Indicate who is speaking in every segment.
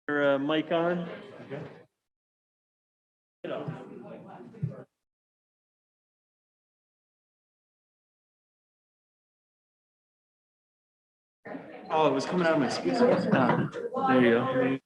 Speaker 1: Your mic on? Oh, it was coming out of my speakers. There you go.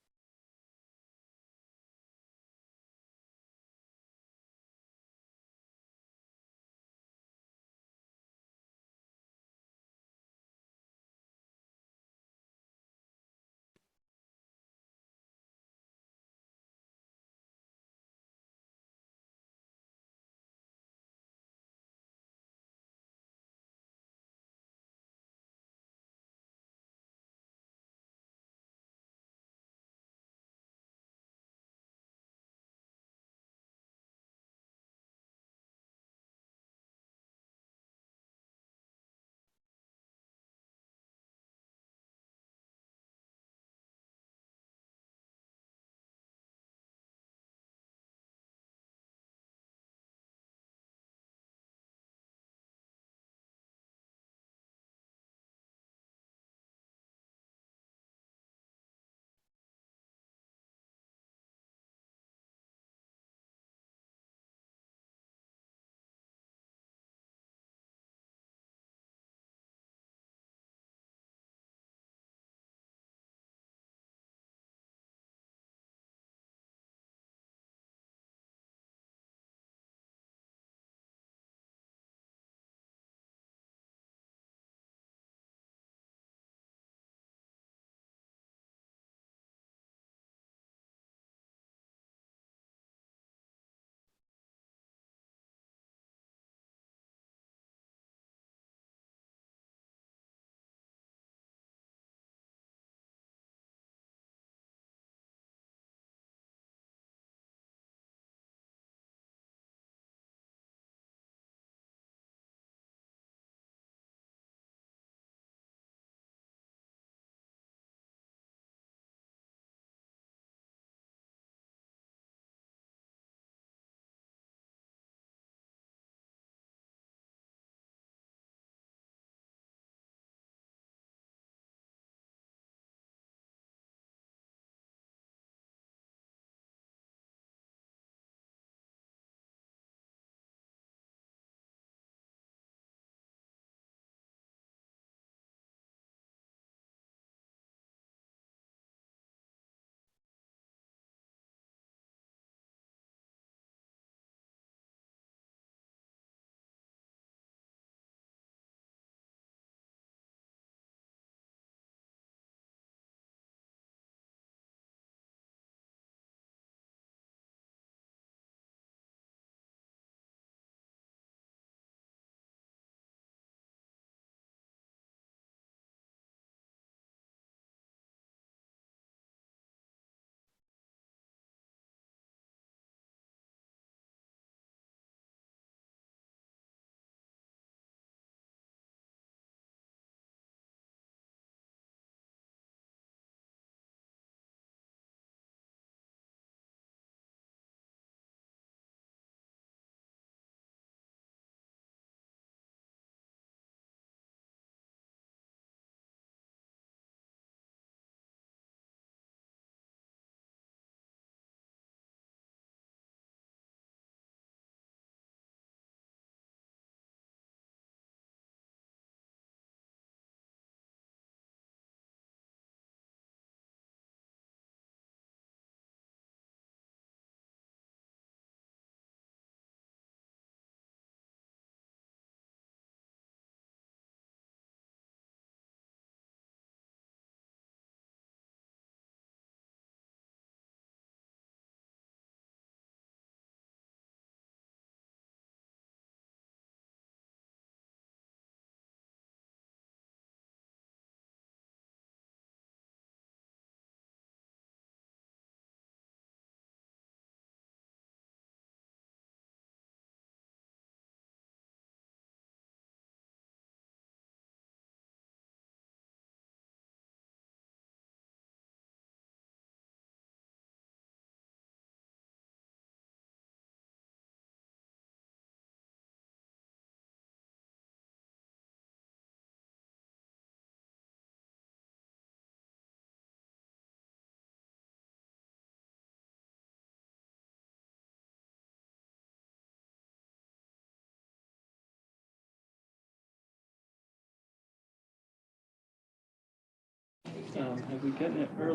Speaker 2: Have we gotten it early?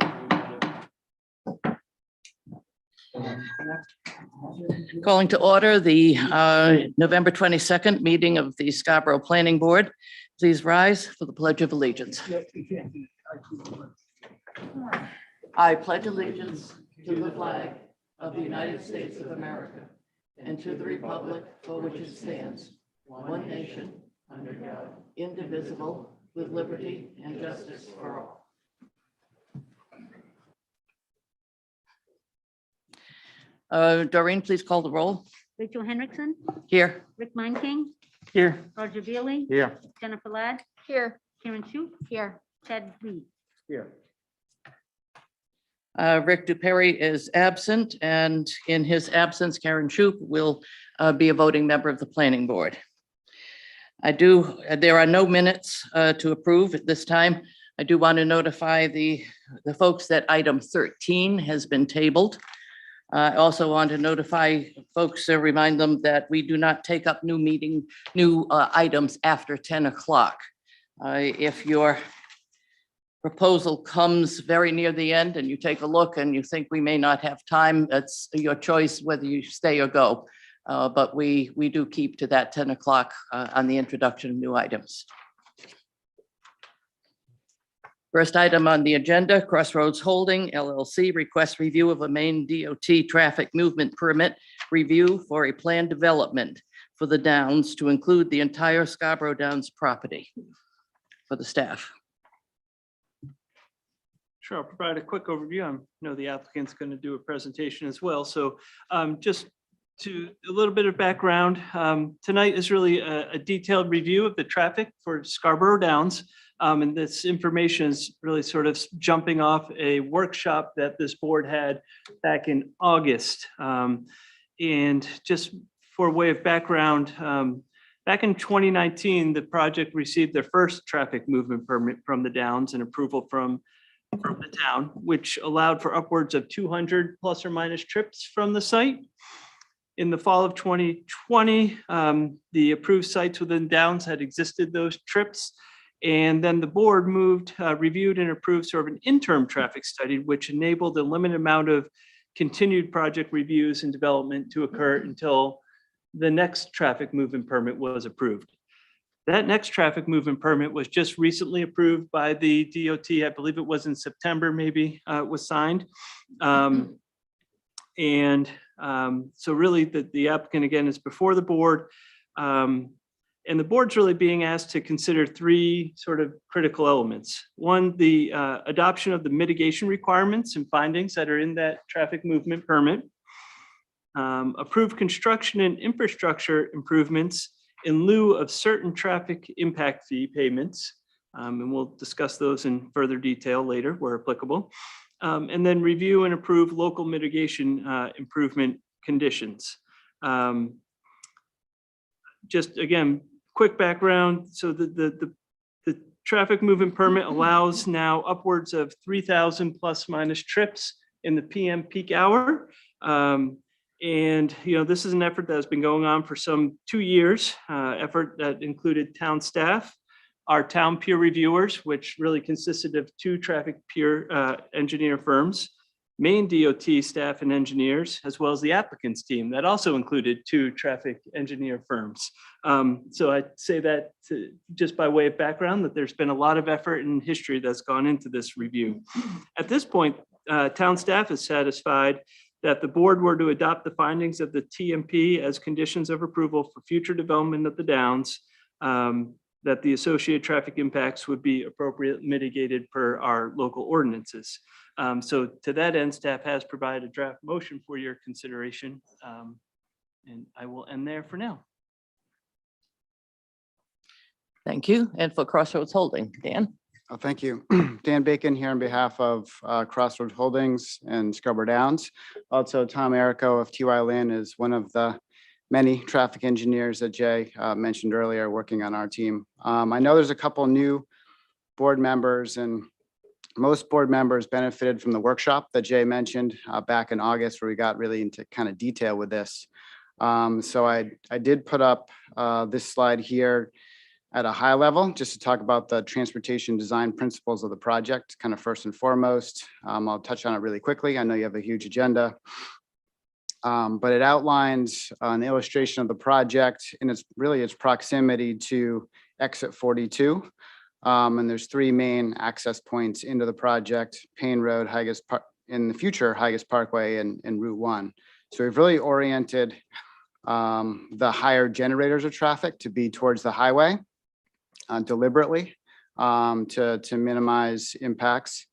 Speaker 3: Calling to order the November 22nd meeting of the Scarborough Planning Board. Please rise for the Pledge of Allegiance. I pledge allegiance to the flag of the United States of America and to the republic for which it stands, one nation, under God, indivisible, with liberty and justice for all. Doreen, please call the roll.
Speaker 4: Rachel Hendrickson,
Speaker 3: Here.
Speaker 4: Rick Monking,
Speaker 2: Here.
Speaker 4: Roger Beely,
Speaker 2: Here.
Speaker 4: Jennifer Ladd,
Speaker 5: Here.
Speaker 4: Karen Shoup, here, Ted Reed.
Speaker 2: Here.
Speaker 3: Rick Duperi is absent, and in his absence, Karen Shoup will be a voting member of the Planning Board. There are no minutes to approve at this time. I do want to notify the folks that item 13 has been tabled. I also want to notify folks, remind them that we do not take up new items after 10 o'clock. If your proposal comes very near the end and you take a look and you think we may not have time, that's your choice whether you stay or go. But we do keep to that 10 o'clock on the introduction of new items. First item on the agenda, Crossroads Holding LLC requests review of a Maine DOT traffic movement permit review for a planned development for the Downs to include the entire Scarborough Downs property. For the staff.
Speaker 2: Sure, I'll provide a quick overview. I know the applicant's going to do a presentation as well. So just to a little bit of background, tonight is really a detailed review of the traffic for Scarborough Downs. And this information is really sort of jumping off a workshop that this board had back in August. And just for way of background, back in 2019, the project received their first traffic movement permit from the Downs and approval from the town, which allowed for upwards of 200 plus or minus trips from the site. In the fall of 2020, the approved sites within Downs had existed those trips. And then the board reviewed and approved sort of an interim traffic study, which enabled a limited amount of continued project reviews and development to occur until the next traffic movement permit was approved. That next traffic movement permit was just recently approved by the DOT. I believe it was in September, maybe it was signed. So really the applicant again is before the board. And the board's really being asked to consider three sort of critical elements. One, the adoption of the mitigation requirements and findings that are in that traffic movement permit. Approved construction and infrastructure improvements in lieu of certain traffic impact fee payments. And we'll discuss those in further detail later where applicable. And then review and approve local mitigation improvement conditions. Just again, quick background. So the traffic movement permit allows now upwards of 3,000 plus minus trips in the PM peak hour. And this is an effort that has been going on for some 2 years, effort that included town staff, our town peer reviewers, which really consisted of 2 traffic peer engineer firms, Maine DOT staff and engineers, as well as the applicants team that also included 2 traffic engineer firms. So I say that just by way of background, that there's been a lot of effort and history that's gone into this review. At this point, town staff is satisfied that the board were to adopt the findings of the TMP as conditions of approval for future development of the Downs, that the associated traffic impacts would be appropriately mitigated per our local ordinances. So to that end, staff has provided a draft motion for your consideration. And I will end there for now.
Speaker 3: Thank you. And for Crossroads Holding, Dan.
Speaker 6: Oh, thank you. Dan Bacon here on behalf of Crossroads Holdings and Scarborough Downs. Also, Tom Errico of TY Land is one of the many traffic engineers that Jay mentioned earlier working on our team. I know there's a couple new board members, and most board members benefited from the workshop that Jay mentioned back in August, where we got really into kind of detail with this. So I did put up this slide here at a high level, just to talk about the transportation design principles of the project, kind of first and foremost. I'll touch on it really quickly. I know you have a huge agenda. But it outlines an illustration of the project and it's really its proximity to exit 42. And there's three main access points into the project: Payne Road, in the future, Higas Parkway and Route 1. So we've really oriented the higher generators of traffic to be towards the highway deliberately to minimize impacts.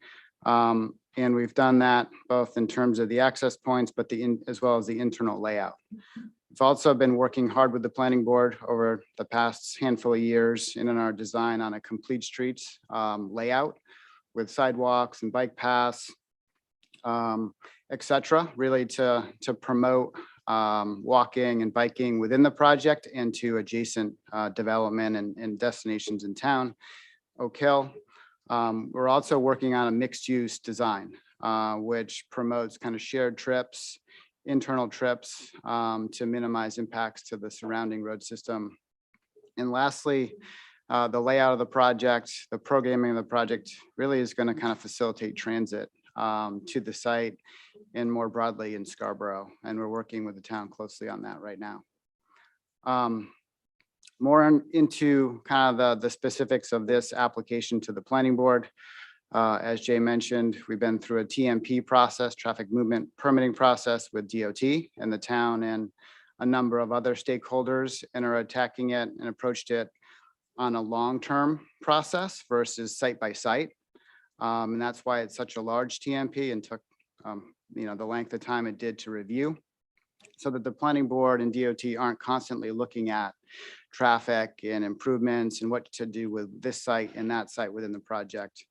Speaker 6: And we've done that both in terms of the access points, but as well as the internal layout. We've also been working hard with the planning board over the past handful of years in our design on a complete streets layout with sidewalks and bike paths, et cetera, really to promote walking and biking within the project and to adjacent development and destinations in town. Oak Hill. We're also working on a mixed-use design, which promotes kind of shared trips, internal trips to minimize impacts to the surrounding road system. And lastly, the layout of the project, the programming of the project really is going to kind of facilitate transit to the site and more broadly in Scarborough. And we're working with the town closely on that right now. More into kind of the specifics of this application to the planning board. As Jay mentioned, we've been through a TMP process, traffic movement permitting process with DOT and the town and a number of other stakeholders, and are attacking it and approached it on a long-term process versus site by site. And that's why it's such a large TMP and took the length of time it did to review, so that the planning board and DOT aren't constantly looking at traffic and improvements and what to do with this site and that site within the project.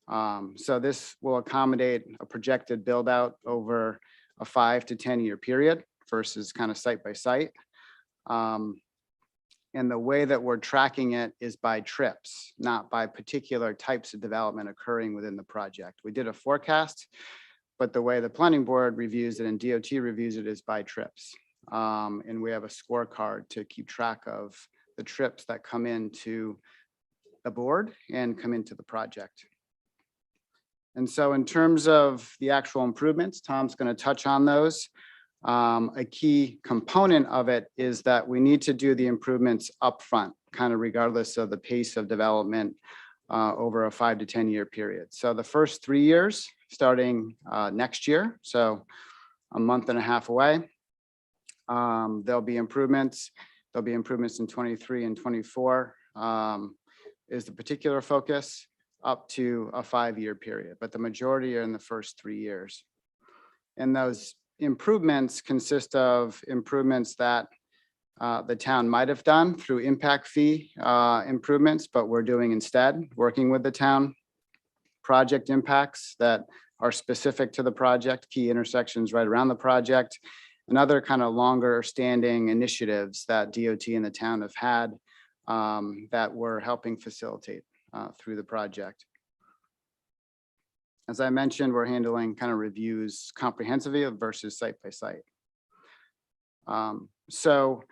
Speaker 6: So this will accommodate a projected build out over a 5 to 10 year period versus kind of site by site. And the way that we're tracking it is by trips, not by particular types of development occurring within the project. We did a forecast, but the way the planning board reviews it and DOT reviews it is by trips. And we have a scorecard to keep track of the trips that come into the board and come into the project. And so in terms of the actual improvements, Tom's going to touch on those. A key component of it is that we need to do the improvements upfront, kind of regardless of the pace of development over a 5 to 10 year period. So the first 3 years, starting next year, so a month and a half away, there'll be improvements. There'll be improvements in 23 and 24 is the particular focus, up to a 5 year period, but the majority are in the first 3 years. And those improvements consist of improvements that the town might have done through impact fee improvements, but we're doing instead, working with the town. Project impacts that are specific to the project, key intersections right around the project, and other kind of longer standing initiatives that DOT and the town have had that we're helping facilitate through the project. As I mentioned, we're handling kind of reviews comprehensively versus site by site. So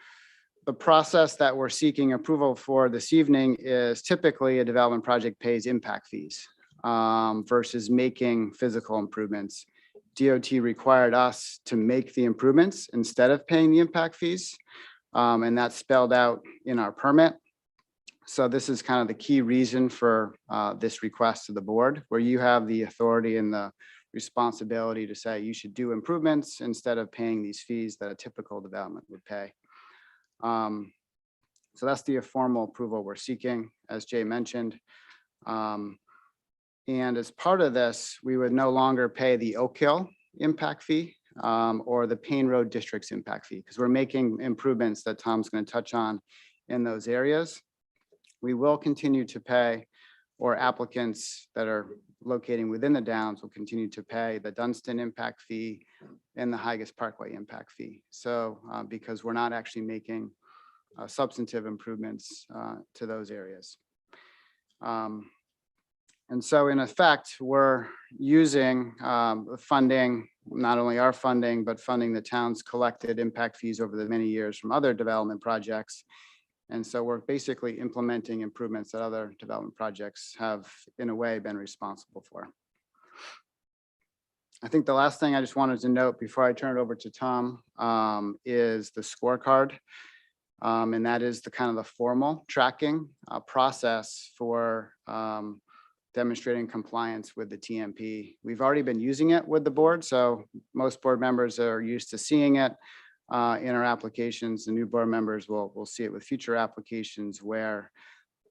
Speaker 6: the process that we're seeking approval for this evening is typically a development project pays impact fees versus making physical improvements. DOT required us to make the improvements instead of paying the impact fees. And that's spelled out in our permit. So this is kind of the key reason for this request to the board, where you have the authority and the responsibility to say you should do improvements instead of paying these fees that a typical development would pay. So that's the formal approval we're seeking, as Jay mentioned. And as part of this, we would no longer pay the Oak Hill impact fee or the Payne Road District's impact fee, because we're making improvements that Tom's going to touch on in those areas. We will continue to pay, or applicants that are locating within the Downs will continue to pay the Dunstan impact fee and the Higas Parkway impact fee. So because we're not actually making substantive improvements to those areas. And so in effect, we're using funding, not only our funding, but funding the town's collected impact fees over the many years from other development projects And so we're basically implementing improvements that other development projects have, in a way, been responsible for. I think the last thing I just wanted to note before I turn it over to Tom is the scorecard. And that is the kind of the formal tracking process for demonstrating compliance with the TMP. We've already been using it with the board, so most board members are used to seeing it in our applications. The new board members will see it with future applications where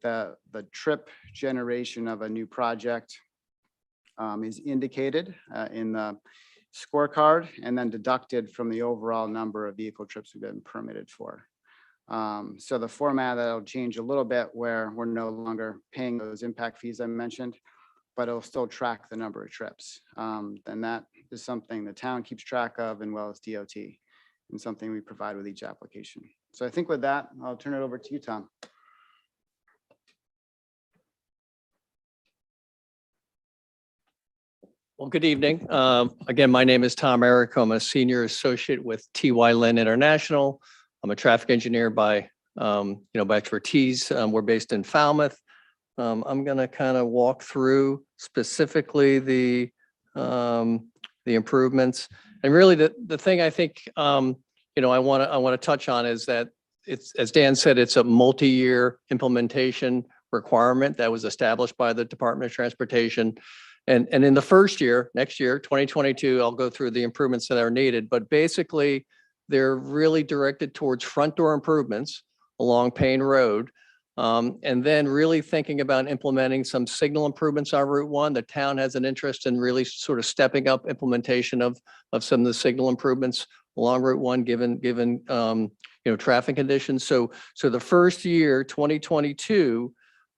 Speaker 6: the trip generation of a new project is indicated in the scorecard and then deducted from the overall number of vehicle trips we've been permitted for. So the format that'll change a little bit where we're no longer paying those impact fees I mentioned, but it'll still track the number of trips. And that is something the town keeps track of, as well as DOT, and something we provide with each application. So I think with that, I'll turn it over to you, Tom.
Speaker 5: Well, good evening. Again, my name is Tom Eric. I'm a senior associate with TY Lin International. I'm a traffic engineer by expertise. We're based in Falmouth. I'm going to kind of walk through specifically the improvements. And really the thing I think, I want to touch on is that it's, as Dan said, it's a multi-year implementation requirement that was established by the Department of Transportation. And in the first year, next year, 2022, I'll go through the improvements that are needed, but basically they're really directed towards front door improvements along Payne Road. And then really thinking about implementing some signal improvements on Route 1. The town has an interest in really sort of stepping up implementation of some of the signal improvements along Route 1, given traffic conditions. So the first year, 2022,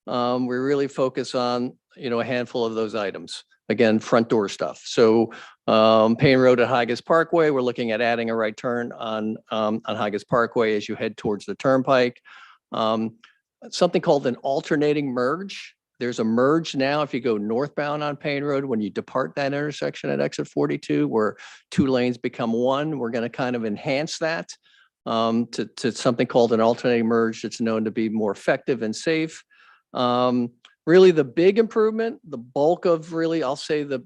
Speaker 5: we really focus on a handful of those items. Again, front door stuff. So Payne Road at Higas Parkway, we're looking at adding a right turn on Higas Parkway as you head towards the turnpike. Something called an alternating merge. There's a merge now if you go northbound on Payne Road when you depart that intersection at exit 42, where two lanes become one. We're going to kind of enhance that to something called an alternating merge that's known to be more effective and safe. Really the big improvement, the bulk of really, I'll say the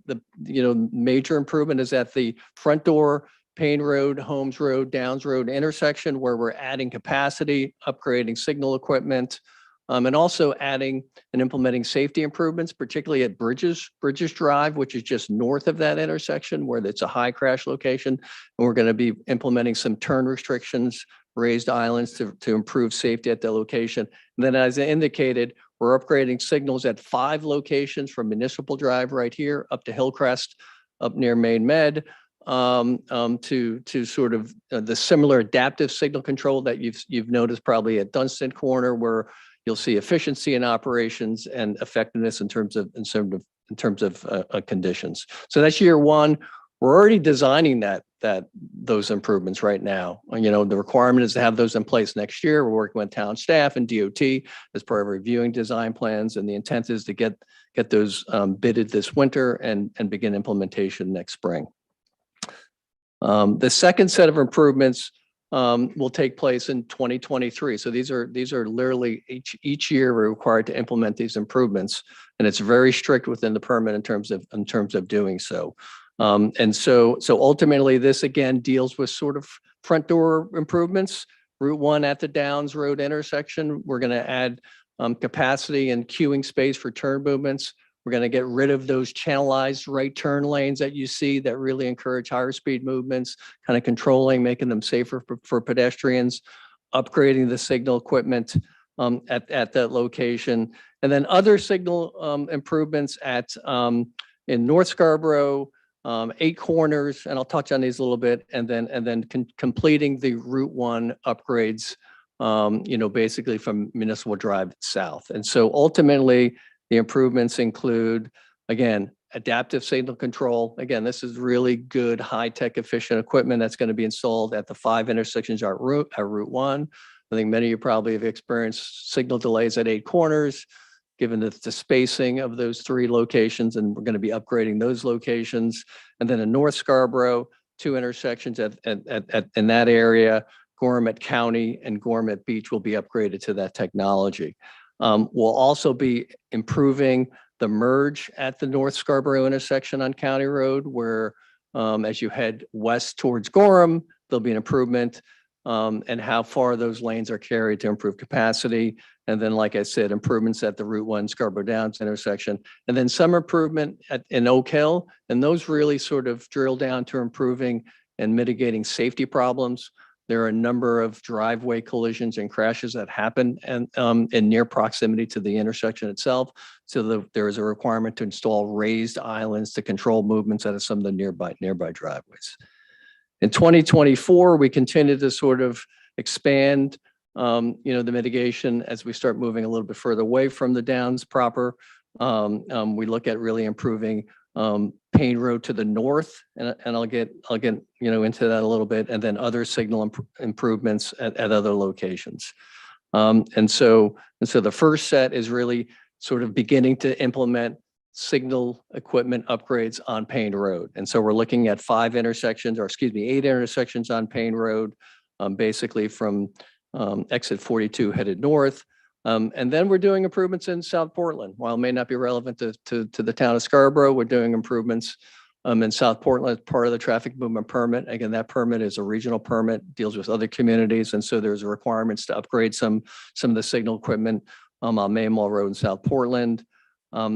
Speaker 5: major improvement is at the front door, Payne Road, Holmes Road, Downs Road intersection, where we're adding capacity, upgrading signal equipment, and also adding and implementing safety improvements, particularly at Bridges Drive, which is just north of that intersection where it's a high crash location. And we're going to be implementing some turn restrictions, raised islands to improve safety at the location. And then as I indicated, we're upgrading signals at 5 locations from Municipal Drive right here up to Hillcrest, up near Main Med, to sort of the similar adaptive signal control that you've noticed probably at Dunstan Corner, where you'll see efficiency in operations and effectiveness in terms of conditions. So that's year one. We're already designing those improvements right now. The requirement is to have those in place next year. We're working with town staff and DOT as part of reviewing design plans, and the intent is to get those bidded this winter and begin implementation next spring. The second set of improvements will take place in 2023. So these are literally each year we're required to implement these improvements, and it's very strict within the permit in terms of doing so. And so ultimately this again deals with sort of front door improvements. Route 1 at the Downs Road intersection, we're going to add capacity and queuing space for turn movements. We're going to get rid of those channelized right turn lanes that you see that really encourage higher speed movements, kind of controlling, making them safer for pedestrians, upgrading the signal equipment at that location. And then other signal improvements in North Scarborough, 8 corners, and I'll touch on these a little bit, and then completing the Route 1 upgrades, basically from Municipal Drive south. And so ultimately, the improvements include, again, adaptive signal control. Again, this is really good, high-tech, efficient equipment that's going to be installed at the 5 intersections at Route 1. I think many of you probably have experienced signal delays at 8 corners, given the spacing of those 3 locations, and we're going to be upgrading those locations. And then in North Scarborough, 2 intersections in that area, Gorham at County and Gorham at Beach will be upgraded to that technology. We'll also be improving the merge at the North Scarborough intersection on County Road where as you head west towards Gorham, there'll be an improvement and how far those lanes are carried to improve capacity. And then, like I said, improvements at the Route 1 Scarborough Downs intersection, and then some improvement in Oak Hill. And those really sort of drill down to improving and mitigating safety problems. There are a number of driveway collisions and crashes that happen and in near proximity to the intersection itself. So there is a requirement to install raised islands to control movements out of some of the nearby driveways. In 2024, we continue to sort of expand the mitigation as we start moving a little bit further away from the downs proper. We look at really improving Payne Road to the north, and I'll get into that a little bit, and then other signal improvements at other locations. And so the first set is really sort of beginning to implement signal equipment upgrades on Payne Road. And so we're looking at 8 intersections on Payne Road, basically from exit 42 headed north. And then we're doing improvements in South Portland. While it may not be relevant to the town of Scarborough, we're doing improvements in South Portland as part of the traffic movement permit. Again, that permit is a regional permit, deals with other communities. And so there's requirements to upgrade some of the signal equipment on Maymall Road in South Portland.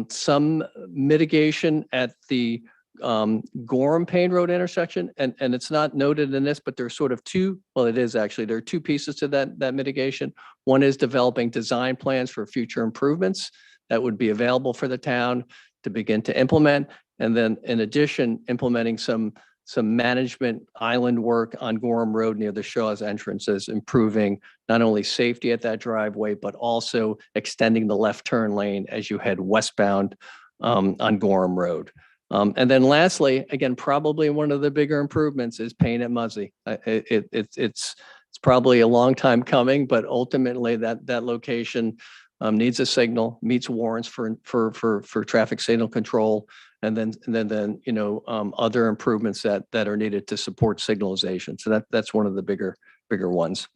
Speaker 5: Some mitigation at the Gorham Payne Road intersection, and it's not noted in this, but there's sort of two, well, it is actually, there are two pieces to that mitigation. One is developing design plans for future improvements that would be available for the town to begin to implement. And then in addition, implementing some management island work on Gorham Road near the Shaw's entrances, improving not only safety at that driveway, but also extending the left turn lane as you head westbound on Gorham Road. And then lastly, again, probably one of the bigger improvements is Payne at Muzzy. It's probably a long time coming, but ultimately that location needs a signal, meets warrants for traffic signal control, and then other improvements that are needed to support signalization. So that's one of the bigger ones.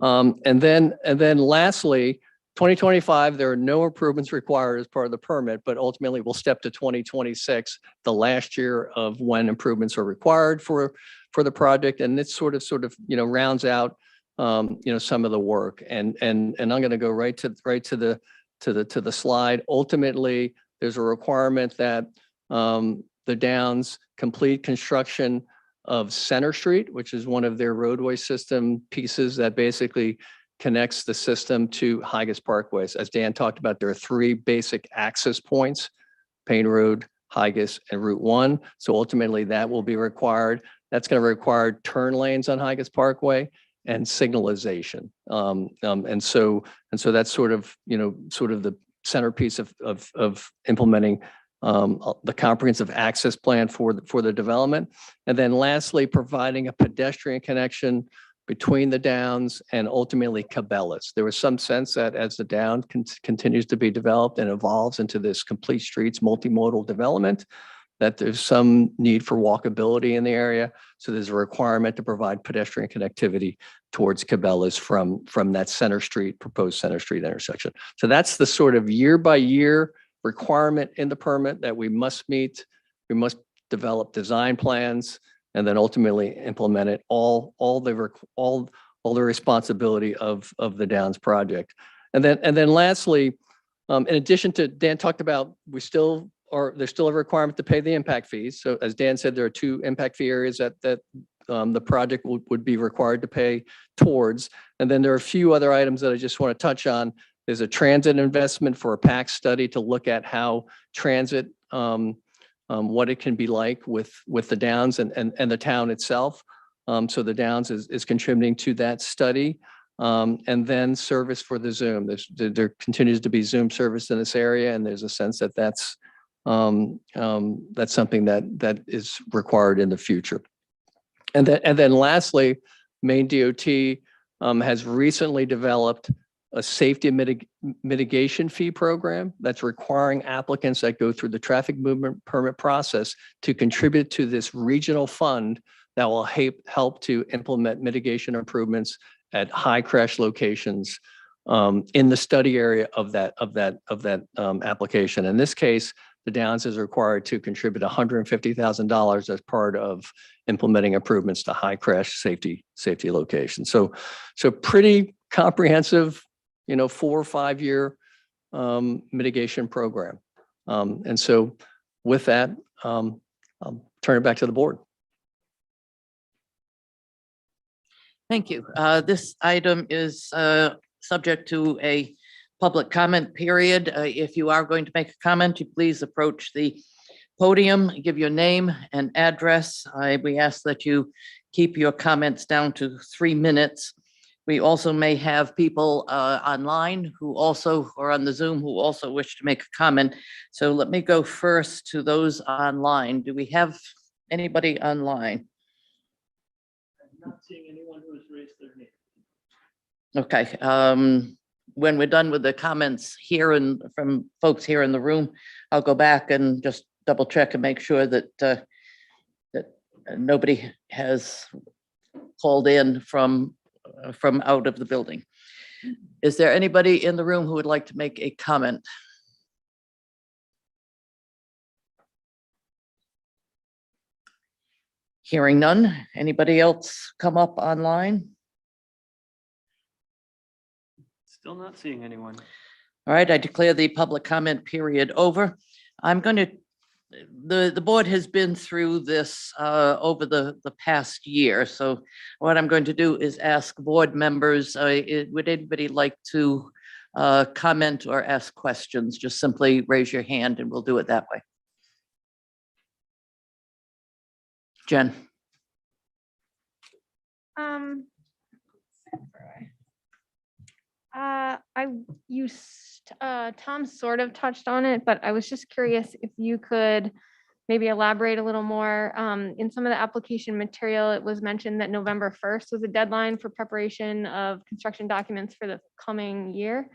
Speaker 5: And then lastly, 2025, there are no improvements required as part of the permit, but ultimately we'll step to 2026, the last year of when improvements are required for the project. And it sort of rounds out some of the work. And I'm going to go right to the slide. Ultimately, there's a requirement that the Downs complete construction of Center Street, which is one of their roadway system pieces that basically connects the system to Higas Parkways. As Dan talked about, there are 3 basic access points: Payne Road, Higas, and Route 1. So ultimately that will be required. That's going to require turn lanes on Higas Parkway and signalization. And so that's sort of the centerpiece of implementing the comprehensive access plan for the development. And then lastly, providing a pedestrian connection between the Downs and ultimately Cabela's. There was some sense that as the Down continues to be developed and evolves into this complete streets multimodal development, that there's some need for walkability in the area. So there's a requirement to provide pedestrian connectivity towards Cabela's from that proposed Center Street intersection. So that's the sort of year by year requirement in the permit that we must meet. We must develop design plans and then ultimately implement it, all the responsibility of the Downs project. And then lastly, in addition to, Dan talked about, there's still a requirement to pay the impact fees. So as Dan said, there are 2 impact fee areas that the project would be required to pay towards. And then there are a few other items that I just want to touch on. There's a transit investment for a PAC study to look at how transit, what it can be like with the Downs and the town itself. So the Downs is contributing to that study. And then service for the Zoom. There continues to be Zoom service in this area, and there's a sense that that's something that is required in the future. And then lastly, Maine DOT has recently developed a safety mitigation fee program that's requiring applicants that go through the traffic movement permit process to contribute to this regional fund that will help to implement mitigation improvements at high crash locations in the study area of that application. In this case, the Downs is required to contribute $150,000 as part of implementing improvements to high crash safety locations. So pretty comprehensive, 4 or 5 year mitigation program. And so with that, I'll turn it back to the board.
Speaker 3: Thank you. This item is subject to a public comment period. If you are going to make a comment, you please approach the podium, give your name and address. We ask that you keep your comments down to 3 minutes. We also may have people online who also, or on the Zoom, who also wish to make a comment. So let me go first to those online. Do we have anybody online?
Speaker 2: I'm not seeing anyone who has raised their hand.
Speaker 3: Okay, when we're done with the comments here and from folks here in the room, I'll go back and just double check and make sure that that nobody has called in from out of the building. Is there anybody in the room who would like to make a comment? Hearing none. Anybody else come up online?
Speaker 2: Still not seeing anyone.
Speaker 3: All right, I declare the public comment period over. I'm going to, the board has been through this over the past year. So what I'm going to do is ask board members, would anybody like to comment or ask questions? Just simply raise your hand and we'll do it that way. Jen.
Speaker 7: Tom sort of touched on it, but I was just curious if you could maybe elaborate a little more. In some of the application material, it was mentioned that November 1st was a deadline for preparation of construction documents for the coming year.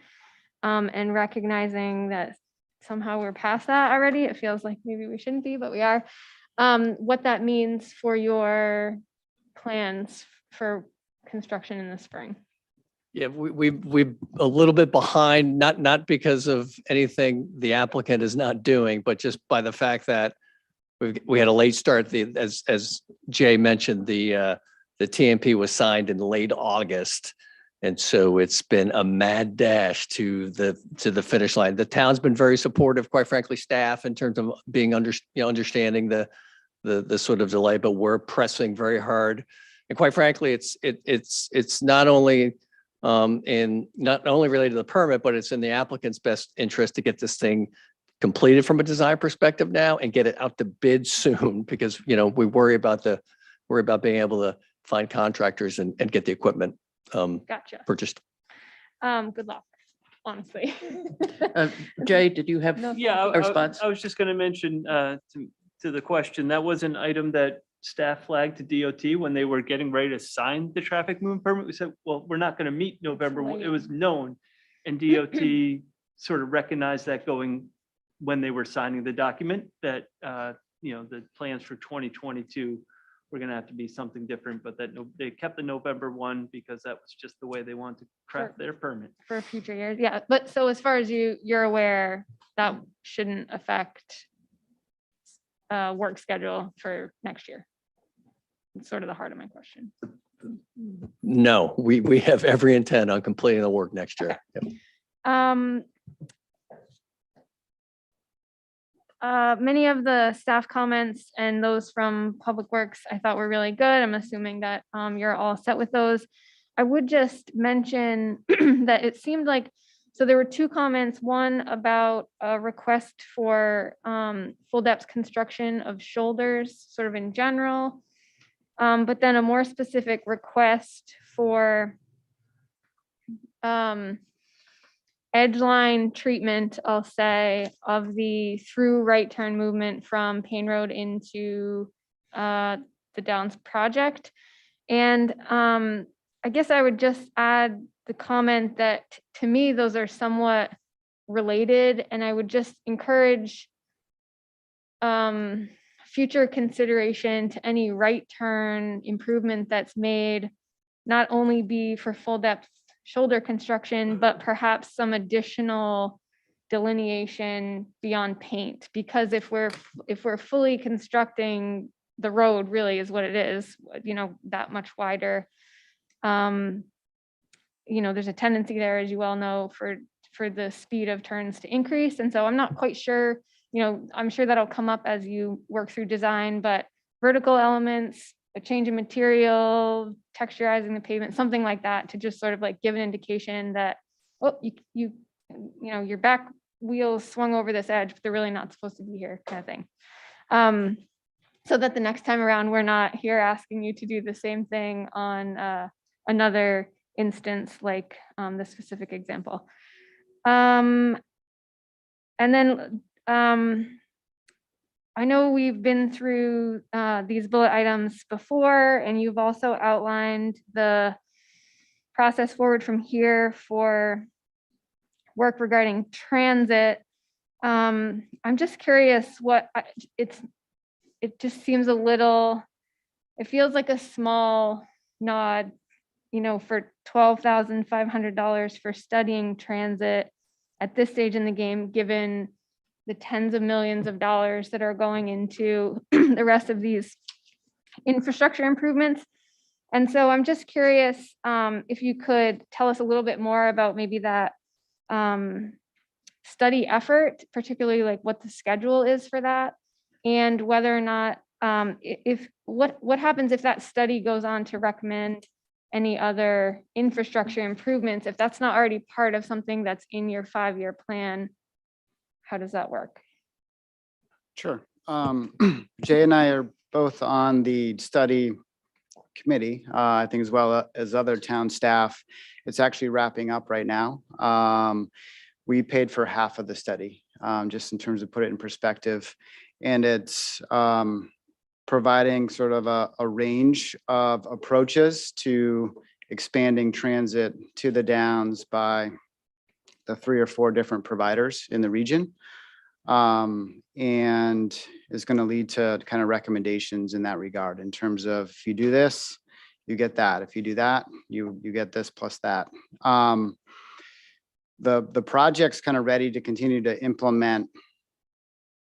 Speaker 7: And recognizing that somehow we're past that already, it feels like maybe we shouldn't be, but we are. What that means for your plans for construction in the spring.
Speaker 5: Yeah, we're a little bit behind, not because of anything the applicant is not doing, but just by the fact that we had a late start. As Jay mentioned, the TMP was signed in late August. And so it's been a mad dash to the finish line. The town's been very supportive, quite frankly, staff, in terms of being understanding the sort of delay, but we're pressing very hard. And quite frankly, it's not only related to the permit, but it's in the applicant's best interest to get this thing completed from a design perspective now and get it out to bid soon, because we worry about being able to find contractors and get the equipment
Speaker 7: Gotcha.
Speaker 5: purchased.
Speaker 7: Good luck, honestly.
Speaker 3: Jay, did you have?
Speaker 7: No.
Speaker 2: Yeah,
Speaker 3: A response?
Speaker 2: I was just going to mention to the question, that was an item that staff flagged to DOT when they were getting ready to sign the traffic movement permit. We said, well, we're not going to meet November. It was known. And DOT sort of recognized that going when they were signing the document, that, the plans for 2022 were going to have to be something different, but that they kept the November one because that was just the way they wanted to craft their permit.
Speaker 7: For future years, yeah. But so as far as you're aware, that shouldn't affect work schedule for next year. It's sort of the heart of my question.
Speaker 5: No, we have every intent on completing the work next year.
Speaker 7: Okay.
Speaker 5: Yep.
Speaker 7: Many of the staff comments and those from Public Works I thought were really good. I'm assuming that you're all set with those. I would just mention that it seemed like, so there were 2 comments, one about a request for full depth construction of shoulders, sort of in general, but then a more specific request for edge line treatment, I'll say, of the through right turn movement from Payne Road into the Downs project. And I guess I would just add the comment that to me, those are somewhat related, and I would just encourage future consideration to any right turn improvement that's made, not only be for full depth shoulder construction, but perhaps some additional delineation beyond paint, because if we're fully constructing the road, really is what it is, that much wider. There's a tendency there, as you well know, for the speed of turns to increase. And so I'm not quite sure, I'm sure that'll come up as you work through design, but vertical elements, a change in material, texturizing the pavement, something like that, to just sort of like give an indication that, oh, your back wheels swung over this edge, but they're really not supposed to be here, kind of thing. So that the next time around, we're not here asking you to do the same thing on another instance like the specific example. And then I know we've been through these bullet items before, and you've also outlined the process forward from here for work regarding transit. I'm just curious it just seems a little, it feels like a small nod, for $12,500 for studying transit at this stage in the game, given the tens of millions of dollars that are going into the rest of these infrastructure improvements. And so I'm just curious if you could tell us a little bit more about maybe that study effort, particularly like what the schedule is for that, and whether or not what happens if that study goes on to recommend any other infrastructure improvements, if that's not already part of something that's in your 5-year plan. How does that work?
Speaker 6: Sure. Jay and I are both on the study committee, I think, as well as other town staff. It's actually wrapping up right now. We paid for half of the study, just in terms of put it in perspective. And it's providing sort of a range of approaches to expanding transit to the Downs by the 3 or 4 different providers in the region. And is going to lead to kind of recommendations in that regard, in terms of, if you do this, you get that. If you do that, you get this plus that. The project's kind of ready to continue to implement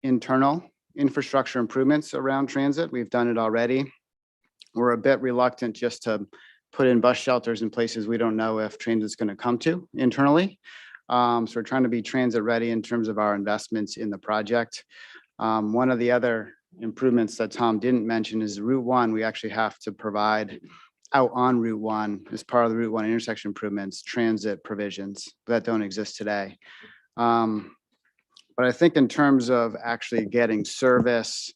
Speaker 6: internal infrastructure improvements around transit. We've done it already. We're a bit reluctant just to put in bus shelters in places we don't know if transit's going to come to internally. So we're trying to be transit ready in terms of our investments in the project. One of the other improvements that Tom didn't mention is Route 1. We actually have to provide out on Route 1 as part of the Route 1 intersection improvements, transit provisions that don't exist today. But I think in terms of actually getting service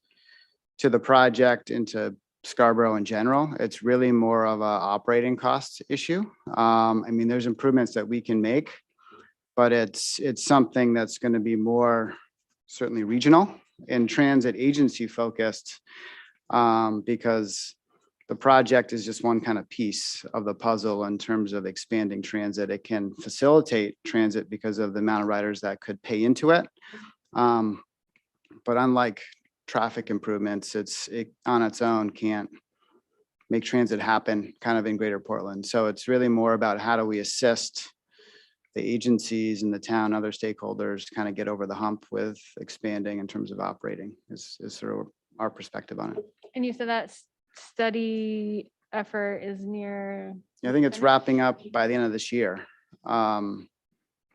Speaker 6: to the project into Scarborough in general, it's really more of a operating cost issue. I mean, there's improvements that we can make, but it's something that's going to be more certainly regional and transit agency focused, because the project is just one kind of piece of the puzzle in terms of expanding transit. It can facilitate transit because of the amount of riders that could pay into it. But unlike traffic improvements, it on its own can't make transit happen kind of in Greater Portland. So it's really more about how do we assist the agencies in the town, other stakeholders kind of get over the hump with expanding in terms of operating is sort of our perspective on it.
Speaker 7: And you said that study effort is near.
Speaker 6: I think it's wrapping up by the end of this year. I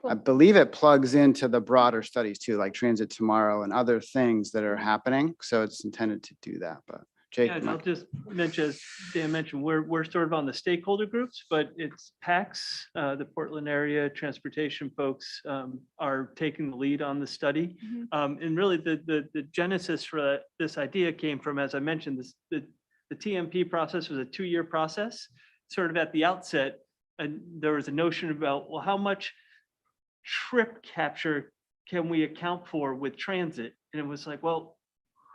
Speaker 7: Cool.
Speaker 6: believe it plugs into the broader studies too, like Transit Tomorrow and other things that are happening. So it's intended to do that, but Jake.
Speaker 2: Yeah, and I'll just mention, as Dan mentioned, we're sort of on the stakeholder groups, but it's PACS, the Portland area transportation folks are taking the lead on the study. And really the genesis for this idea came from, as I mentioned, the TMP process was a 2-year process. Sort of at the outset, and there was a notion about, well, how much trip capture can we account for with transit? And it was like, well,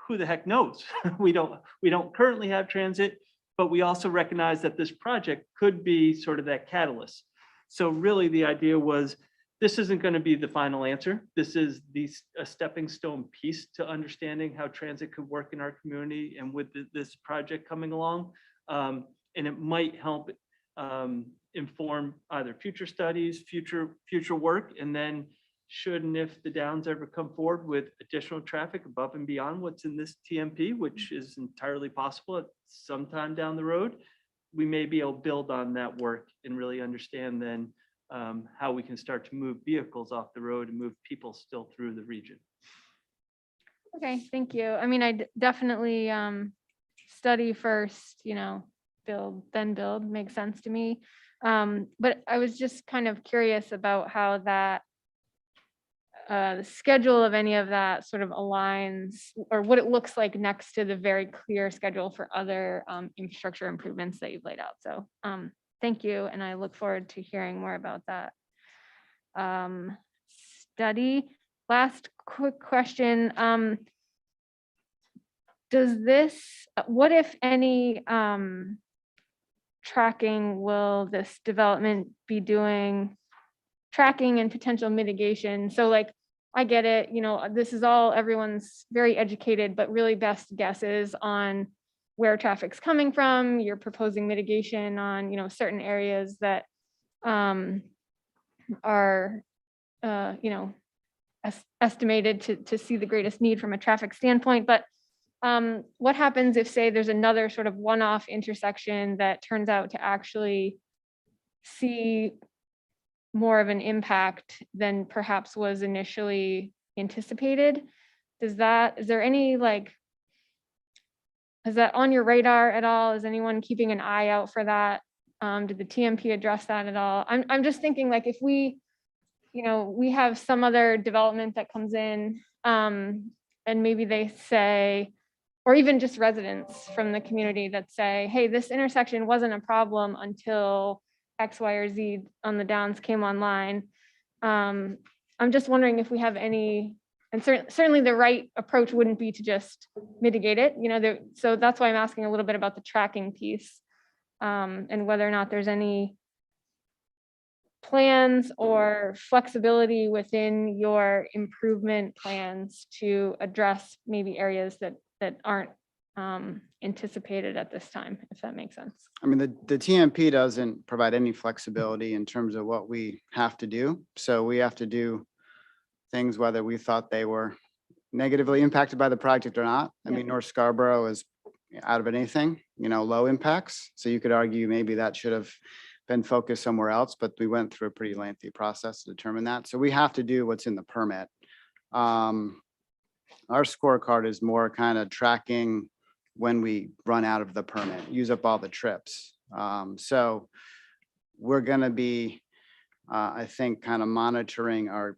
Speaker 2: who the heck knows? We don't currently have transit, but we also recognize that this project could be sort of that catalyst. So really the idea was, this isn't going to be the final answer. This is a stepping stone piece to understanding how transit could work in our community and with this project coming along. And it might help inform either future studies, future work, and then should and if the Downs ever come forward with additional traffic above and beyond what's in this TMP, which is entirely possible at sometime down the road, we may be able to build on that work and really understand then how we can start to move vehicles off the road and move people still through the region.
Speaker 7: Okay, thank you. I mean, I definitely study first, build, then build, makes sense to me. But I was just kind of curious about how that the schedule of any of that sort of aligns, or what it looks like next to the very clear schedule for other infrastructure improvements that you've laid out. So thank you, and I look forward to hearing more about that study. Last quick question. What if any tracking will this development be doing, tracking and potential mitigation? So like, I get it, this is all, everyone's very educated, but really best guesses on where traffic's coming from. You're proposing mitigation on, certain areas that are, estimated to see the greatest need from a traffic standpoint. But what happens if, say, there's another sort of one-off intersection that turns out to actually see more of an impact than perhaps was initially anticipated? Is there any is that on your radar at all? Is anyone keeping an eye out for that? Did the TMP address that at all? I'm just thinking, like, if we have some other development that comes in and maybe they say, or even just residents from the community that say, hey, this intersection wasn't a problem until X, Y, or Z on the Downs came online. I'm just wondering if we have any, and certainly the right approach wouldn't be to just mitigate it, so that's why I'm asking a little bit about the tracking piece and whether or not there's any plans or flexibility within your improvement plans to address maybe areas that aren't anticipated at this time, if that makes sense.
Speaker 6: I mean, the TMP doesn't provide any flexibility in terms of what we have to do. So we have to do things whether we thought they were negatively impacted by the project or not. I mean, North Scarborough is out of anything, low impacts. So you could argue maybe that should have been focused somewhere else, but we went through a pretty lengthy process to determine that. So we have to do what's in the permit. Our scorecard is more kind of tracking when we run out of the permit, use up all the trips. So we're going to be, I think, kind of monitoring our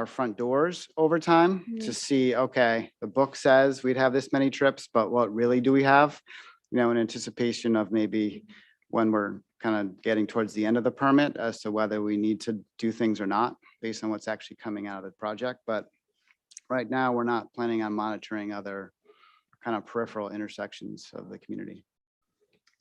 Speaker 6: front doors over time to see, okay, the book says we'd have this many trips, but what really do we have? In anticipation of maybe when we're kind of getting towards the end of the permit as to whether we need to do things or not based on what's actually coming out of the project. But right now, we're not planning on monitoring other kind of peripheral intersections of the community.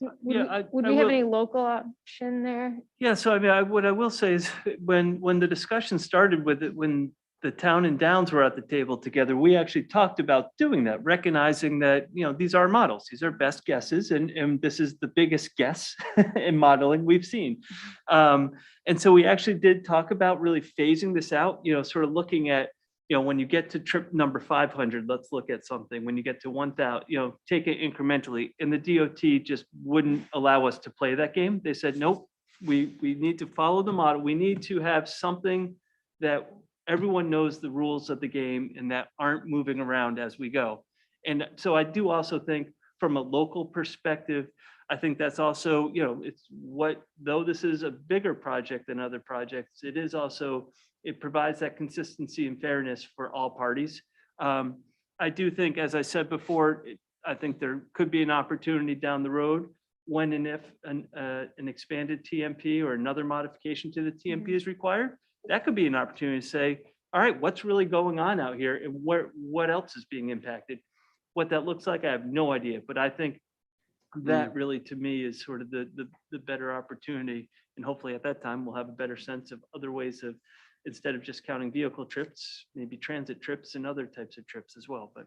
Speaker 7: Would
Speaker 2: Yeah,
Speaker 7: we have any local option there?
Speaker 2: Yeah, so I mean, what I will say is when the discussion started with it, when the town and Downs were at the table together, we actually talked about doing that, recognizing that, these are models, these are best guesses, and this is the biggest guess in modeling we've seen. And so we actually did talk about really phasing this out, sort of looking at, when you get to trip number 500, let's look at something. When you get to 1,000, take it incrementally. And the DOT just wouldn't allow us to play that game. They said, nope, we need to follow the model. We need to have something that everyone knows the rules of the game and that aren't moving around as we go. And so I do also think from a local perspective, I think that's also, though this is a bigger project than other projects, it is also, it provides that consistency and fairness for all parties. I do think, as I said before, I think there could be an opportunity down the road when and if an expanded TMP or another modification to the TMP is required. That could be an opportunity to say, all right, what's really going on out here and what else is being impacted? What that looks like, I have no idea, but I think that really, to me, is sort of the better opportunity. And hopefully at that time, we'll have a better sense of other ways of instead of just counting vehicle trips, maybe transit trips and other types of trips as well. But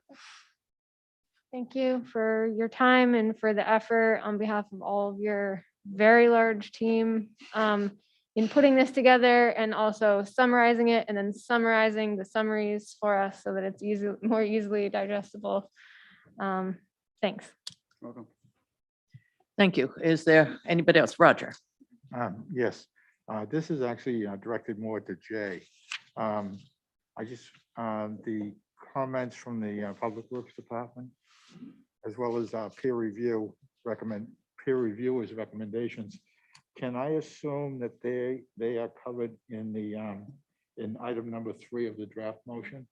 Speaker 7: Thank you for your time and for the effort on behalf of all of your very large team in putting this together and also summarizing it and then summarizing the summaries for us so that it's more easily digestible. Thanks.
Speaker 6: Welcome.
Speaker 3: Thank you. Is there anybody else? Roger?
Speaker 8: Yes, this is actually directed more to Jay. The comments from the Public Works Department, as well as peer reviewers' recommendations. Can I assume that they are covered in in item number 3 of the draft motion?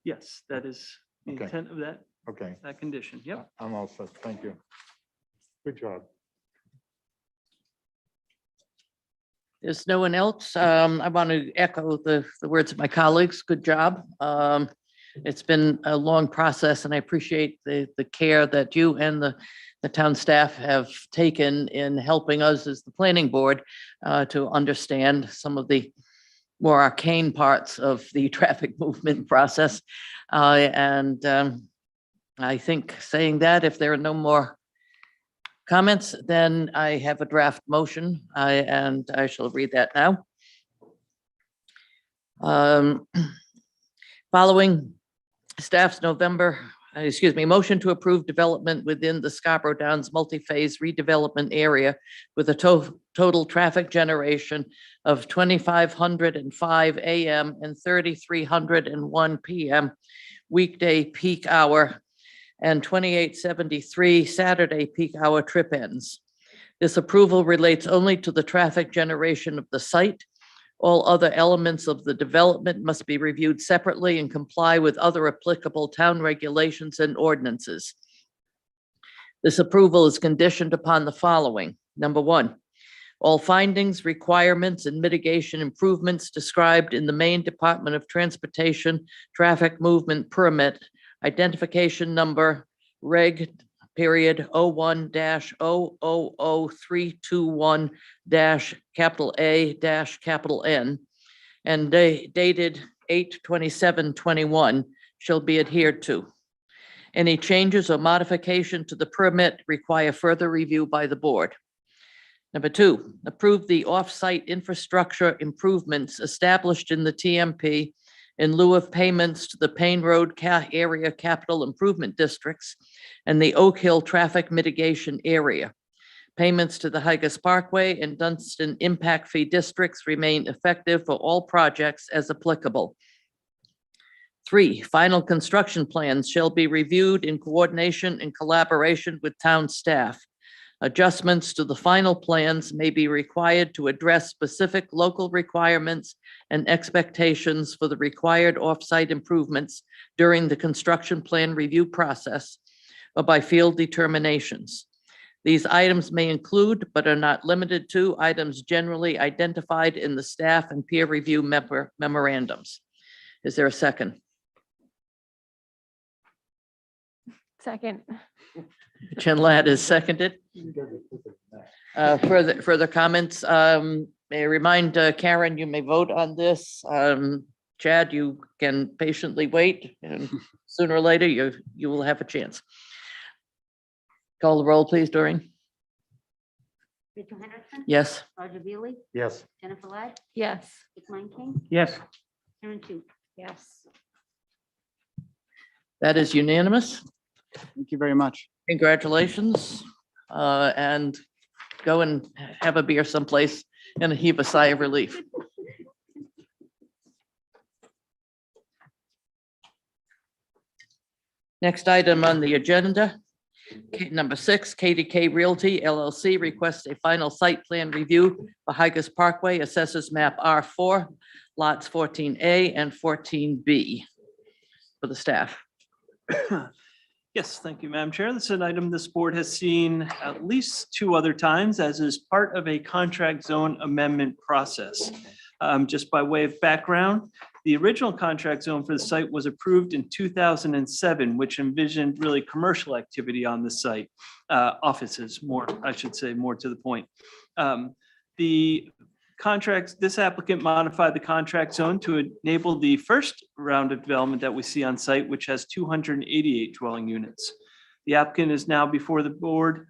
Speaker 2: yes, that is the
Speaker 8: Okay.
Speaker 2: intent of
Speaker 8: Okay,
Speaker 2: that condition. Yep.
Speaker 8: I'm all set. Thank you. Good job.
Speaker 3: There's no one else. I want to echo the words of my colleagues. Good job. It's been a long process and I appreciate the care that you and the town staff have taken in helping us as the planning board to understand some of the more arcane parts of the traffic movement process. I think saying that, if there are no more comments, then I have a draft motion, and I shall read that now. Following staff's motion to approve development within the Scarborough Downs multi-phase redevelopment area with a total traffic generation of 2,505 AM and 3,301 PM weekday peak hour and 2873 Saturday peak hour trip ends. This approval relates only to the traffic generation of the site. All other elements of the development must be reviewed separately and comply with other applicable town regulations and ordinances. This approval is conditioned upon the following. Number 1, all findings, requirements, and mitigation improvements described in the Maine Department of Transportation Traffic Movement Permit identification number reg period 01-000321 -A-N and dated 8/27/21 shall be adhered to. Any changes or modification to the permit require further review by the board. Number 2, approve the off-site infrastructure improvements established in the TMP in lieu of payments to the Payne Road Area Capital Improvement Districts and the Oak Hill Traffic Mitigation Area. Payments to the Higas Parkway and Dunstan Impact Fee Districts remain effective for all projects as applicable. 3, final construction plans shall be reviewed in coordination and collaboration with town staff. Adjustments to the final plans may be required to address specific local requirements and expectations for the required off-site improvements during the construction plan review process or by field determinations. These items may include, but are not limited to, items generally identified in the staff and peer review memorandums. Is there a second?
Speaker 7: Second.
Speaker 3: Chen Ladd is seconded. Further comments? May I remind Karen, you may vote on this. Chad, you can patiently wait, and sooner or later you will have a chance. Call the roll, please, Doreen.
Speaker 4: Rachel Henderson.
Speaker 3: Yes.
Speaker 4: Roger Beely,
Speaker 8: Yes.
Speaker 4: Jennifer Ladd,
Speaker 7: Yes.
Speaker 4: Dick King,
Speaker 2: Yes.
Speaker 4: Karen Chu.
Speaker 7: Yes.
Speaker 3: That is unanimous.
Speaker 6: Thank you very much.
Speaker 3: Congratulations. And go and have a beer someplace and heave a sigh of relief. Next item on the agenda, number 6, KDK Realty LLC requests a final site plan review for Higas Parkway, assessors map R4, lots 14A and 14B for the staff.
Speaker 2: Yes, thank you, Madam Chair. This is an item this board has seen at least 2 other times as is part of a contract zone amendment process. Just by way of background, the original contract zone for the site was approved in 2007, which envisioned really commercial activity on the site, offices more, I should say, more to the point. The contracts, this applicant modified the contract zone to enable the first round of development that we see on site, which has 288 dwelling units. The applicant is now before the board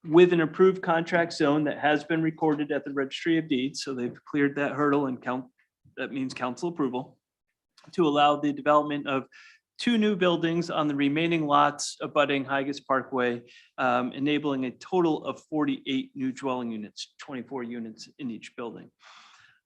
Speaker 2: with an approved contract zone that has been recorded at the Registry of Deeds. So they've cleared that hurdle and that means council approval to allow the development of 2 new buildings on the remaining lots abutting Higas Parkway, enabling a total of 48 new dwelling units, 24 units in each building.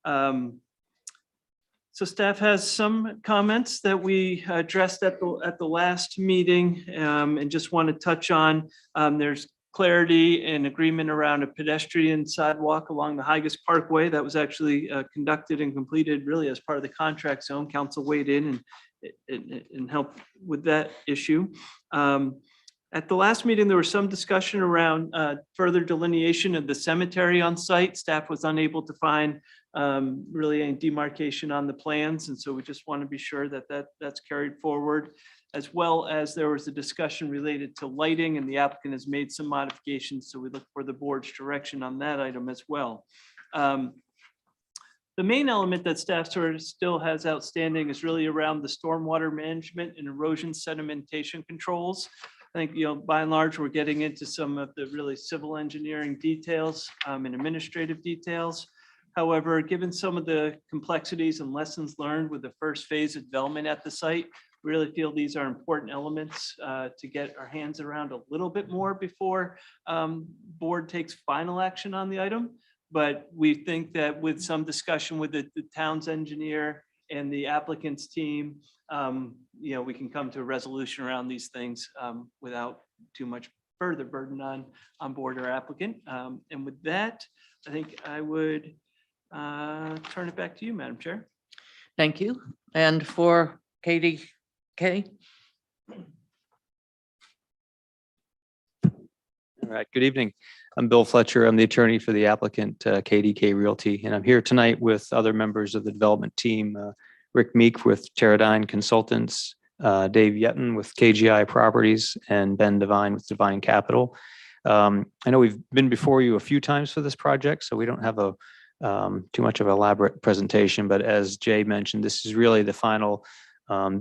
Speaker 2: So staff has some comments that we addressed at the last meeting, and just want to touch on. There's clarity and agreement around a pedestrian sidewalk along the Higas Parkway that was actually conducted and completed really as part of the contract zone. Council weighed in and help with that issue. At the last meeting, there was some discussion around further delineation of the cemetery on site. Staff was unable to find really any demarcation on the plans. And so we just want to be sure that that's carried forward, as well as there was a discussion related to lighting, and the applicant has made some modifications. So we look for the board's direction on that item as well. The main element that staff sort of still has outstanding is really around the stormwater management and erosion sedimentation controls. I think, by and large, we're getting into some of the really civil engineering details and administrative details. However, given some of the complexities and lessons learned with the first phase of development at the site, we really feel these are important elements to get our hands around a little bit more before board takes final action on the item. But we think that with some discussion with the town's engineer and the applicant's team, we can come to a resolution around these things without too much further burden on board or applicant. And with that, I think I would turn it back to you, Madam Chair.
Speaker 3: Thank you. And for Katie Kay?
Speaker 9: All right, good evening. I'm Bill Fletcher. I'm the attorney for the applicant, KDK Realty, and I'm here tonight with other members of the development team, Rick Meek with Teradyne Consultants, Dave Yetton with KGI Properties, and Ben Devine with Divine Capital. I know we've been before you a few times for this project, so we don't have a too much of an elaborate presentation, but as Jay mentioned, this is really the final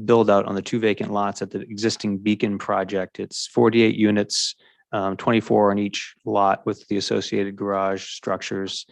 Speaker 9: build out on the 2 vacant lots at the existing Beacon project. It's 48 units, 24 on each lot with the associated garage structures.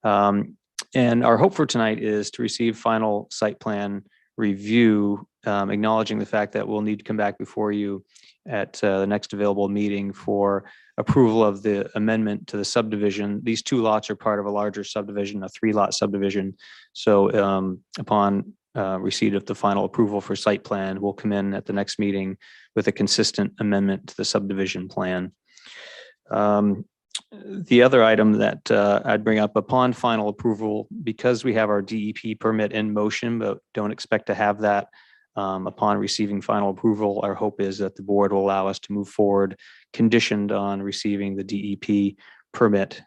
Speaker 9: And our hope for tonight is to receive final site plan review, acknowledging the fact that we'll need to come back before you at the next available meeting for approval of the amendment to the subdivision. These 2 lots are part of a larger subdivision, a 3-lot subdivision. So upon receipt of the final approval for site plan, we'll come in at the next meeting with a consistent amendment to the subdivision plan. The other item that I'd bring up upon final approval, because we have our DEP permit in motion, but don't expect to have that upon receiving final approval, our hope is that the board will allow us to move forward conditioned on receiving the DEP permit,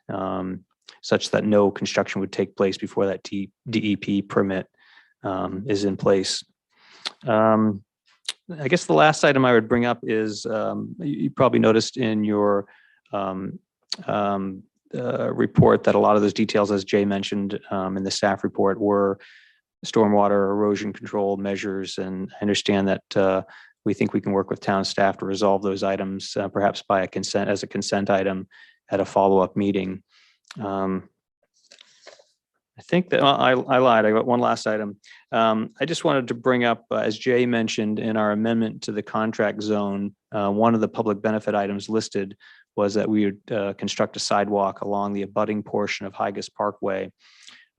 Speaker 9: such that no construction would take place before that DEP permit is in place. I guess the last item I would bring up is you probably noticed in your report that a lot of those details, as Jay mentioned in the staff report, were stormwater erosion control measures. And I understand that we think we can work with town staff to resolve those items, perhaps by a consent item at a follow-up meeting. I think that I lied. I got one last item. I just wanted to bring up, as Jay mentioned, in our amendment to the contract zone, one of the public benefit items listed was that we would construct a sidewalk along the abutting portion of Higas Parkway.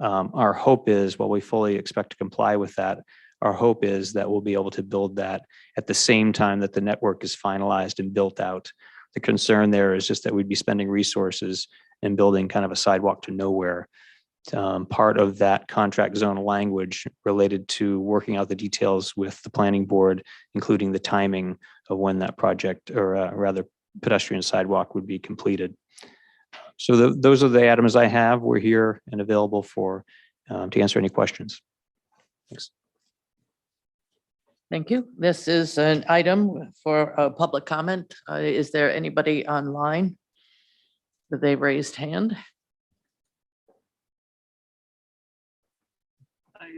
Speaker 9: Our hope is, while we fully expect to comply with that, our hope is that we'll be able to build that at the same time that the network is finalized and built out. The concern there is just that we'd be spending resources and building kind of a sidewalk to nowhere. Part of that contract zone language related to working out the details with the planning board, including the timing of when that project, or rather pedestrian sidewalk, would be completed. So those are the items I have. We're here and available for to answer any questions. Thanks.
Speaker 3: Thank you. This is an item for public comment. Is there anybody online with a raised hand?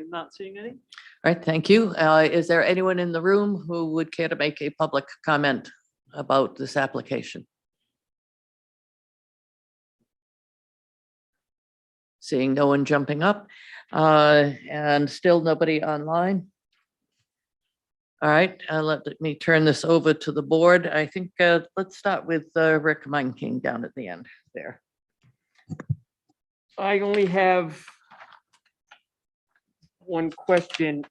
Speaker 2: am not seeing any.
Speaker 3: All right, thank you. Is there anyone in the room who would care to make a public comment about this application? Seeing no one jumping up, and still nobody online. All right, let me turn this over to the board. I think, let's start with Rick King down at the end there.
Speaker 10: I only have one question.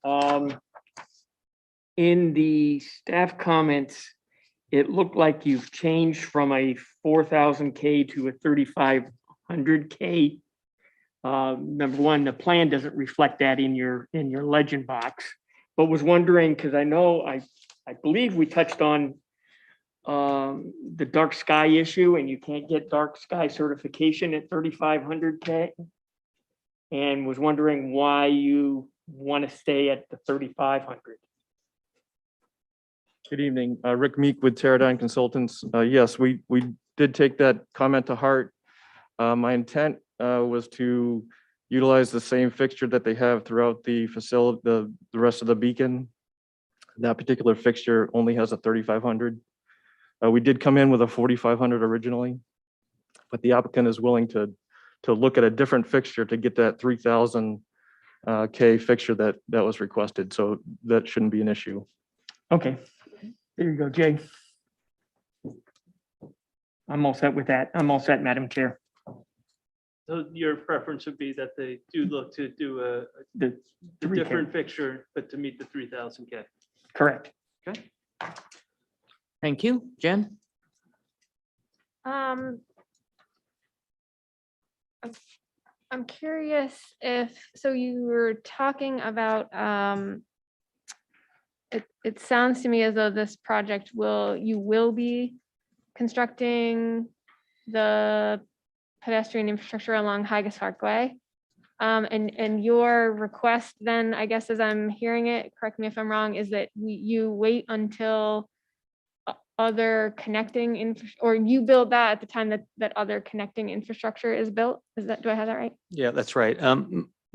Speaker 10: In the staff comments, it looked like you've changed from a 4,000 K to a 3,500 K. Number one, the plan doesn't reflect that in your legend box, but was wondering, because I know, I believe we touched on the dark sky issue, and you can't get dark sky certification at 3,500 K. And was wondering why you want to stay at the 3,500.
Speaker 11: Good evening, Rick Meek with Teradyne Consultants. Yes, we did take that comment to heart. My intent was to utilize the same fixture that they have throughout the facility, the rest of the beacon. That particular fixture only has a 3,500. We did come in with a 4,500 originally, but the applicant is willing to look at a different fixture to get that 3,000 K fixture that was requested. So that shouldn't be an issue.
Speaker 10: Okay, there you go, Jay. I'm all set with that. I'm all set, Madam Chair.
Speaker 2: So your preference would be that they do look to do a
Speaker 10: The 3K.
Speaker 2: different fixture, but to meet the 3,000 K.
Speaker 10: Correct.
Speaker 3: Thank you. Jen?
Speaker 7: I'm curious if, so you were talking about, it sounds to me as though this project you will be constructing the pedestrian infrastructure along Higas Parkway. And your request then, I guess, as I'm hearing it, correct me if I'm wrong, is that you wait until other connecting or you build that at the time that other connecting infrastructure is built? Do I have that right?
Speaker 9: Yeah, that's right.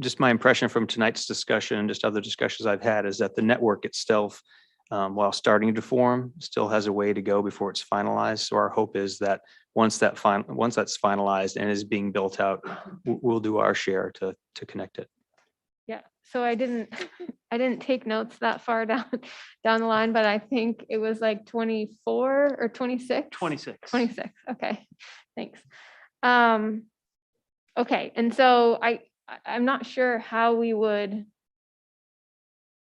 Speaker 9: Just my impression from tonight's discussion and just other discussions I've had is that the network itself, while starting to form, still has a way to go before it's finalized. So our hope is that once that's finalized and is being built out, we'll do our share to connect it.
Speaker 7: Yeah, so I didn't take notes that far down the line, but I think it was like 24 or 26?
Speaker 2: 26.
Speaker 7: 26, okay, thanks. Okay, and so I'm not sure how we would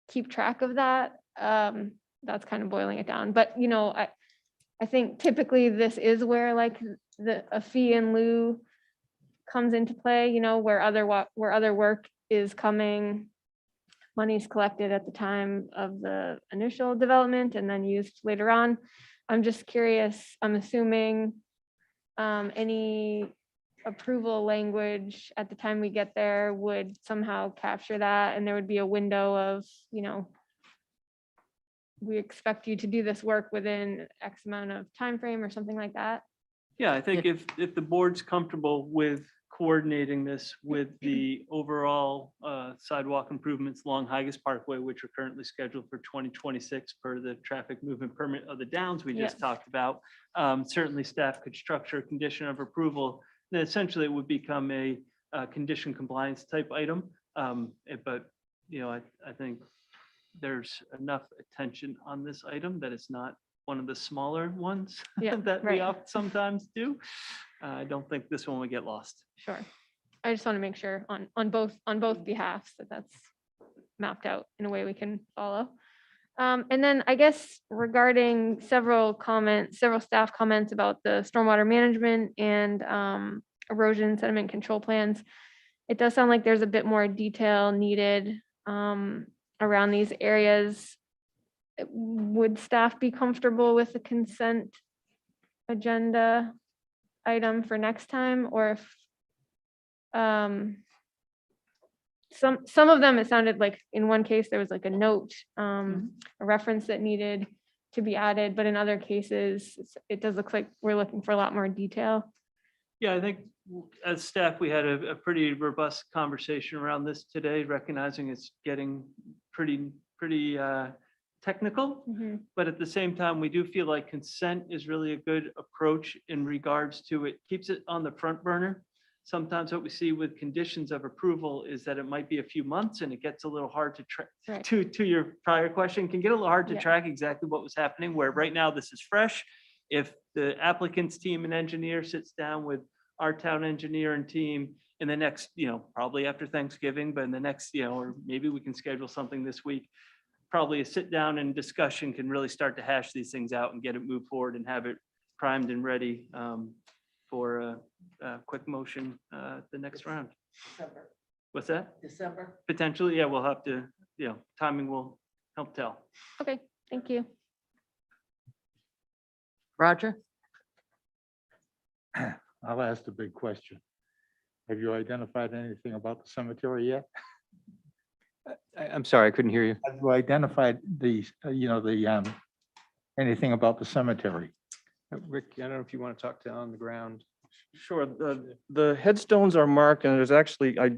Speaker 7: keep track of that. That's kind of boiling it down, but I think typically this is where like a fee in lieu comes into play, where other work is coming, money's collected at the time of the initial development and then used later on. I'm just curious, I'm assuming any approval language at the time we get there would somehow capture that, and there would be a window of, we expect you to do this work within X amount of time frame or something like that.
Speaker 2: Yeah, I think if the board's comfortable with coordinating this with the overall sidewalk improvements along Higas Parkway, which are currently scheduled for 2026 per the traffic movement permit of the Downs we just talked about. Certainly staff could structure a condition of approval. Then essentially it would become a condition compliance type item. But I think there's enough attention on this item that it's not one of the smaller ones that we sometimes do. I don't think this one would get lost.
Speaker 7: Sure. I just want to make sure on both behalves that's mapped out in a way we can follow. And then I guess regarding several staff comments about the stormwater management and erosion sediment control plans, it does sound like there's a bit more detail needed around these areas. Would staff be comfortable with the consent agenda item for next time, or if some of them, it sounded like in one case there was like a note, a reference that needed to be added, but in other cases it does look like we're looking for a lot more detail.
Speaker 2: Yeah, I think as staff, we had a pretty robust conversation around this today, recognizing it's getting pretty technical.
Speaker 7: Mhm.
Speaker 2: But at the same time, we do feel like consent is really a good approach in regards to it keeps it on the front burner. Sometimes what we see with conditions of approval is that it might be a few months and it gets a little hard to track.
Speaker 7: Right.
Speaker 2: To your prior question, can get a little hard to
Speaker 7: Yeah.
Speaker 2: track exactly what was happening, where right now this is fresh. If the applicant's team and engineer sits down with our town engineer and team in the next, probably after Thanksgiving, but in the next, or maybe we can schedule something this week. Probably a sit down and discussion can really start to hash these things out and get it moved forward and have it primed and ready for a quick motion the next round. What's that?
Speaker 3: December.
Speaker 2: Potentially, yeah, we'll have to, timing will help tell.
Speaker 7: Okay, thank you.
Speaker 3: Roger?
Speaker 8: I'll ask the big question. Have you identified anything about the cemetery yet?
Speaker 9: I'm sorry, I couldn't hear you.
Speaker 8: Have you identified anything about the cemetery?
Speaker 9: Rick, I don't know if you want to talk to on the ground.
Speaker 11: Sure, the headstones are marked and there's actually, I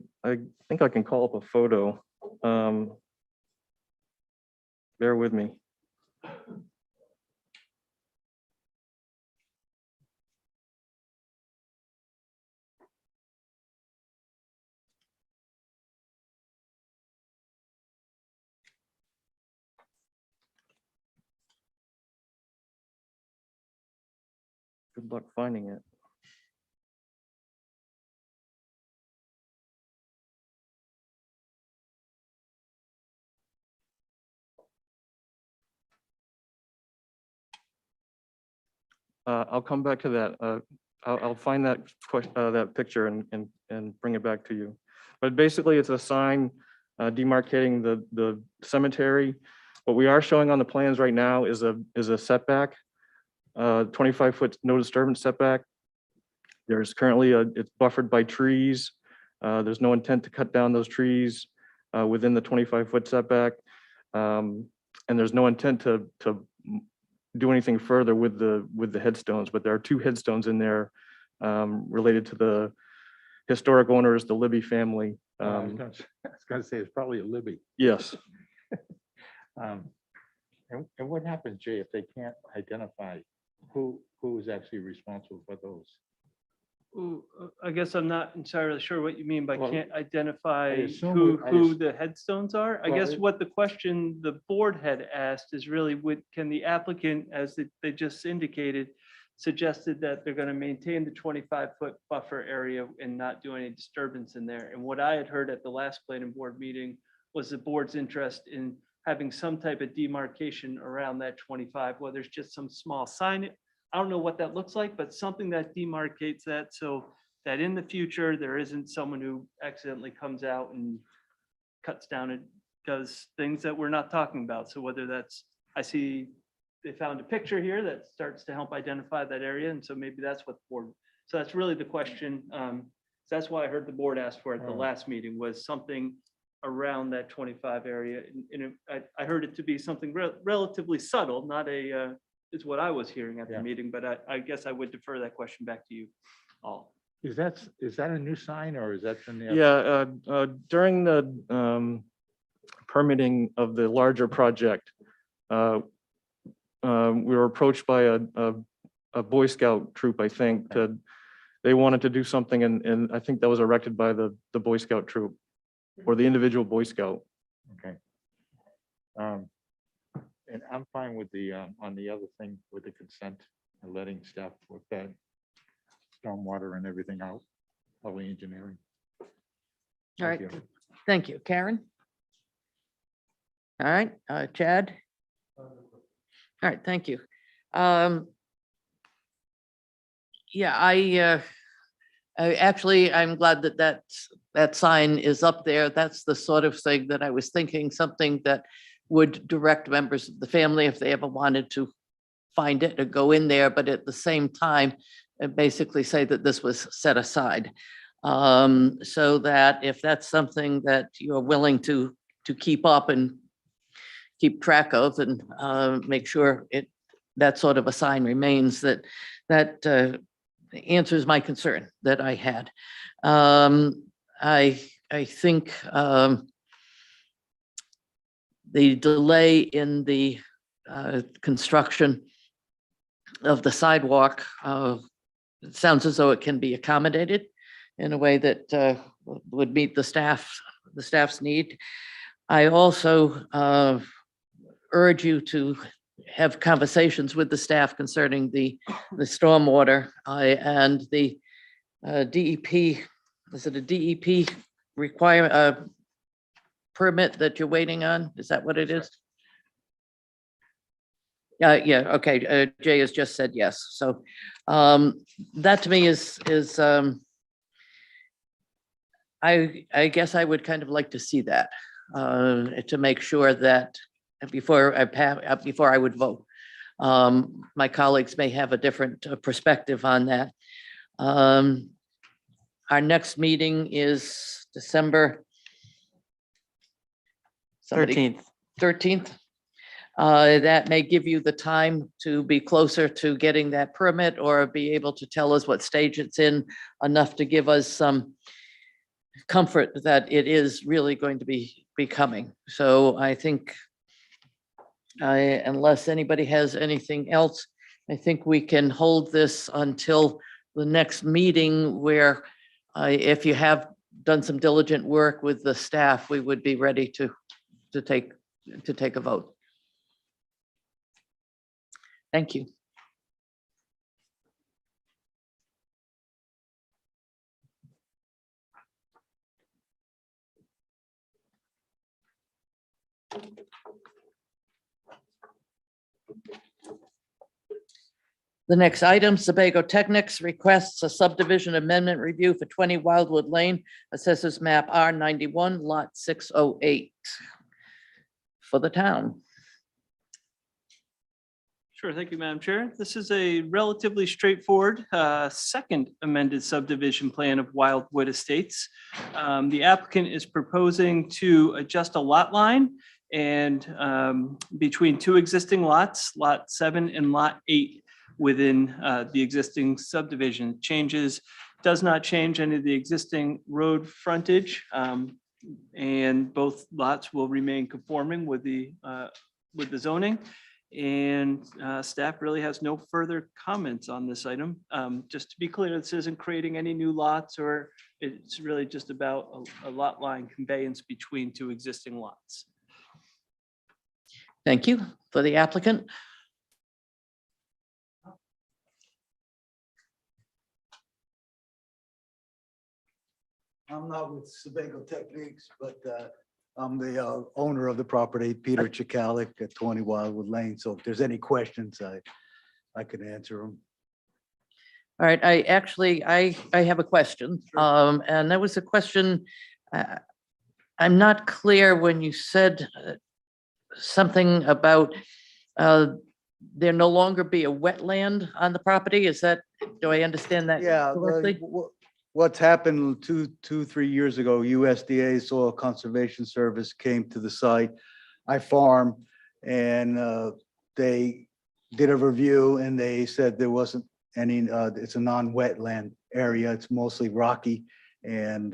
Speaker 11: think I can call up a photo. Bear with me. Good luck finding it. I'll come back to that. I'll find that that picture and bring it back to you. But basically, it's a sign demarcating the cemetery. What we are showing on the plans right now is a setback, 25-foot no disturbance setback. There's currently it's buffered by trees. There's no intent to cut down those trees within the 25-foot setback. And there's no intent to do anything further with the headstones, but there are two headstones in there related to the historic owners, the Libby family.
Speaker 8: I was gonna say, it's probably a Libby.
Speaker 11: Yes.
Speaker 8: And what happens, Jay, if they can't identify who is actually responsible for those?
Speaker 2: Ooh, I guess I'm not entirely sure what you mean by
Speaker 8: Well,
Speaker 2: can't identify
Speaker 8: assume
Speaker 2: who the headstones are. I
Speaker 8: Well,
Speaker 2: guess what the question the board had asked is really can the applicant, as they just indicated, suggested that they're going to maintain the 25-foot buffer area and not do any disturbance in there. And what I had heard at the last planning board meeting was the board's interest in having some type of demarcation around that 25, whether it's just some small sign. I don't know what that looks like, but something that demarcates that so that in the future, there isn't someone who accidentally comes out and cuts down and does things that we're not talking about. So whether that's, I see they found a picture here that starts to help identify that area. And so maybe that's what the board, so that's really the question. So that's why I heard the board ask for at the last meeting was something around that 25 area. And I heard it to be something relatively subtle, not is what I was hearing at the meeting, but I guess I would defer that question back to you all.
Speaker 8: Is that a new sign or is that from the?
Speaker 11: Yeah, during the permitting of the larger project, we were approached by a Boy Scout troop, I think, they wanted to do something and I think that was erected by the Boy Scout troop or the individual Boy Scout.
Speaker 8: Okay. And I'm fine with on the other thing with the consent and letting staff with that stormwater and everything out, all the engineering.
Speaker 3: All
Speaker 8: Thank
Speaker 3: right,
Speaker 8: you.
Speaker 3: thank you. Karen? All right, Chad? All right, thank you. Yeah, I'm glad that sign is up there. That's the sort of thing that I was thinking, something that would direct members of the family if they ever wanted to find it or go in there, but at the same time, basically say that this was set aside. So that if that's something that you're willing to keep up and keep track of and make sure that sort of a sign remains, that answers my concern that I had. I think the delay in the construction of the sidewalk it sounds as though it can be accommodated in a way that would meet the staff's need. I also urge you to have conversations with the staff concerning the stormwater and the DEP. Is it a DEP requirement permit that you're waiting on? Is that what it is? Yeah, okay. Jay has just said yes. So that to me is I guess I would kind of like to see that to make sure that before I would vote. My colleagues may have a different perspective on that. Our next meeting is December
Speaker 10: 13th.
Speaker 3: 13th. That may give you the time to be closer to getting that permit or be able to tell us what stage it's in, enough to give us some comfort that it is really going to be coming. So I think unless anybody has anything else, I think we can hold this until the next meeting where if you have done some diligent work with the staff, we would be ready to take a vote. Thank you. The next item, Sebago Technics requests a subdivision amendment review for 20 Wildwood Lane, assessors map R91, lot 608 for the town.
Speaker 2: Sure, thank you, Madam Chair. This is a relatively straightforward second amended subdivision plan of Wildwood Estates. The applicant is proposing to adjust a lot line and between two existing lots, Lot 7 and Lot 8 within the existing subdivision. Changes does not change any of the existing road frontage, and both lots will remain conforming with the zoning. And staff really has no further comments on this item. Just to be clear, this isn't creating any new lots, or it's really just about a lot line conveyance between two existing lots.
Speaker 3: Thank you. For the applicant.
Speaker 12: I'm not with Sebago Techniques, but I'm the owner of the property, Peter Chikalik at 20 Wildwood Lane. So if there's any questions, I can answer them.
Speaker 3: All right, I have a question. And that was a question, I'm not clear when you said something about there no longer be a wetland on the property. Is that, do I understand that
Speaker 12: Yeah,
Speaker 3: correctly?
Speaker 12: what's happened 3 years ago, USDA Soil Conservation Service came to the site. I farm, and they did a review and they said there wasn't any, it's a non-wetland area. It's mostly rocky and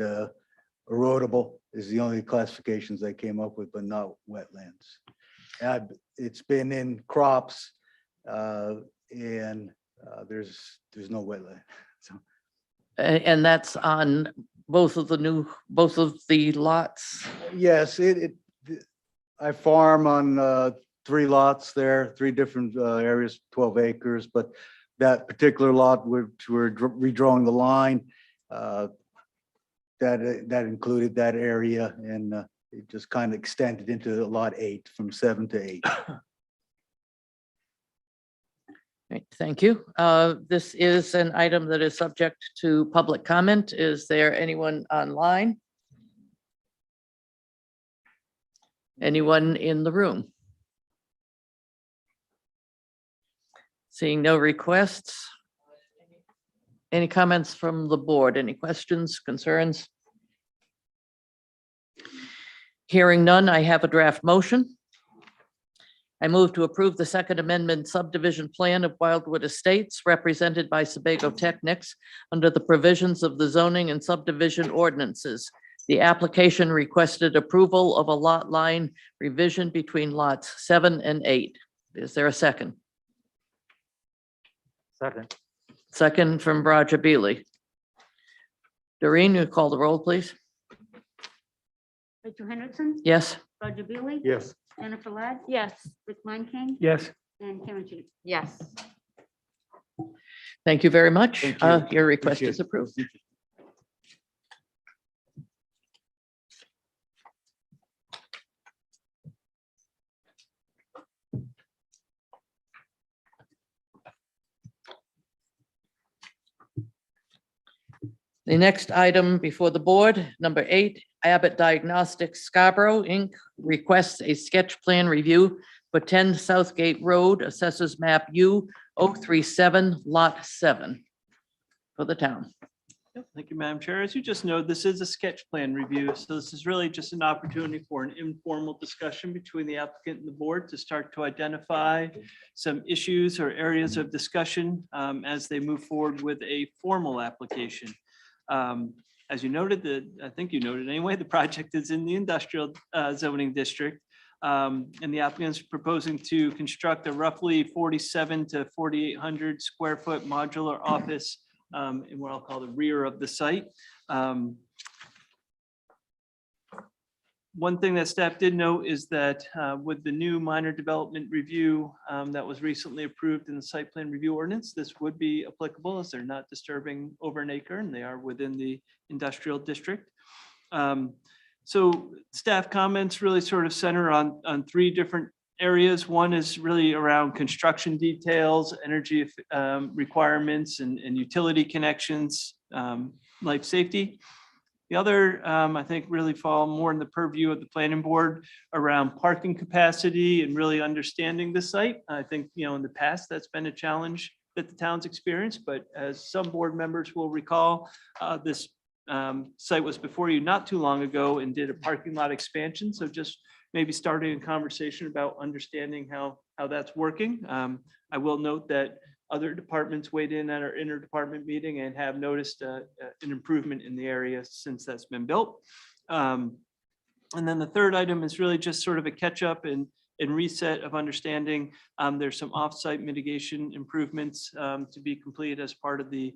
Speaker 12: erodible is the only classifications they came up with, but not wetlands. It's been in crops and there's no wetland. So.
Speaker 3: And that's on both of the lots?
Speaker 12: Yes, I farm on 3 lots there, 3 different areas, 12 acres, but that particular lot, which we're redrawing the line, that included that area, and it just kind of extended into lot 8 from 7 to 8.
Speaker 3: Right, thank you. This is an item that is subject to public comment. Is there anyone online? Anyone in the room? Seeing no requests. Any comments from the board? Any questions, concerns? Hearing none, I have a draft motion. I move to approve the Second Amendment subdivision plan of Wildwood Estates represented by Sebago Technics under the provisions of the zoning and subdivision ordinances. The application requested approval of a lot line revision between lots 7 and 8. Is there a second?
Speaker 8: Second.
Speaker 3: Second from Roger Beely. Doreen, you call the roll, please?
Speaker 4: Rachel Henderson,
Speaker 3: Yes?
Speaker 4: Roger Bailey.
Speaker 8: Yes.
Speaker 4: Jennifer Ladd,
Speaker 7: Yes.
Speaker 4: Rick Montague,
Speaker 2: Yes.
Speaker 4: and Karen Chu.
Speaker 7: Yes.
Speaker 3: Thank you very much.
Speaker 8: Thank you.
Speaker 3: Your request
Speaker 8: Appreciate
Speaker 3: is
Speaker 8: it.
Speaker 3: approved. The next item before the board, number 8, Abbott Diagnostics Scarborough, Inc. requests a sketch plan review for 10 Southgate Road, Assessors Map U 037, Lot 7 for the town.
Speaker 2: Yep, thank you, Madam Chair. As you just know, this is a sketch plan review, so this is really just an opportunity for an informal discussion between the applicant and the board to start to identify some issues or areas of discussion as they move forward with a formal application. As you noted, I think you noted anyway, the project is in the industrial zoning district. And the applicant is proposing to construct a roughly 47 to 4,800 square foot modular office in what I'll call the rear of the site. One thing that staff did note is that with the new minor development review that was recently approved in the site plan review ordinance, this would be applicable as they're not disturbing over an acre and they are within the industrial district. So staff comments really sort of center on 3 different areas. One is really around construction details, energy requirements and utility connections, life safety. The other, I think, really fall more in the purview of the planning board around parking capacity and really understanding the site. I think, in the past, that's been a challenge that the town's experienced, but as some board members will recall, this site was before you not too long ago and did a parking lot expansion. So just maybe starting a conversation about understanding how that's working. I will note that other departments weighed in at our interdepartment meeting and have noticed an improvement in the area since that's been built. And then the third item is really just sort of a catch up and reset of understanding. There's some offsite mitigation improvements to be completed as part of the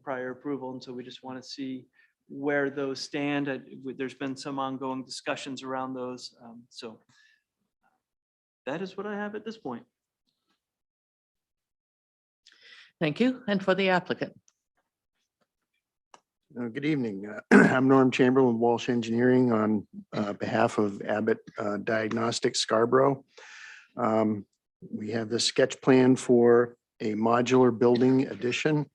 Speaker 2: prior approval. And so we just want to see where those stand. There's been some ongoing discussions around those. So that is what I have at this point.
Speaker 3: Thank you. And for the applicant.
Speaker 13: Good evening. I'm Norm Chamberlain, Walsh Engineering on behalf of Abbott Diagnostics Scarborough. We have the sketch plan for a modular building addition.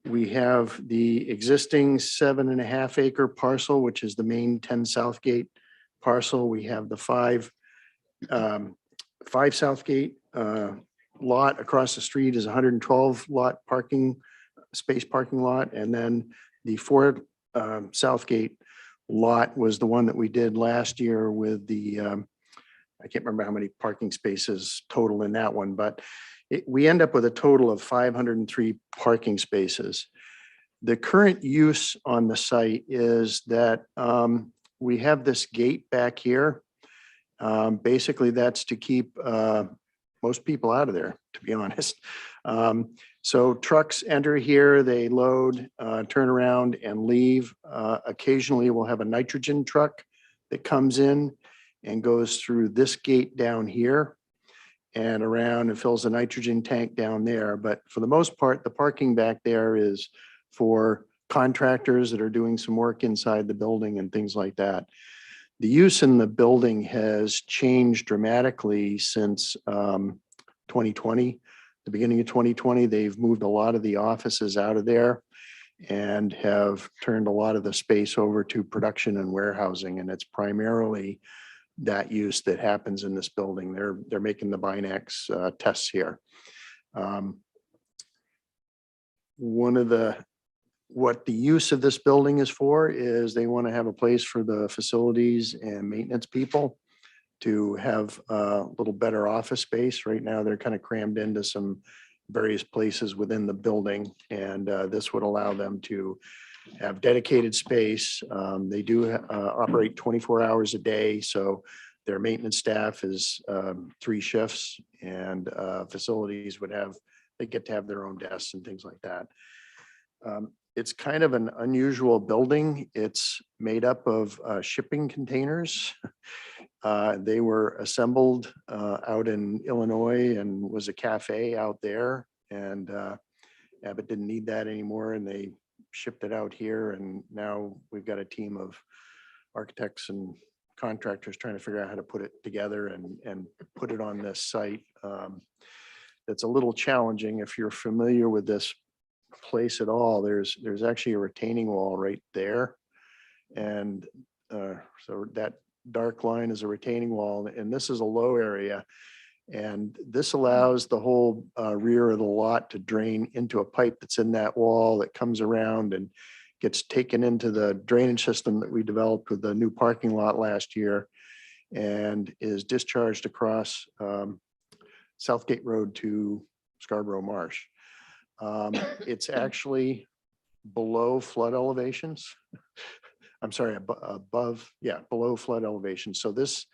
Speaker 13: We have the existing 7.5 acre parcel, which is the main 10 Southgate parcel. We have the 5 Southgate lot across the street is 112 lot space parking lot. And then the 4 Southgate lot was the one that we did last year with the, I can't remember how many parking spaces total in that one, but we end up with a total of 503 parking spaces. The current use on the site is that we have this gate back here. Basically, that's to keep most people out of there, to be honest. So trucks enter here, they load, turn around and leave. Occasionally we'll have a nitrogen truck that comes in and goes through this gate down here and around and fills a nitrogen tank down there. But for the most part, the parking back there is for contractors that are doing some work inside the building and things like that. The use in the building has changed dramatically since 2020. The beginning of 2020, they've moved a lot of the offices out of there and have turned a lot of the space over to production and warehousing. And it's primarily that use that happens in this building. They're making the Binax tests here. What the use of this building is for is they want to have a place for the facilities and maintenance people to have a little better office space. Right now, they're kind of crammed into some various places within the building, and this would allow them to have dedicated space. They do operate 24 hours a day, so their maintenance staff is 3 shifts, and facilities would have, they get to have their own desks and things like that. It's kind of an unusual building. It's made up of shipping containers. They were assembled out in Illinois and was a cafe out there. And Abbott didn't need that anymore, and they shipped it out here. And now we've got a team of architects and contractors trying to figure out how to put it together and put it on this site. It's a little challenging if you're familiar with this place at all. There's actually a retaining wall right there. And so that dark line is a retaining wall, and this is a low area. And this allows the whole rear of the lot to drain into a pipe that's in that wall that comes around and gets taken into the drainage system that we developed with the new parking lot last year, and is discharged across Southgate Road to Scarborough Marsh. It's actually below flood elevations. I'm sorry, above, yeah, below flood elevation. So this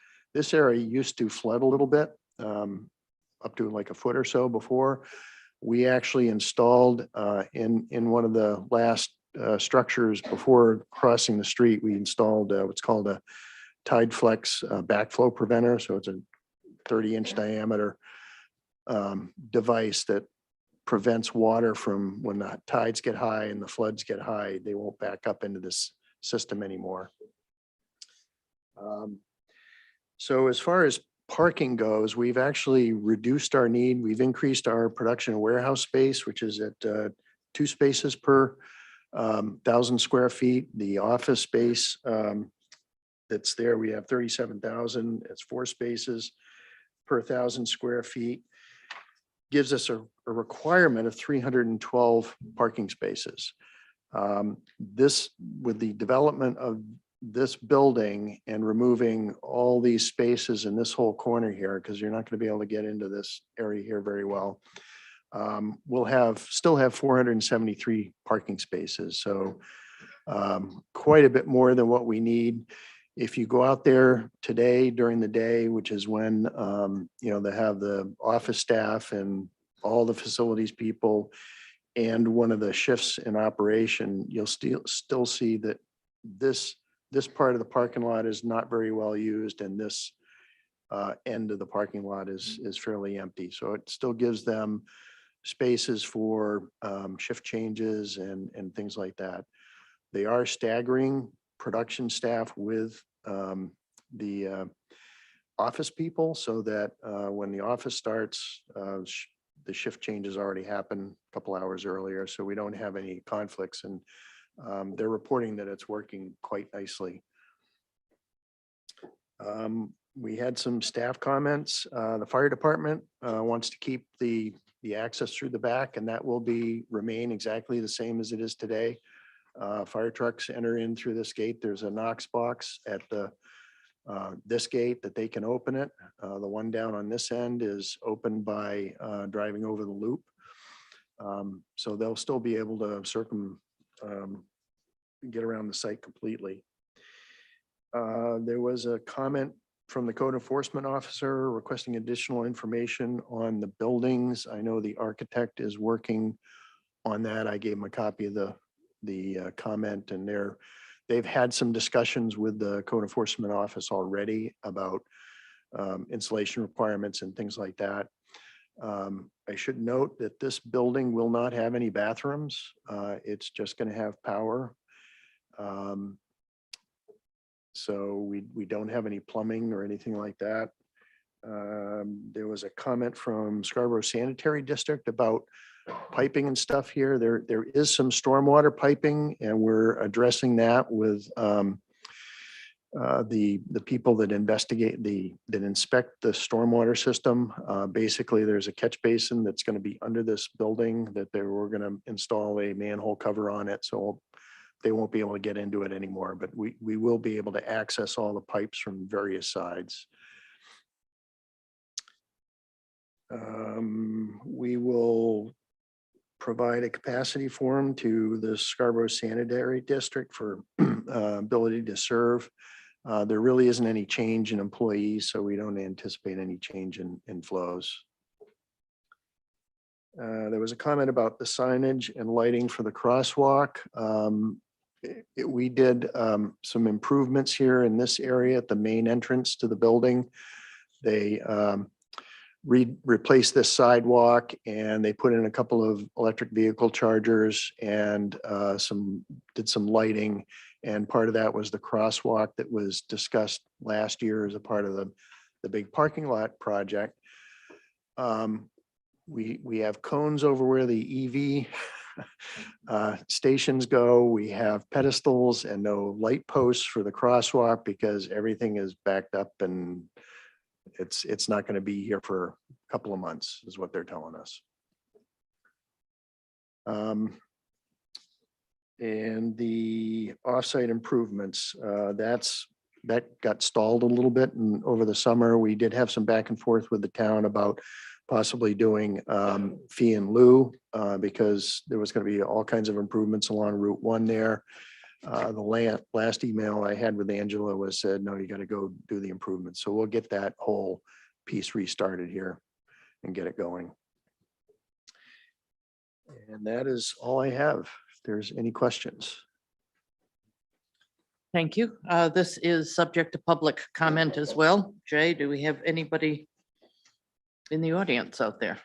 Speaker 13: area used to flood a little bit, up to like a foot or so before. We actually installed in one of the last structures before crossing the street, we installed what's called a Tide Flex backflow preventer. So it's a 30-inch diameter device that prevents water from, when the tides get high and the floods get high, they won't back up into this system anymore. So as far as parking goes, we've actually reduced our need. We've increased our production warehouse space, which is at 2 spaces per 1,000 square feet. The office space that's there, we have 37,000. It's 4 spaces per 1,000 square feet. Gives us a requirement of 312 parking spaces. This, with the development of this building and removing all these spaces in this whole corner here, because you're not going to be able to get into this area here very well, we'll still have 473 parking spaces. So quite a bit more than what we need. If you go out there today during the day, which is when they have the office staff and all the facilities people and one of the shifts in operation, you'll still see that this part of the parking lot is not very well used, and this end of the parking lot is fairly empty. So it still gives them spaces for shift changes and things like that. They are staggering production staff with the office people, so that when the office starts, the shift changes already happen a couple hours earlier, so we don't have any conflicts, and they're reporting that it's working quite nicely. We had some staff comments. The fire department wants to keep the access through the back, and that will remain exactly the same as it is today. Fire trucks enter in through this gate. There's a Knox box at this gate that they can open it. The one down on this end is opened by driving over the loop. So they'll still be able to get around the site completely. There was a comment from the code enforcement officer requesting additional information on the buildings. I know the architect is working on that. I gave him a copy of the comment, and they've had some discussions with the code enforcement office already about installation requirements and things like that. I should note that this building will not have any bathrooms. It's just going to have power. So we don't have any plumbing or anything like that. There was a comment from Scarborough Sanitary District about piping and stuff here. There is some stormwater piping, and we're addressing that with the people that inspect the stormwater system. Basically, there's a catch basin that's going to be under this building that we're going to install a manhole cover on it, so they won't be able to get into it anymore, but we will be able to access all the pipes from various sides. We will provide a capacity form to the Scarborough Sanitary District for ability to serve. There really isn't any change in employees, so we don't anticipate any change in flows. There was a comment about the signage and lighting for the crosswalk. We did some improvements here in this area at the main entrance to the building. They replaced this sidewalk and they put in a couple of electric vehicle chargers and did some lighting. And part of that was the crosswalk that was discussed last year as a part of the big parking lot project. We have cones over where the EV stations go. We have pedestals and no light posts for the crosswalk because everything is backed up and it's not going to be here for a couple of months is what they're telling us. And the offsite improvements, that got stalled a little bit, and over the summer, we did have some back and forth with the town about possibly doing fee in lieu because there was going to be all kinds of improvements along Route 1 there. The last email I had with Angela was said, no, you got to go do the improvements. So we'll get that whole piece restarted here and get it going. And that is all I have. If there's any questions.
Speaker 3: Thank you. This is subject to public comment as well. Jay, do we have anybody in the audience out there?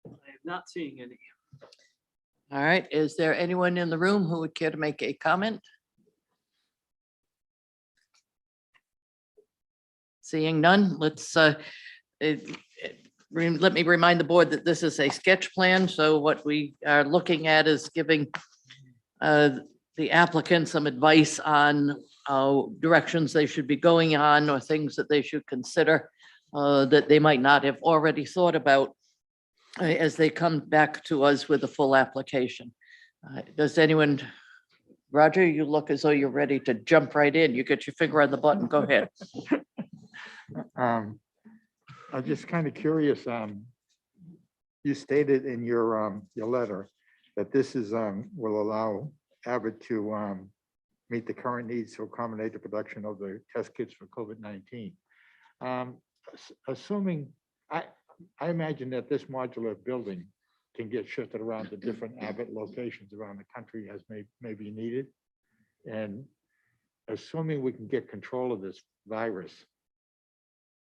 Speaker 2: I am not seeing any.
Speaker 3: All right, is there anyone in the room who would care to make a comment? Seeing none, let me remind the board that this is a sketch plan. So what we are looking at is giving the applicant some advice on directions they should be going on or things that they should consider that they might not have already thought about as they come back to us with a full application. Does anyone, Roger, you look as though you're ready to jump right in. You get your finger on the button. Go ahead.
Speaker 8: I'm just kind of curious. You stated in your letter that this is will allow Abbott to meet the current needs to accommodate the production of the test kits for COVID-19. Assuming, I imagine that this modular building can get shifted around to different Abbott locations around the country as may be needed. And assuming we can get control of this virus,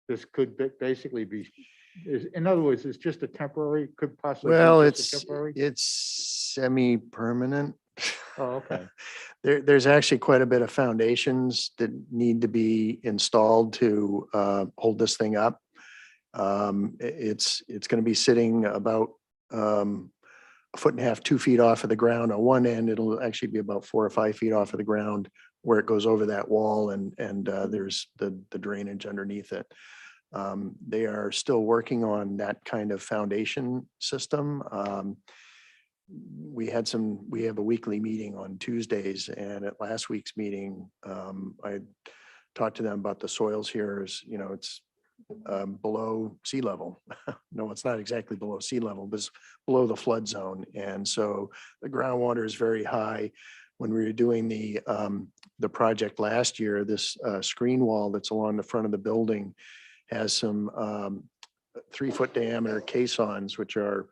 Speaker 8: this could basically be, in other words, it's just a temporary, could possibly.
Speaker 13: Well,
Speaker 8: be just a temporary?
Speaker 13: it's semi-permanent.
Speaker 8: Oh, okay.
Speaker 13: There's actually quite a bit of foundations that need to be installed to hold this thing up. It's going to be sitting about 1.5 feet, 2 feet off of the ground. On one end, it'll actually be about 4 or 5 feet off of the ground where it goes over that wall and there's the drainage underneath it. They are still working on that kind of foundation system. We have a weekly meeting on Tuesdays, and at last week's meeting, I talked to them about the soils here is, it's below sea level. No, it's not exactly below sea level, but it's below the flood zone. And so the groundwater is very high. When we were doing the project last year, this screen wall that's along the front of the building has some 3-foot diameter caissons, which are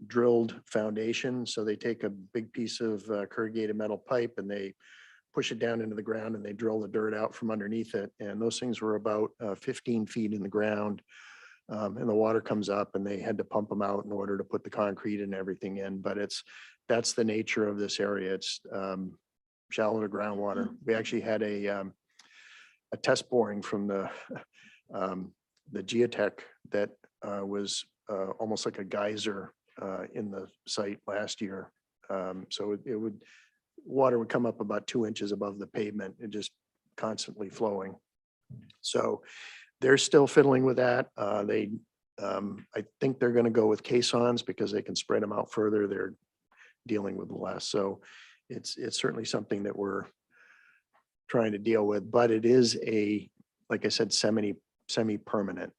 Speaker 13: drilled foundation. So they take a big piece of corrugated metal pipe and they push it down into the ground and they drill the dirt out from underneath it. And those things were about 15 feet in the ground. And the water comes up and they had to pump them out in order to put the concrete and everything in. But that's the nature of this area. It's shallow to groundwater. We actually had a test boring from the geotech that was almost like a geyser in the site last year. So water would come up about 2 inches above the pavement and just constantly flowing. So they're still fiddling with that. I think they're going to go with caissons because they can spread them out further. They're dealing with less. So it's certainly something that we're trying to deal with, but it is like I said, semi-permanent.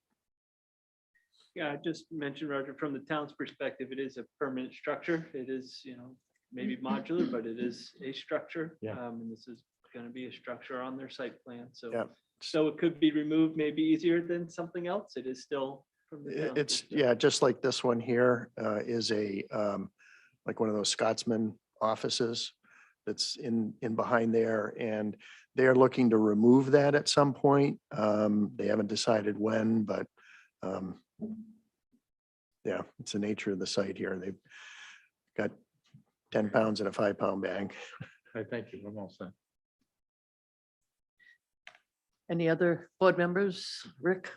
Speaker 2: just mention, Roger, from the town's perspective, it is a permanent structure. It is, maybe modular, but it is a structure.
Speaker 8: Yeah.
Speaker 2: And this is going to be a structure on their site plan. So,
Speaker 13: Yeah.
Speaker 2: so it could be removed maybe easier than something else. It is still from the town's
Speaker 13: It's,
Speaker 2: perspective.
Speaker 13: yeah, just like this one here is a, like one of those Scotsman offices that's in behind there. And they're looking to remove that at some point. They haven't decided when, but yeah, it's the nature of the site here. They've got 10 pounds in a 5-pound bag.
Speaker 8: I thank you. I'm all set.
Speaker 3: Any other board members? Rick?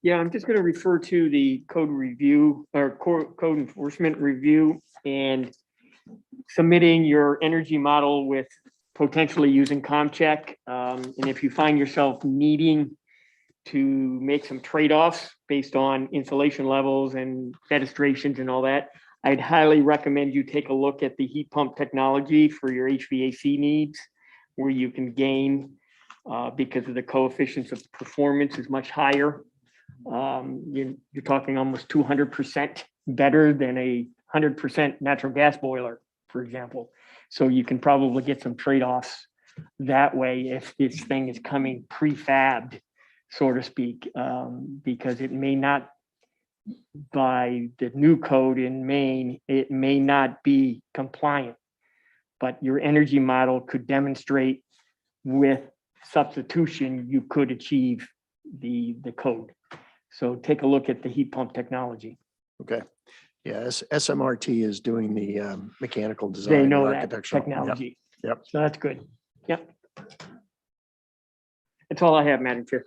Speaker 10: Yeah, I'm just going to refer to the code review or code enforcement review and submitting your energy model with potentially using ComCheck. And if you find yourself needing to make some trade-offs based on insulation levels and fenestrations and all that, I'd highly recommend you take a look at the heat pump technology for your HVAC needs, where you can gain because of the coefficients of performance is much higher. You're talking almost 200% better than a 100% natural gas boiler, for example. So you can probably get some trade-offs that way if this thing is coming prefabbed, so to speak, because it may not, by the new code in Maine, it may not be compliant, but your energy model could demonstrate with substitution, you could achieve the code. So take a look at the heat pump technology.
Speaker 13: Okay. Yes, SMRT is doing the mechanical design.
Speaker 10: They
Speaker 13: and
Speaker 10: know that
Speaker 13: architectural. Yep.
Speaker 10: technology.
Speaker 13: Yep.
Speaker 10: So that's good. Yep. That's all I have, Madam Chair.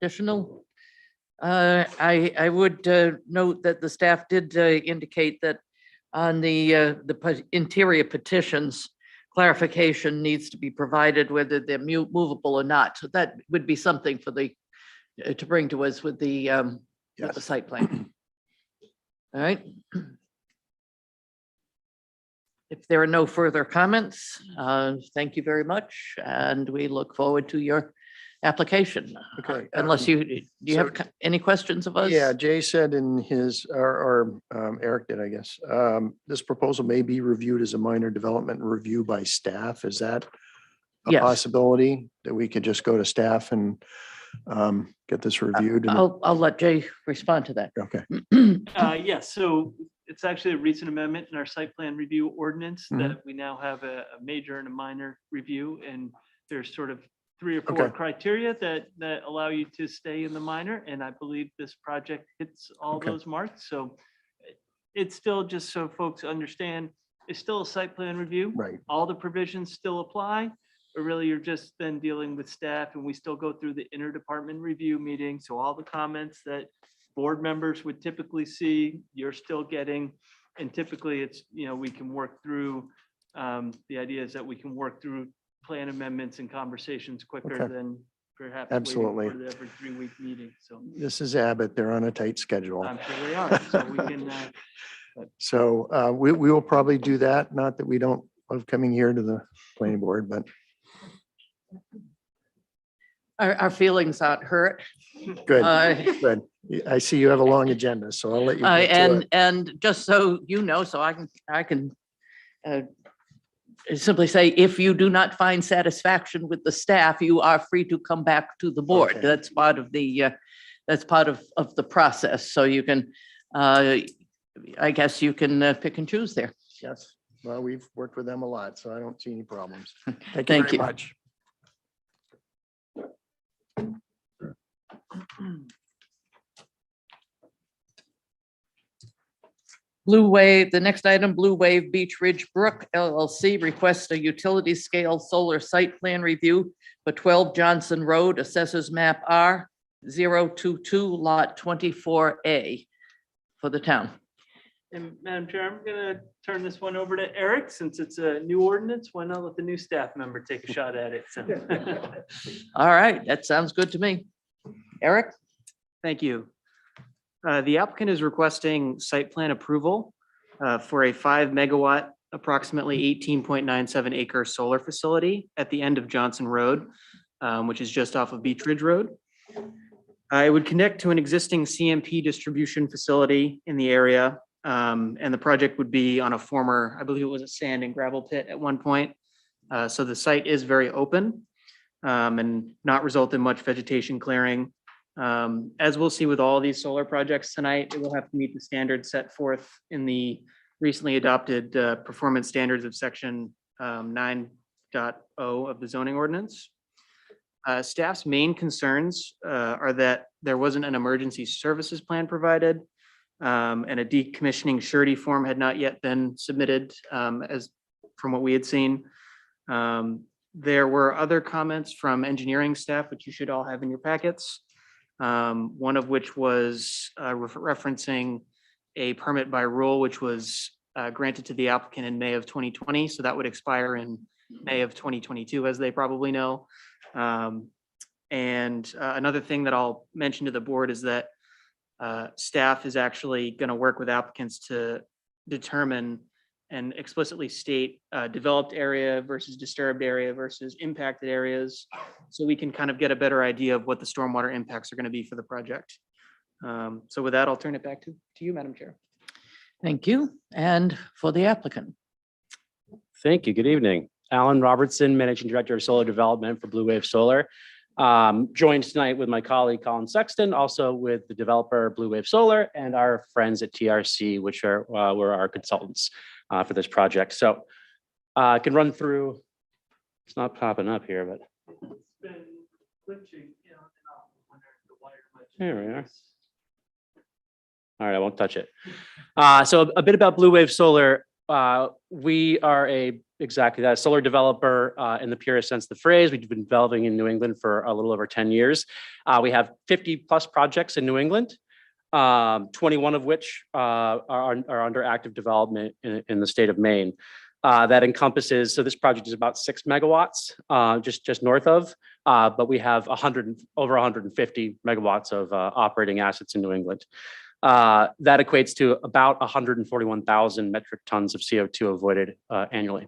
Speaker 3: Additional? I would note that the staff did indicate that on the interior petitions, clarification needs to be provided whether they're movable or not. So that would be something for the, to bring to us with the site plan. All right. If there are no further comments, thank you very much, and we look forward to your application.
Speaker 13: Okay,
Speaker 3: Unless do you have
Speaker 13: so-
Speaker 3: any questions of us?
Speaker 13: Yeah, Jay said in his, or Eric did, I guess, this proposal may be reviewed as a minor development review by staff. Is that a
Speaker 3: Yes.
Speaker 13: possibility that we could just go to staff and get this reviewed? and-
Speaker 3: I'll let Jay respond to that.
Speaker 13: Okay,
Speaker 2: Yes, so it's actually a recent amendment in our site plan review ordinance
Speaker 13: Mhm.
Speaker 2: that we now have a major and a minor review, and there's sort of 3 or 4
Speaker 13: Okay.
Speaker 2: criteria that allow you to stay in the minor, and I believe this project hits all
Speaker 13: Okay.
Speaker 2: those marks. So it's still, just so folks understand, it's still a site plan review.
Speaker 13: right.
Speaker 2: All the provisions still apply, but really you're just then dealing with staff, and we still go through the interdepartment review meeting. So all the comments that board members would typically see, you're still getting. And typically it's, we can work through, the idea is that we can work through plan amendments and conversations quicker
Speaker 13: Okay.
Speaker 2: than perhaps
Speaker 13: Absolutely.
Speaker 2: waiting for the every 3-week meeting. So
Speaker 13: This is Abbott. They're on a tight schedule.
Speaker 2: I'm sure they are. So we can,
Speaker 13: So we will probably do that. Not that we don't love coming here to the planning board, but
Speaker 3: Our feelings aren't hurt.
Speaker 13: good,
Speaker 3: Uh,
Speaker 13: good. I see you have a long agenda, so I'll let you. get to it.
Speaker 3: And just so you know, so I can simply say, if you do not find satisfaction with the staff, you are free to come back to the board.
Speaker 13: Okay.
Speaker 3: That's part of the, that's part of the process. So you can, I guess you can pick and choose there.
Speaker 13: Yes, well, we've worked with them a lot, so I don't see any problems.
Speaker 3: Thank
Speaker 13: Thank you
Speaker 3: you.
Speaker 13: very much.
Speaker 3: Blue Wave, the next item, Blue Wave Beach Ridge Brook LLC requests a utility scale solar site plan review for 12 Johnson Road, Assessors Map R 022, Lot 24A for the town.
Speaker 2: and Madam Chair, I'm gonna turn this one over to Eric, since it's a new ordinance. Why not let the new staff member take a shot at it? So.
Speaker 3: All right, that sounds good to me. Eric?
Speaker 14: Thank you. The applicant is requesting site plan approval for a 5 megawatt, approximately 18.97 acre solar facility at the end of Johnson Road, which is just off of Beach Ridge Road. It would connect to an existing CMP distribution facility in the area. And the project would be on a former, I believe it was a sand and gravel pit at one point. So the site is very open and not result in much vegetation clearing. As we'll see with all these solar projects tonight, it will have to meet the standards set forth in the recently adopted performance standards of section 9.0 of the zoning ordinance. Staff's main concerns are that there wasn't an emergency services plan provided, and a decommissioning surety form had not yet been submitted as from what we had seen. There were other comments from engineering staff, which you should all have in your packets. One of which was referencing a permit by rule, which was granted to the applicant in May of 2020. So that would expire in May of 2022, as they probably know. Another thing that I'll mention to the board is that staff is actually going to work with applicants to determine and explicitly state developed area versus disturbed area versus impacted areas. So we can kind of get a better idea of what the stormwater impacts are going to be for the project. So with that, I'll turn it back to you, Madam Chair.
Speaker 3: Thank you. And for the applicant.
Speaker 15: Thank you. Good evening. Alan Robertson, Managing Director of Solar Development for Blue Wave Solar. Joined tonight with my colleague Colin Sexton, also with the developer Blue Wave Solar and our friends at TRC, which were our consultants for this project. So I can run through, it's not popping up here, but. There we are. All right, I won't touch it. So a bit about Blue Wave Solar. We are exactly that, solar developer in the purest sense of the phrase. We've been developing in New England for a little over 10 years. We have 50 plus projects in New England, 21 of which are under active development in the state of Maine. That encompasses, so this project is about 6 megawatts, just north of, but we have over 150 megawatts of operating assets in New England. That equates to about 141,000 metric tons of CO2 avoided annually.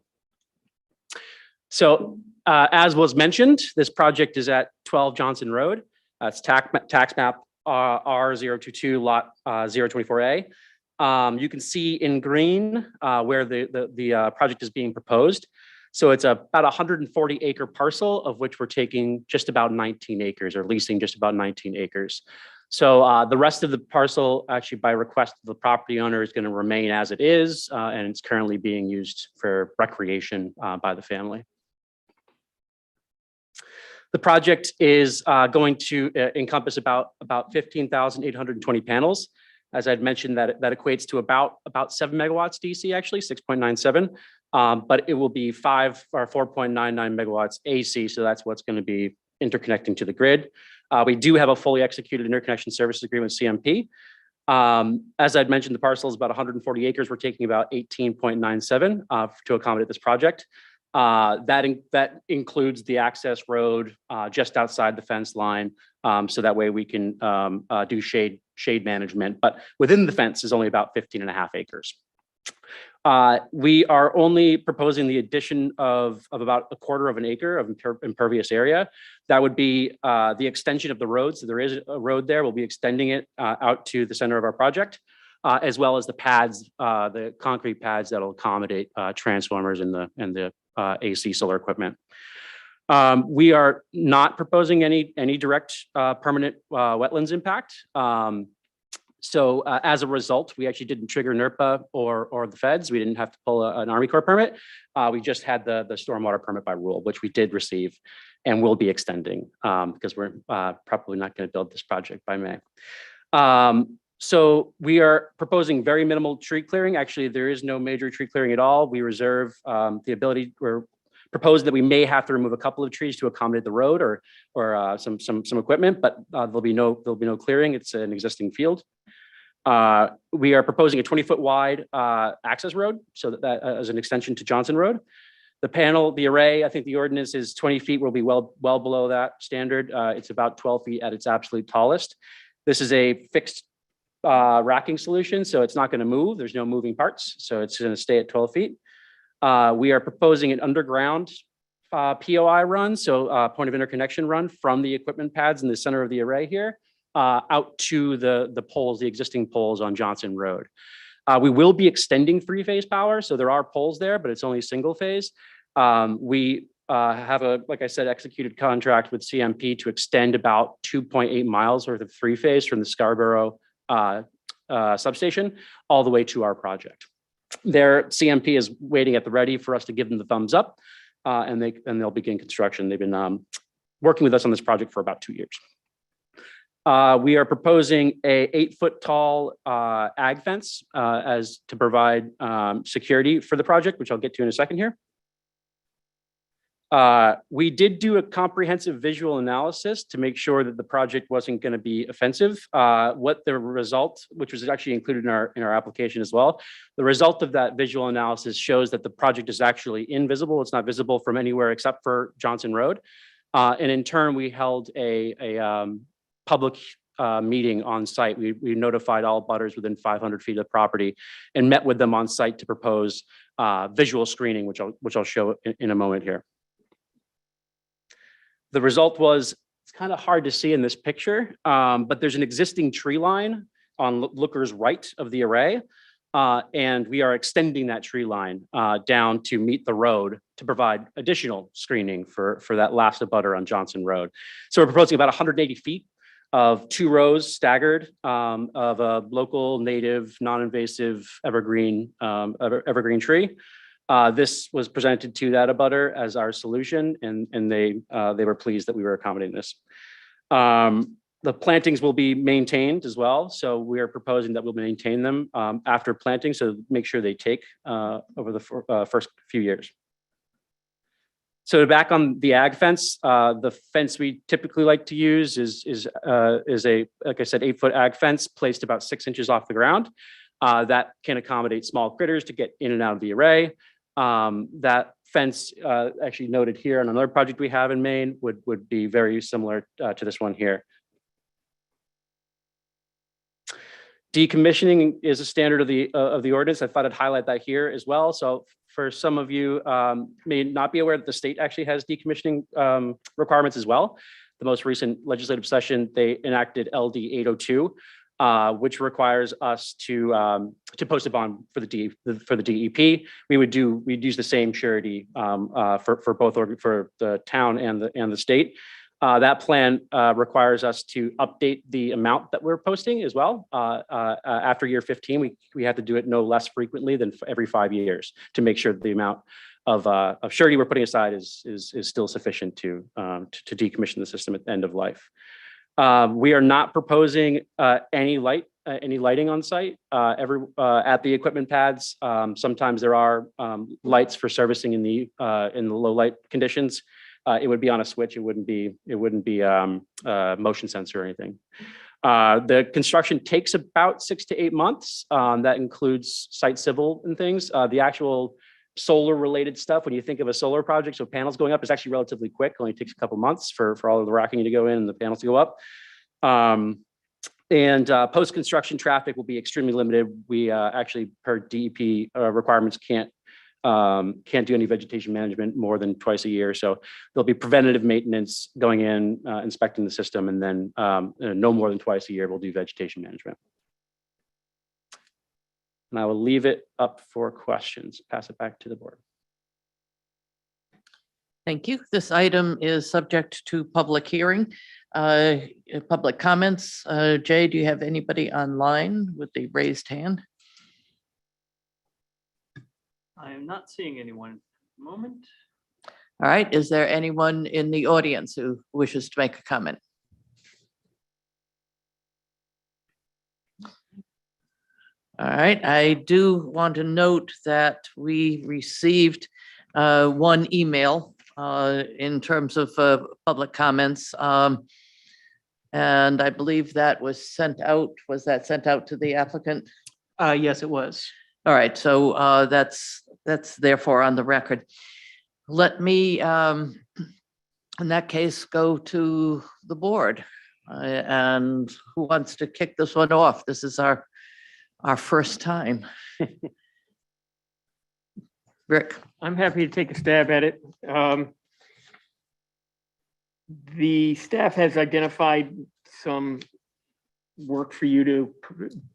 Speaker 15: So as was mentioned, this project is at 12 Johnson Road. It's tax map R022 lot 024A. You can see in green where the project is being proposed. So it's about 140 acre parcel, of which we're taking just about 19 acres or leasing just about 19 acres. So the rest of the parcel, actually by request of the property owner, is going to remain as it is, and it's currently being used for recreation by the family. The project is going to encompass about 15,820 panels. As I'd mentioned, that equates to about 7 megawatts DC, actually 6.97, but it will be 4.99 megawatts AC. So that's what's going to be interconnecting to the grid. We do have a fully executed interconnection services agreement with CMP. As I'd mentioned, the parcel is about 140 acres. We're taking about 18.97 to accommodate this project. That includes the access road just outside the fence line, so that way we can do shade management. But within the fence is only about 15.5 acres. We are only proposing the addition of about 1/4 of an acre of impervious area. That would be the extension of the road. So there is a road there. We'll be extending it out to the center of our project, as well as the pads, the concrete pads that'll accommodate transformers and the AC solar equipment. We are not proposing any direct permanent wetlands impact. So as a result, we actually didn't trigger NERPA or the feds. We didn't have to pull an Army Corps permit. We just had the stormwater permit by rule, which we did receive and will be extending because we're probably not going to build this project by May. So we are proposing very minimal tree clearing. Actually, there is no major tree clearing at all. We reserve the ability, we're proposing that we may have to remove a couple of trees to accommodate the road or some equipment, but there'll be no clearing. It's an existing field. We are proposing a 20-foot wide access road, so that as an extension to Johnson Road. The array, I think the ordinance is 20 feet, will be well below that standard. It's about 12 feet at its absolute tallest. This is a fixed racking solution, so it's not going to move. There's no moving parts, so it's going to stay at 12 feet. We are proposing an underground POI run, so point of interconnection run from the equipment pads in the center of the array here out to the poles, the existing poles on Johnson Road. We will be extending three-phase power, so there are poles there, but it's only single phase. We have like I said, executed contract with CMP to extend about 2.8 miles worth of three-phase from the Scarborough substation all the way to our project. Their CMP is waiting at the ready for us to give them the thumbs up, and they'll begin construction. They've been working with us on this project for about 2 years. We are proposing a 8-foot tall ag fence as to provide security for the project, which I'll get to in a second here. We did do a comprehensive visual analysis to make sure that the project wasn't going to be offensive. What the result, which was actually included in our application as well, the result of that visual analysis shows that the project is actually invisible. It's not visible from anywhere except for Johnson Road. And in turn, we held a public meeting on site. We notified all butters within 500 feet of the property and met with them on site to propose visual screening, which I'll show in a moment here. The result was, it's kind of hard to see in this picture, but there's an existing tree line on Looker's right of the array. And we are extending that tree line down to meet the road to provide additional screening for that last abutter on Johnson Road. So we're proposing about 180 feet of 2 rows staggered of a local native non-invasive evergreen tree. This was presented to that abutter as our solution, and they were pleased that we were accommodating this. The plantings will be maintained as well, so we are proposing that we'll maintain them after planting, so make sure they take over the first few years. So back on the ag fence, the fence we typically like to use is a, like I said, 8-foot ag fence placed about 6 inches off the ground. That can accommodate small critters to get in and out of the array. That fence, actually noted here on another project we have in Maine, would be very similar to this one here. Decommissioning is a standard of the ordinance. I thought I'd highlight that here as well. So for some of you may not be aware that the state actually has decommissioning requirements as well. The most recent legislative session, they enacted LD 802, which requires us to post a bond for the DEP. We'd use the same surety for both for the town and the state. That plan requires us to update the amount that we're posting as well. After year 15, we have to do it no less frequently than every 5 years to make sure that the amount of surety we're putting aside is still sufficient to decommission the system at the end of life. We are not proposing any lighting on site at the equipment pads. Sometimes there are lights for servicing in the low light conditions. It would be on a switch. It wouldn't be motion sensor or anything. The construction takes about 6 to 8 months. That includes site civil and things. The actual solar related stuff, when you think of a solar project, so panels going up, is actually relatively quick. Only takes a couple months for all of the racking to go in and the panels to go up. Post-construction traffic will be extremely limited. We actually, per DEP requirements, can't do any vegetation management more than twice a year. So there'll be preventative maintenance going in, inspecting the system, and then no more than twice a year we'll do vegetation management. And I will leave it up for questions. Pass it back to the board.
Speaker 3: Thank you. This item is subject to public hearing. Public comments. Jay, do you have anybody online with the raised hand?
Speaker 2: I am not seeing anyone at the moment.
Speaker 3: All right. Is there anyone in the audience who wishes to make a comment? All right. I do want to note that we received one email in terms of public comments. And I believe that was sent out. Was that sent out to the applicant?
Speaker 2: Yes, it was.
Speaker 3: All right. So that's therefore on the record. Let me, in that case, go to the board. And who wants to kick this one off? This is our first time. Rick.
Speaker 10: I'm happy to take a stab at it. The staff has identified some work for you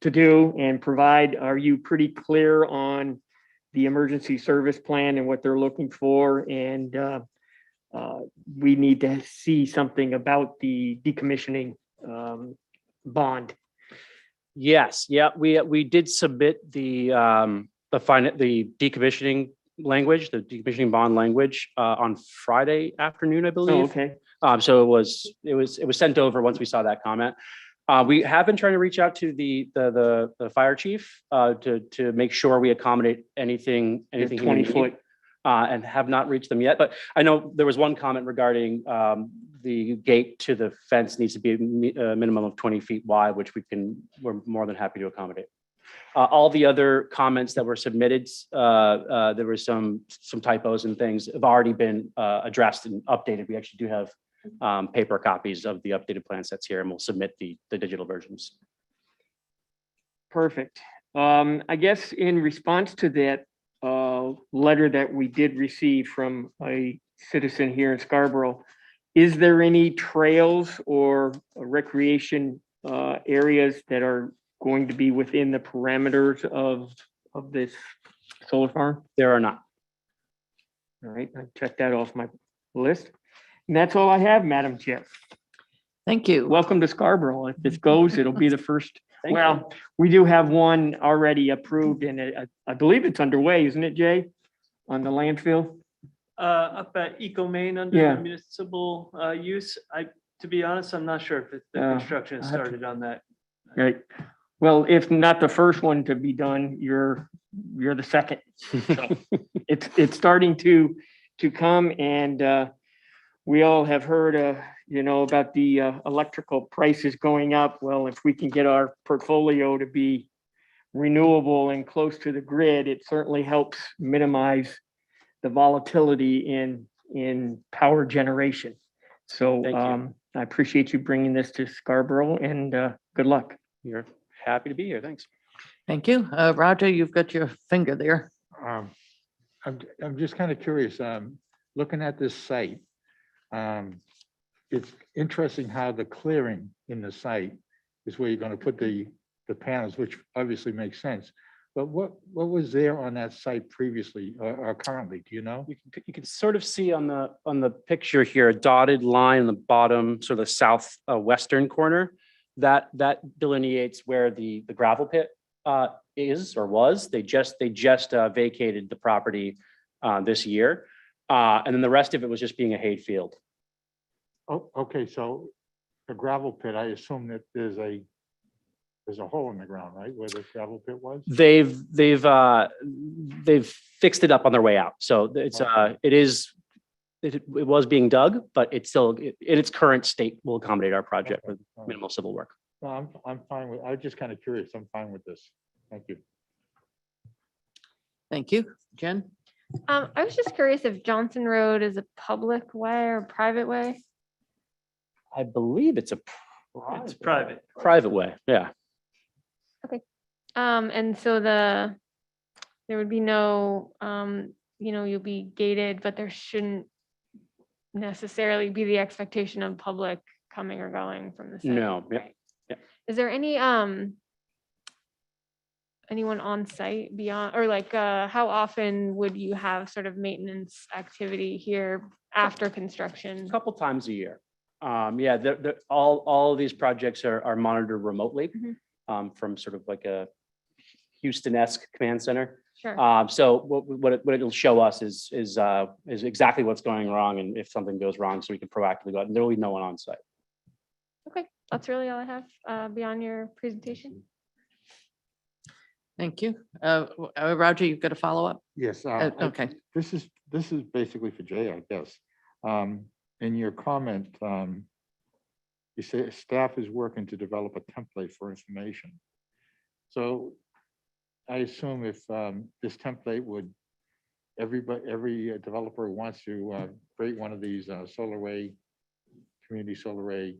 Speaker 10: to do and provide? Are you pretty clear on the emergency service plan and what they're looking for? And we need to see something about the decommissioning bond.
Speaker 15: Yes, yeah, we did submit the decommissioning language, the decommissioning bond language on Friday afternoon, I
Speaker 10: Oh,
Speaker 15: believe.
Speaker 10: okay.
Speaker 15: So it was sent over once we saw that comment. We have been trying to reach out to the fire chief to make sure we accommodate anything he may
Speaker 10: 20
Speaker 15: need,
Speaker 10: foot.
Speaker 15: and have not reached them yet. But I know there was one comment regarding the gate to the fence needs to be a minimum of 20 feet wide, which we're more than happy to accommodate. All the other comments that were submitted, there were some typos and things have already been addressed and updated. We actually do have paper copies of the updated plan sets here, and we'll submit the digital versions.
Speaker 10: Perfect. I guess in response to that letter that we did receive from a citizen here in Scarborough, is there any trails or recreation areas that are going to be within the parameters of this solar farm?
Speaker 15: There are not.
Speaker 10: All right, I checked that off my list. And that's all I have, Madam Chair.
Speaker 3: Thank you.
Speaker 10: Welcome to Scarborough. If this goes, it'll be the first.
Speaker 15: Thank you.
Speaker 10: Well, we do have one already approved and I believe it's underway, isn't it, Jay? On the landfill?
Speaker 2: Up at Eco Main under
Speaker 10: Yeah.
Speaker 2: the municipal use. To be honest, I'm not sure if the construction has
Speaker 10: I have to-
Speaker 2: started on that.
Speaker 10: Right. Well, if not the first one to be done, you're the second. So it's starting to come, and we all have heard about the electrical prices going up. Well, if we can get our portfolio to be renewable and close to the grid, it certainly helps minimize the volatility in power generation. So
Speaker 15: Thank you.
Speaker 10: I appreciate you bringing this to Scarborough, and good luck.
Speaker 15: You're happy to be here. Thanks.
Speaker 3: Thank you. Roger, you've got your finger there.
Speaker 8: I'm just kind of curious, looking at this site. It's interesting how the clearing in the site is where you're going to put the panels, which obviously makes sense. But what was there on that site previously or currently? Do you know?
Speaker 15: You can sort of see on the picture here, a dotted line in the bottom, sort of south western corner. That delineates where the gravel pit is or was. They just vacated the property this year. And then the rest of it was just being a hay field.
Speaker 8: Oh, okay, so the gravel pit, I assume that there's a hole in the ground, right, where the gravel pit was?
Speaker 15: They've fixed it up on their way out. So it was being dug, but it's still in its current state will accommodate our project with
Speaker 8: All right.
Speaker 15: minimal civil work.
Speaker 8: No, I'm fine with, I was just kind of curious. I'm fine with this. Thank you.
Speaker 3: Thank you. Jen?
Speaker 7: I was just curious if Johnson Road is a public way or private way?
Speaker 15: I believe it's
Speaker 2: It's private.
Speaker 15: private way. Yeah.
Speaker 7: And so there would be no, you'll be gated, but there shouldn't necessarily be the expectation of public coming or going from the site.
Speaker 15: No, yeah,
Speaker 7: right?
Speaker 15: yeah.
Speaker 7: Is there any, anyone on site beyond, or like, how often would you have sort of maintenance activity here after construction?
Speaker 15: A couple times a year. Yeah, all of these projects are monitored remotely from sort of like a Houston-esque command center.
Speaker 7: Sure.
Speaker 15: So what it'll show us is exactly what's going wrong, and if something goes wrong, so we can proactively go out, and there will be no one on site.
Speaker 7: Okay, that's really all I have beyond your presentation.
Speaker 3: Thank you. Roger, you've got a follow-up?
Speaker 8: Yes.
Speaker 3: Okay.
Speaker 8: This is basically for Jay, I guess. In your comment, you say staff is working to develop a template for information. So I assume if this template would, every developer who wants to create one of these community solar array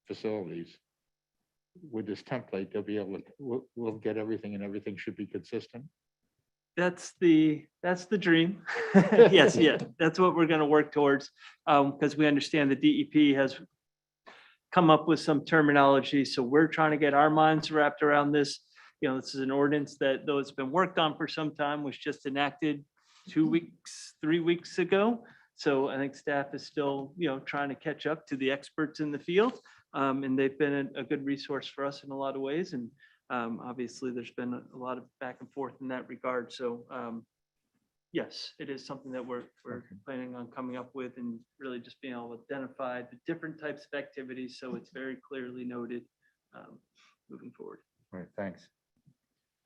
Speaker 8: facilities, with this template, they'll be able to, we'll get everything and everything should be consistent.
Speaker 2: That's the dream. Yes, yeah, that's what we're going to work towards, because we understand the DEP has come up with some terminology. So we're trying to get our minds wrapped around this. You know, this is an ordinance that, though it's been worked on for some time, was just enacted 2 weeks, 3 weeks ago. So I think staff is still, you know, trying to catch up to the experts in the field. And they've been a good resource for us in a lot of ways. And obviously, there's been a lot of back and forth in that regard. So yes, it is something that we're planning on coming up with and really just being able to identify the different types of activities. So it's very clearly noted moving forward.
Speaker 8: Right, thanks.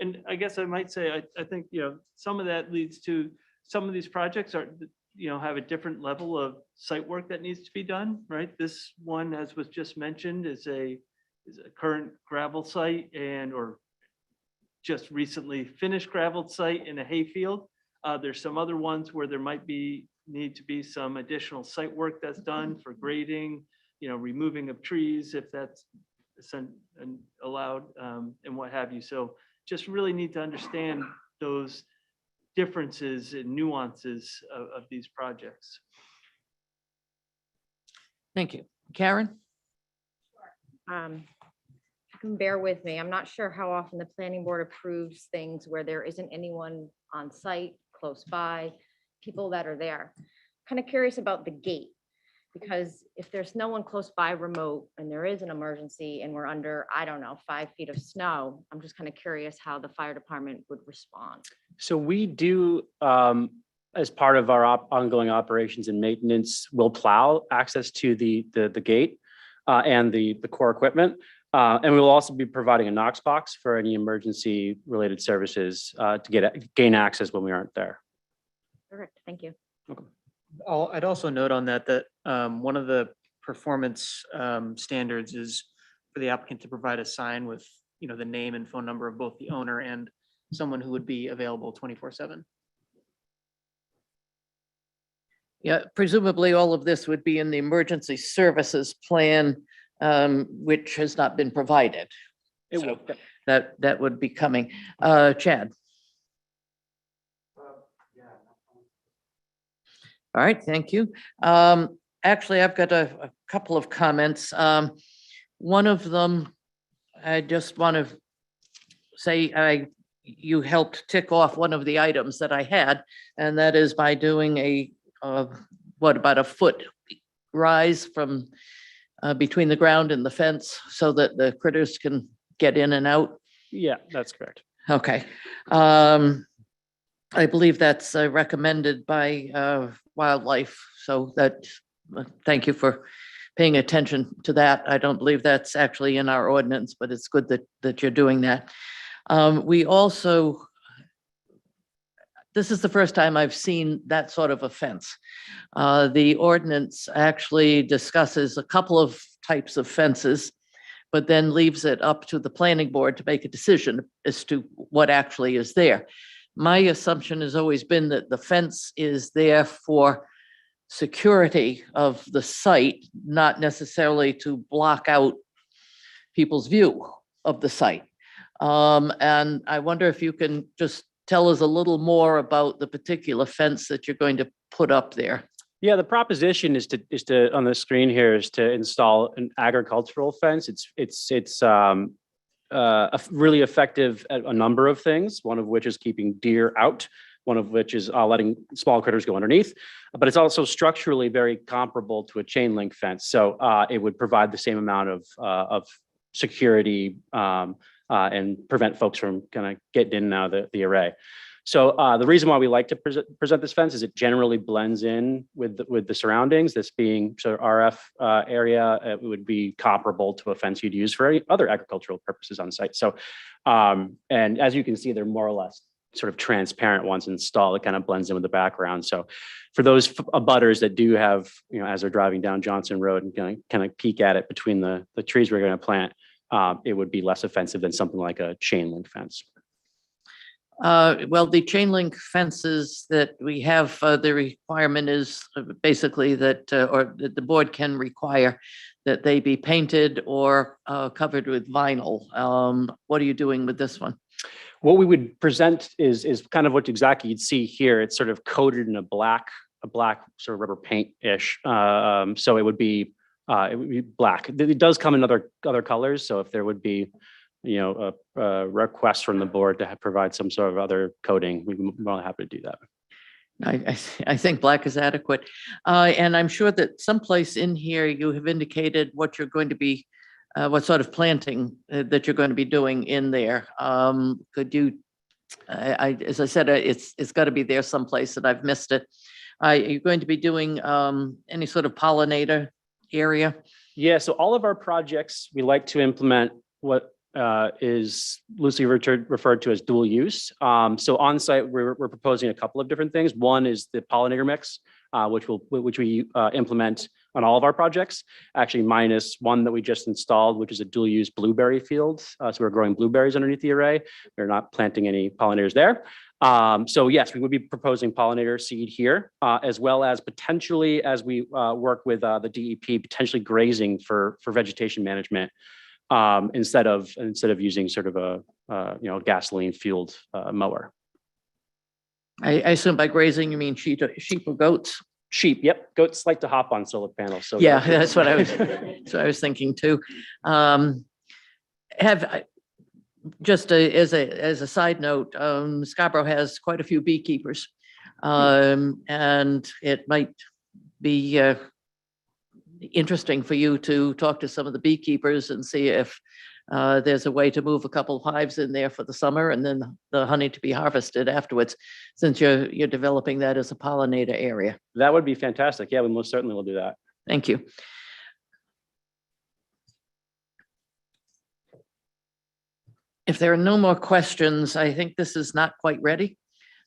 Speaker 2: And I guess I might say, I think, you know, some of that leads to some of these projects are, you know, have a different level of site work that needs to be done, right? This one, as was just mentioned, is a current gravel site or just recently finished gravel site in a hayfield. There's some other ones where there might need to be some additional site work that's done for grading, you know, removing of trees if that's allowed, and what have you. So just really need to understand those differences and nuances of these projects.
Speaker 3: Thank you. Karen?
Speaker 16: You can bear with me. I'm not sure how often the planning board approves things where there isn't anyone on site, close by, people that are there. Kind of curious about the gate, because if there's no one close by remote and there is an emergency and we're under, I don't know, 5 feet of snow, I'm just kind of curious how the fire department would respond.
Speaker 15: So we do, as part of our ongoing operations and maintenance, will plow access to the gate and the core equipment. And we will also be providing a Knox box for any emergency related services to gain access when we aren't there.
Speaker 16: Perfect, thank you.
Speaker 14: I'd also note on that one of the performance standards is for the applicant to provide a sign with, you know, the name and phone number of both the owner and someone who would be available 24/7.
Speaker 3: Yeah, presumably all of this would be in the emergency services plan, which has not been provided.
Speaker 14: It
Speaker 3: So
Speaker 14: will.
Speaker 3: that would be coming. Chad? All right, thank you. Actually, I've got a couple of comments. One of them, I just want to say, you helped tick off one of the items that I had, and that is by doing what, about a foot rise from between the ground and the fence so that the critters can get in and out.
Speaker 15: Yeah, that's correct.
Speaker 3: Okay. I believe that's recommended by wildlife, so that, thank you for paying attention to that. I don't believe that's actually in our ordinance, but it's good that you're doing that. We also, this is the first time I've seen that sort of a fence. The ordinance actually discusses a couple of types of fences, but then leaves it up to the planning board to make a decision as to what actually is there. My assumption has always been that the fence is there for security of the site, not necessarily to block out people's view of the site. And I wonder if you can just tell us a little more about the particular fence that you're going to put up there.
Speaker 15: Yeah, the proposition is to on the screen here is to install an agricultural fence. It's really effective at a number of things, one of which is keeping deer out, one of which is letting small critters go underneath, but it's also structurally very comparable to a chain link fence. So it would provide the same amount of security and prevent folks from kind of getting in and out of the array. So the reason why we like to present this fence is it generally blends in with the surroundings. This being sort of RF area, it would be comparable to a fence you'd use for any other agricultural purposes on site. So, and as you can see, they're more or less sort of transparent once installed. It kind of blends in with the background. So for those abutters that do have, you know, as they're driving down Johnson Road and kind of peek at it between the trees we're going to plant, it would be less offensive than something like a chain link fence.
Speaker 3: Well, the chain link fences that we have, the requirement is basically that, or that the board can require that they be painted or covered with vinyl. What are you doing with this one?
Speaker 15: What we would present is kind of what exactly you'd see here. It's sort of coated in a black sort of rubber paint-ish. So it would be It would be black. It does come in other colors, so if there would be, you know, a request from the board to provide some sort of other coating, we'd be more than happy to do that.
Speaker 3: I think black is adequate. And I'm sure that someplace in here you have indicated what you're going to be, what sort of planting that you're going to be doing in there. Could you, as I said, it's got to be there someplace and I've missed it. Are you going to be doing any sort of pollinator area?
Speaker 15: Yeah, so all of our projects, we like to implement what is loosely referred to as dual use. So on site, we're proposing a couple of different things. One is the pollinator mix, which we implement on all of our projects, actually minus one that we just installed, which is a dual use blueberry field. So we're growing blueberries underneath the array. We're not planting any pollinators there. So yes, we would be proposing pollinator seed here, as well as potentially, as we work with the DEP, potentially grazing for vegetation management, instead of using sort of a gasoline fueled mower.
Speaker 3: I assume by grazing you mean sheep or goats?
Speaker 15: Sheep, yep. Goats like to hop on solar panels. So
Speaker 3: Yeah, that's what I was thinking too. Just as a side note, Scarborough has quite a few beekeepers. And it might be interesting for you to talk to some of the beekeepers and see if there's a way to move a couple of hives in there for the summer and then the honey to be harvested afterwards, since you're developing that as a pollinator area.
Speaker 15: That would be fantastic. Yeah, we most certainly will do that.
Speaker 3: Thank you. If there are no more questions, I think this is not quite ready,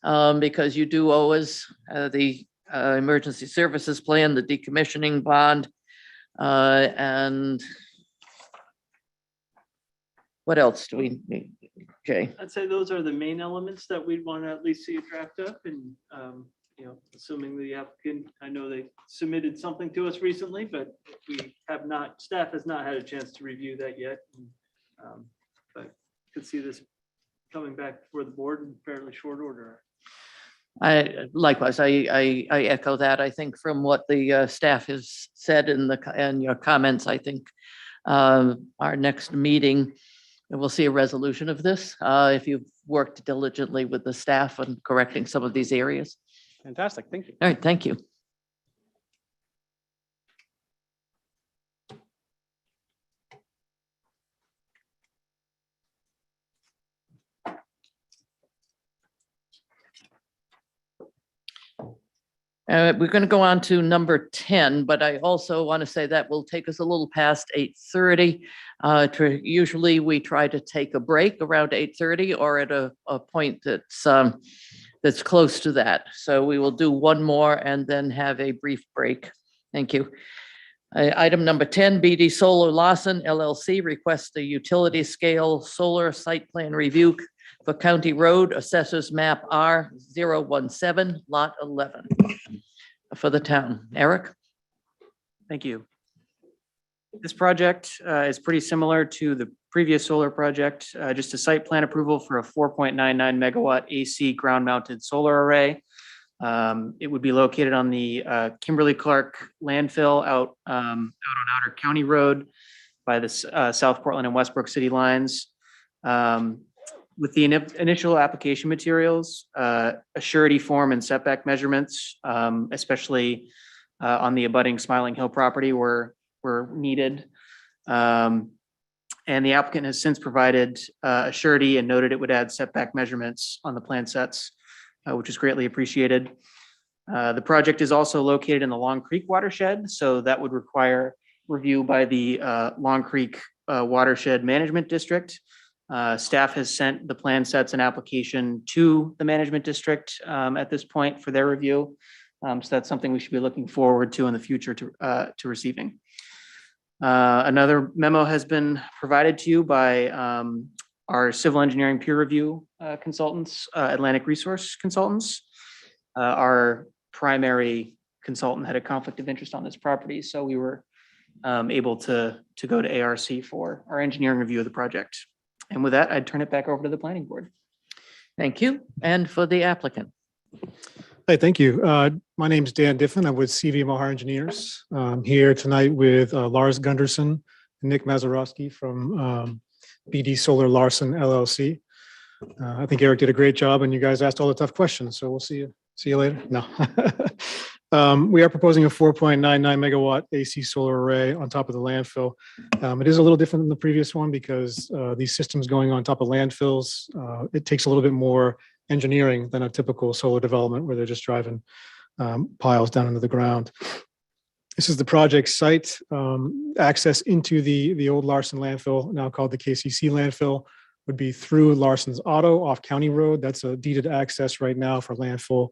Speaker 3: because you do owe us the emergency services plan, the decommissioning bond, and what else do we need? Jay?
Speaker 2: I'd say those are the main elements that we'd want to at least see a draft up and, assuming the applicant, I know they submitted something to us recently, but we have not, staff has not had a chance to review that yet. But could see this coming back before the board in fairly short order.
Speaker 3: Likewise, I echo that. I think from what the staff has said in your comments, I think our next meeting, we'll see a resolution of this, if you've worked diligently with the staff on correcting some of these areas.
Speaker 15: Fantastic, thank you.
Speaker 3: All right, thank you. We're going to go on to number 10, but I also want to say that will take us a little past 8:30. Usually we try to take a break around 8:30 or at a point that's close to that. So we will do one more and then have a brief break. Thank you. Item number 10, BD Solar Lawson LLC requests the utility scale solar site plan review for County Road, Assessors Map R017, Lot 11 for the town. Eric?
Speaker 14: Thank you. This project is pretty similar to the previous solar project, just a site plan approval for a 4.99 megawatt AC ground mounted solar array. It would be located on the Kimberly Clark landfill out on Outer County Road by the South Portland and Westbrook city lines. With the initial application materials, a surety form and setback measurements, especially on the abutting Smiling Hill property were needed. And the applicant has since provided a surety and noted it would add setback measurements on the plan sets, which is greatly appreciated. The project is also located in the Long Creek watershed, so that would require review by the Long Creek Watershed Management District. Staff has sent the plan sets and application to the management district at this point for their review. So that's something we should be looking forward to in the future to receiving. Another memo has been provided to you by our civil engineering peer review consultants, Atlantic Resource Consultants. Our primary consultant had a conflict of interest on this property, so we were able to go to ARC for our engineering review of the project. And with that, I'd turn it back over to the planning board.
Speaker 3: Thank you. And for the applicant.
Speaker 17: Hey, thank you. My name's Dan Diffin. I'm with CV Mahar Engineers. I'm here tonight with Lars Gunderson and Nick Mazarowski from BD Solar Larson LLC. I think Eric did a great job and you guys asked all the tough questions, so we'll see you later. No. We are proposing a 4.99 megawatt AC solar array on top of the landfill. It is a little different than the previous one because these systems going on top of landfills, it takes a little bit more engineering than a typical solar development where they're just driving piles down into the ground. This is the project site. Access into the old Larson landfill, now called the KCC landfill, would be through Larson's Auto off County Road. That's a deeded access right now for landfill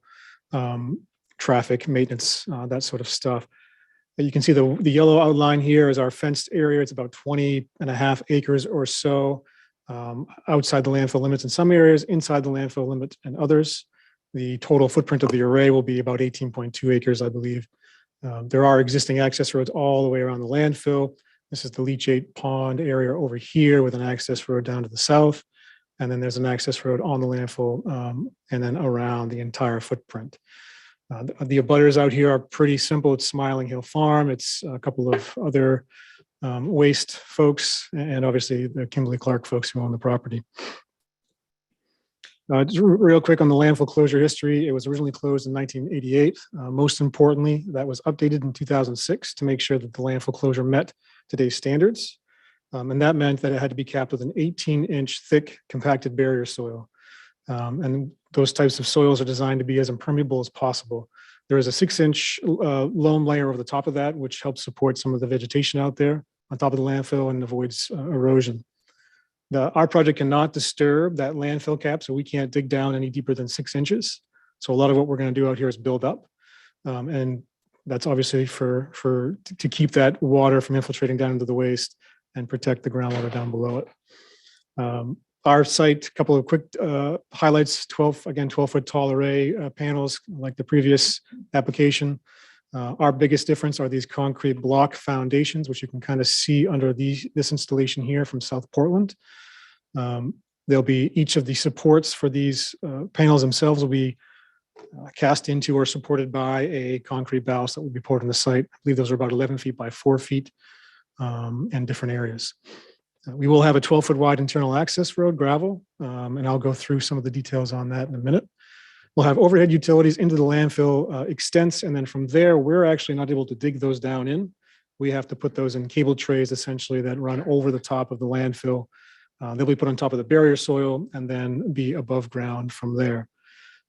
Speaker 17: traffic, maintenance, that sort of stuff. You can see the yellow outline here is our fenced area. It's about 20.5 acres or so outside the landfill limits in some areas, inside the landfill limit in others. The total footprint of the array will be about 18.2 acres, I believe. There are existing access roads all the way around the landfill. This is the leachate pond area over here with an access road down to the south. And then there's an access road on the landfill and then around the entire footprint. The abutters out here are pretty simple. It's Smiling Hill Farm. It's a couple of other waste folks and obviously the Kimberly Clark folks who own the property. Just real quick on the landfill closure history. It was originally closed in 1988. Most importantly, that was updated in 2006 to make sure that the landfill closure met today's standards. And that meant that it had to be capped with an 18-inch thick compacted barrier soil. And those types of soils are designed to be as impermeable as possible. There is a 6-inch loam layer over the top of that, which helps support some of the vegetation out there on top of the landfill and avoids erosion. Our project cannot disturb that landfill cap, so we can't dig down any deeper than 6 inches. So a lot of what we're going to do out here is build up. And that's obviously to keep that water from infiltrating down into the waste and protect the groundwater down below it. Our site, a couple of quick highlights, 12-foot tall array panels like the previous application. Our biggest difference are these concrete block foundations, which you can kind of see under this installation here from South Portland. There'll be each of the supports for these panels themselves will be cast into or supported by a concrete ballast that will be poured on the site. I believe those are about 11 feet by 4 feet in different areas. We will have a 12-foot wide internal access road, gravel, and I'll go through some of the details on that in a minute. We'll have overhead utilities into the landfill extents, and then from there, we're actually not able to dig those down in. We have to put those in cable trays, essentially, that run over the top of the landfill. They'll be put on top of the barrier soil and then be above ground from there.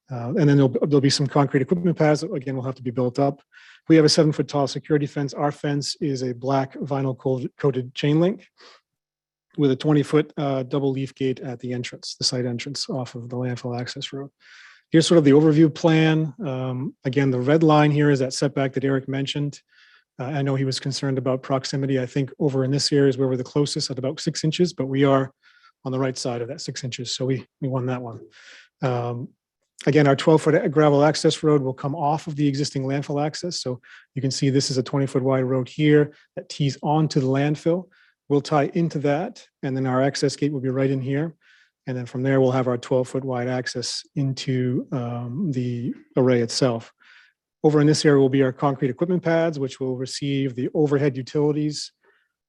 Speaker 17: And then there'll be some concrete equipment pads that, again, will have to be built up. We have a 7-foot tall security fence. Our fence is a black vinyl coated chain link with a 20-foot double leaf gate at the entrance, the site entrance off of the landfill access road. Here's sort of the overview plan. Again, the red line here is that setback that Eric mentioned. I know he was concerned about proximity. I think over in this area is where we're the closest at about 6 inches, but we are on the right side of that 6 inches. So we won that one. Again, our 12-foot gravel access road will come off of the existing landfill access. So you can see this is a 20-foot wide road here that tees onto the landfill. We'll tie into that, and then our access gate will be right in here. And then from there, we'll have our 12-foot wide access into the array itself. Over in this area will be our concrete equipment pads, which will receive the overhead utilities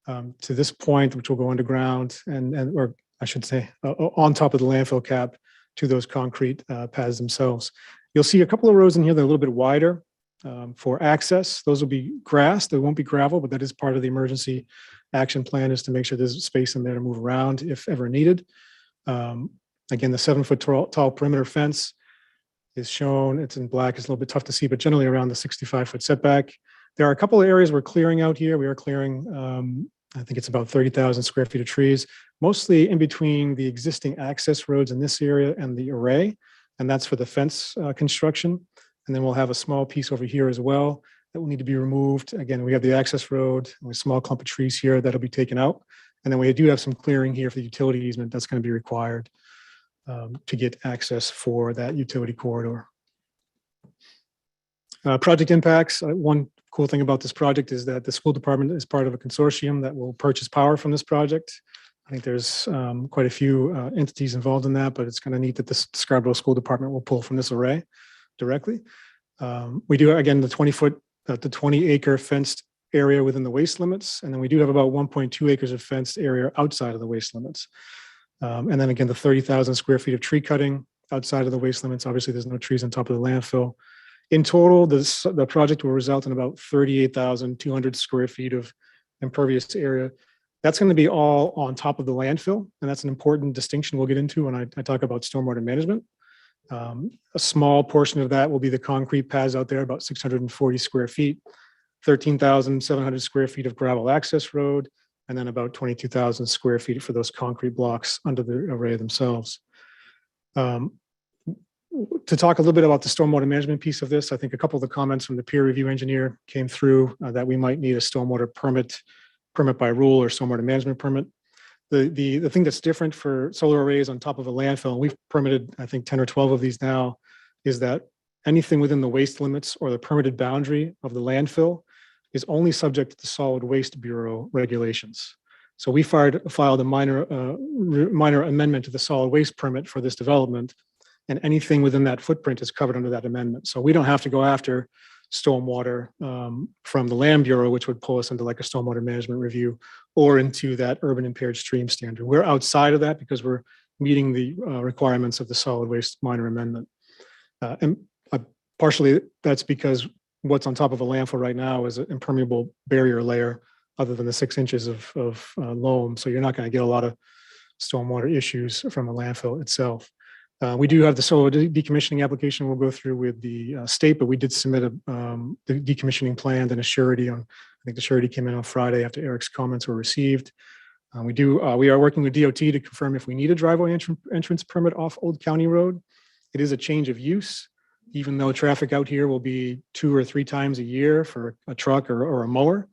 Speaker 17: to this point, which will go underground or I should say, on top of the landfill cap to those concrete pads themselves. You'll see a couple of rows in here that are a little bit wider for access. Those will be grass. There won't be gravel, but that is part of the emergency action plan, is to make sure there's space in there to move around if ever needed. Again, the 7-foot tall perimeter fence is shown. It's in black. It's a little bit tough to see, but generally around the 65-foot setback. There are a couple of areas we're clearing out here. We are clearing, I think it's about 30,000 square feet of trees, mostly in between the existing access roads in this area and the array. And that's for the fence construction. And then we'll have a small piece over here as well that will need to be removed. Again, we have the access road, and a small clump of trees here that'll be taken out. And then we do have some clearing here for the utility easement that's going to be required to get access for that utility corridor. Project impacts. One cool thing about this project is that the school department is part of a consortium that will purchase power from this project. I think there's quite a few entities involved in that, but it's kind of neat that the Scarborough School Department will pull from this array directly. We do, again, the 20-foot, the 20-acre fenced area within the waste limits. And then we do have about 1.2 acres of fenced area outside of the waste limits. And then again, the 30,000 square feet of tree cutting outside of the waste limits. Obviously, there's no trees on top of the landfill. In total, the project will result in about 38,200 square feet of impervious area. That's going to be all on top of the landfill. And that's an important distinction we'll get into when I talk about stormwater management. A small portion of that will be the concrete pads out there, about 640 square feet, 13,700 square feet of gravel access road, and then about 22,000 square feet for those concrete blocks under the array themselves. To talk a little bit about the stormwater management piece of this, I think a couple of the comments from the peer review engineer came through that we might need a stormwater permit by rule or stormwater management permit. The thing that's different for solar arrays on top of a landfill, and we've permitted, I think, 10 or 12 of these now, is that anything within the waste limits or the permitted boundary of the landfill is only subject to the Solid Waste Bureau regulations. So we filed a minor amendment to the solid waste permit for this development, and anything within that footprint is covered under that amendment. So we don't have to go after stormwater from the Land Bureau, which would pull us into like a stormwater management review or into that urban impaired stream standard. We're outside of that because we're meeting the requirements of the solid waste minor amendment. And partially that's because what's on top of a landfill right now is an impermeable barrier layer other than the 6 inches of loam. So you're not going to get a lot of stormwater issues from a landfill itself. We do have the solar decommissioning application we'll go through with the state, but we did submit the decommissioning plan and a surety on, I think the surety came in on Friday after Eric's comments were received. We are working with DOT to confirm if we need a driveway entrance permit off Old County Road. It is a change of use, even though traffic out here will be 2 or 3 times a year for a truck or a mower.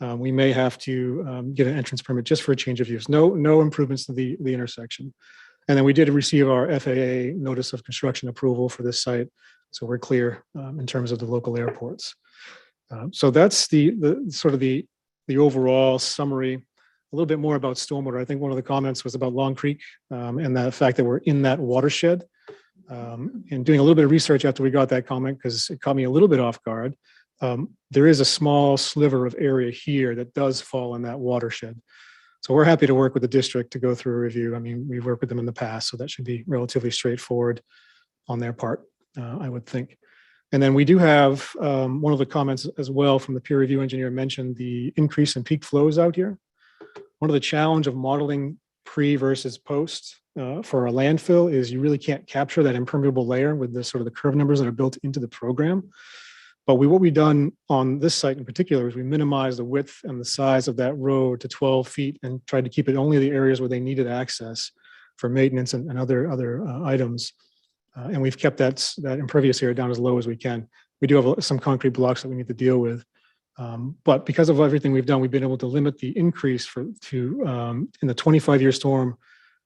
Speaker 17: We may have to get an entrance permit just for a change of use. No improvements to the intersection. And then we did receive our FAA notice of construction approval for this site. So we're clear in terms of the local airports. So that's the sort of the overall summary. A little bit more about stormwater. I think one of the comments was about Long Creek and the fact that we're in that watershed. And doing a little bit of research after we got that comment, because it caught me a little bit off guard. There is a small sliver of area here that does fall in that watershed. So we're happy to work with the district to go through a review. I mean, we've worked with them in the past, so that should be relatively straightforward on their part, I would think. And then we do have one of the comments as well from the peer review engineer mentioned the increase in peak flows out here. One of the challenge of modeling pre versus post for a landfill is you really can't capture that impermeable layer with the sort of the curve numbers that are built into the program. But what we've done on this site in particular is we minimized the width and the size of that road to 12 feet and tried to keep it only the areas where they needed access for maintenance and other items. And we've kept that impervious area down as low as we can. We do have some concrete blocks that we need to deal with. But because of everything we've done, we've been able to limit the increase in the 25-year storm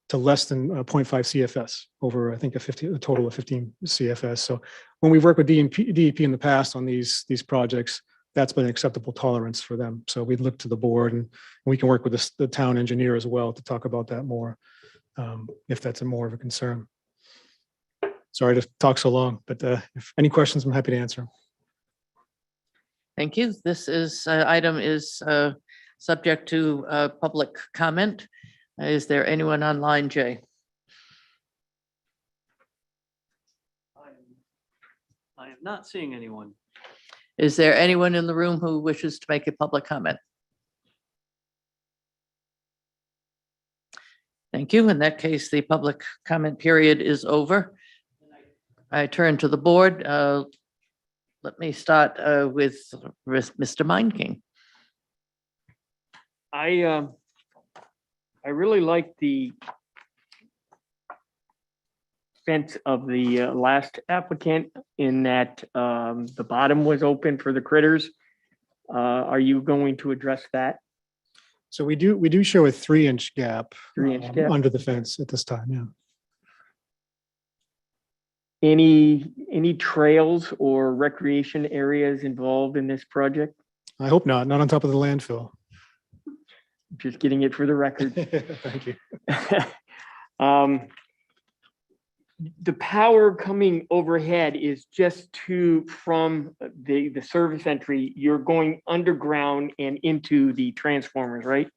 Speaker 17: to less than 0.5 CFS over, I think, a total of 15 CFS. So when we've worked with DEP in the past on these projects, that's been an acceptable tolerance for them. So we'd look to the board and we can work with the town engineer as well to talk about that more, if that's more of a concern. Sorry to talk so long, but if any questions, I'm happy to answer.
Speaker 3: Thank you. This item is subject to public comment. Is there anyone online, Jay?
Speaker 2: I am not seeing anyone.
Speaker 3: Is there anyone in the room who wishes to make a public comment? Thank you. In that case, the public comment period is over. I turn to the board. Let me start with Mr. Meinking.
Speaker 10: I really like the fence of the last applicant in that the bottom was open for the critters. Are you going to address that?
Speaker 17: So we do show a 3-inch gap,
Speaker 10: 3-inch gap
Speaker 17: under the fence at this time. Yeah.
Speaker 10: Any trails or recreation areas involved in this project?
Speaker 17: I hope not on top of the landfill.
Speaker 10: Just getting it for the record.
Speaker 17: Thank you.
Speaker 10: the power coming overhead is just from the service entry, you're going underground and into the transformers, right?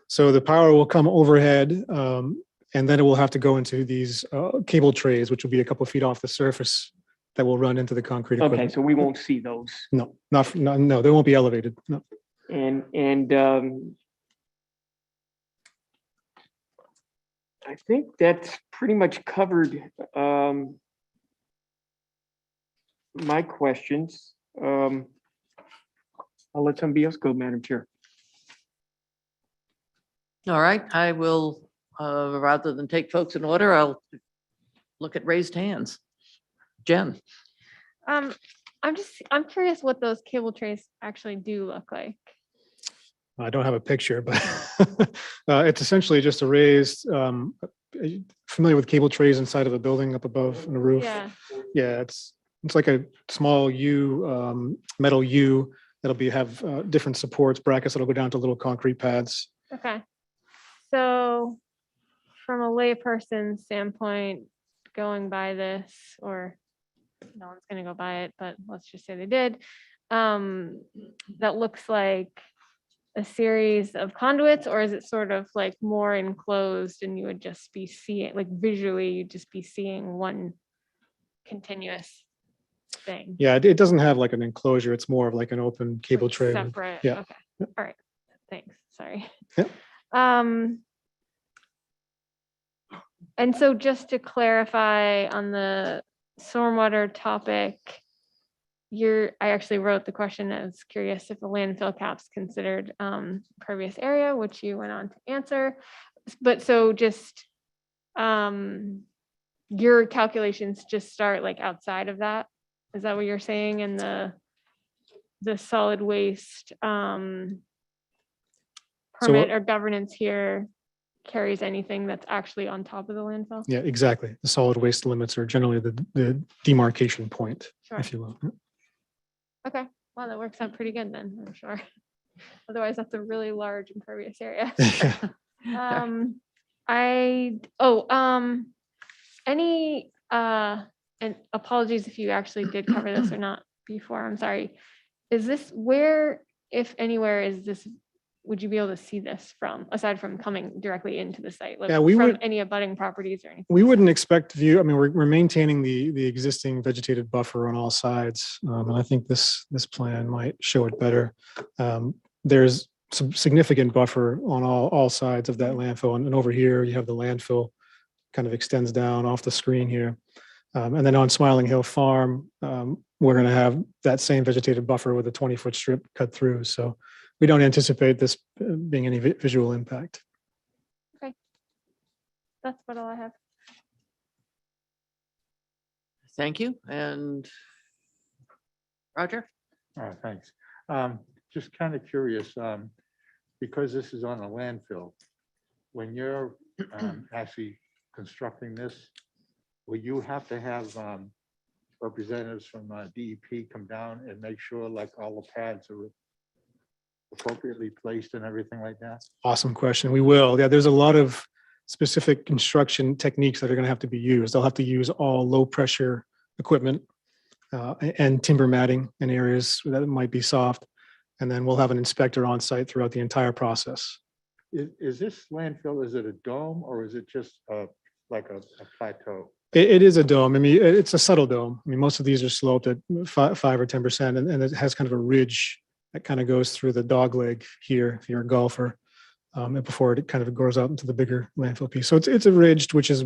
Speaker 17: So the power will come overhead, and then it will have to go into these cable trays, which will be a couple of feet off the surface that will run into the concrete
Speaker 10: Okay,
Speaker 17: equipment.
Speaker 10: so we won't see those.
Speaker 17: No, no, they won't be elevated. No.
Speaker 10: And I think that's pretty much covered my questions. I'll let somebody else go, Madam Chair.
Speaker 3: All right, I will, rather than take folks in order, I'll look at raised hands. Jen?
Speaker 7: I'm curious what those cable trays actually do look like.
Speaker 17: I don't have a picture, but it's essentially just a raised, are you familiar with cable trays inside of a building up above on the roof?
Speaker 7: Yeah.
Speaker 17: Yeah, it's like a small U, metal U that'll have different supports, brackets that'll go down to little concrete pads.
Speaker 7: Okay. So from a layperson standpoint, going by this, or no one's gonna go by it, but let's just say they did. That looks like a series of conduits, or is it sort of like more enclosed and you would just be seeing, like visually, you'd just be seeing one continuous thing?
Speaker 17: Yeah, it doesn't have like an enclosure. It's more of like an open cable
Speaker 7: Like
Speaker 17: tray. with-
Speaker 7: Separate,
Speaker 17: Yeah.
Speaker 7: okay, all right, thanks, sorry.
Speaker 17: Yep.
Speaker 7: And so just to clarify on the stormwater topic, I actually wrote the question, I was curious if a landfill cap's considered pervious area, which you went on to answer. But so just your calculations just start like outside of that? Is that what you're saying? And the solid waste permit or governance here carries anything that's actually on top of the landfill?
Speaker 17: Yeah, exactly. The solid waste limits are generally the demarcation point,
Speaker 7: Sure.
Speaker 17: if you will.
Speaker 7: Okay, well, that works out pretty good then, I'm sure. Otherwise, that's a really large impervious area. Any, and apologies if you actually did cover this or not before, I'm sorry. Is this where, if anywhere, would you be able to see this from, aside from coming directly into the site? Like
Speaker 17: Yeah, we
Speaker 7: from
Speaker 17: would-
Speaker 7: any abutting properties or anything?
Speaker 17: We wouldn't expect view, I mean, we're maintaining the existing vegetated buffer on all sides. And I think this plan might show it better. There's some significant buffer on all sides of that landfill. And over here, you have the landfill kind of extends down off the screen here. And then on Smiling Hill Farm, we're going to have that same vegetated buffer with a 20-foot strip cut through. So we don't anticipate this being any visual impact.
Speaker 7: Okay. That's what all I have.
Speaker 3: Thank you. And Roger?
Speaker 8: Thanks. Just kind of curious, because this is on a landfill, when you're actually constructing this, will you have to have representatives from DEP come down and make sure like all the pads are appropriately placed and everything like that?
Speaker 17: Awesome question. We will. Yeah, there's a lot of specific construction techniques that are going to have to be used. They'll have to use all low pressure equipment and timber matting in areas that might be soft. And then we'll have an inspector on site throughout the entire process.
Speaker 8: Is this landfill, is it a dome or is it just like a plateau?
Speaker 17: It is a dome. I mean, it's a subtle dome. I mean, most of these are sloped at 5 or 10%, and it has kind of a ridge that kind of goes through the dog leg here, if you're a golfer, and before it kind of grows out into the bigger landfill piece. So it's a ridge, which is,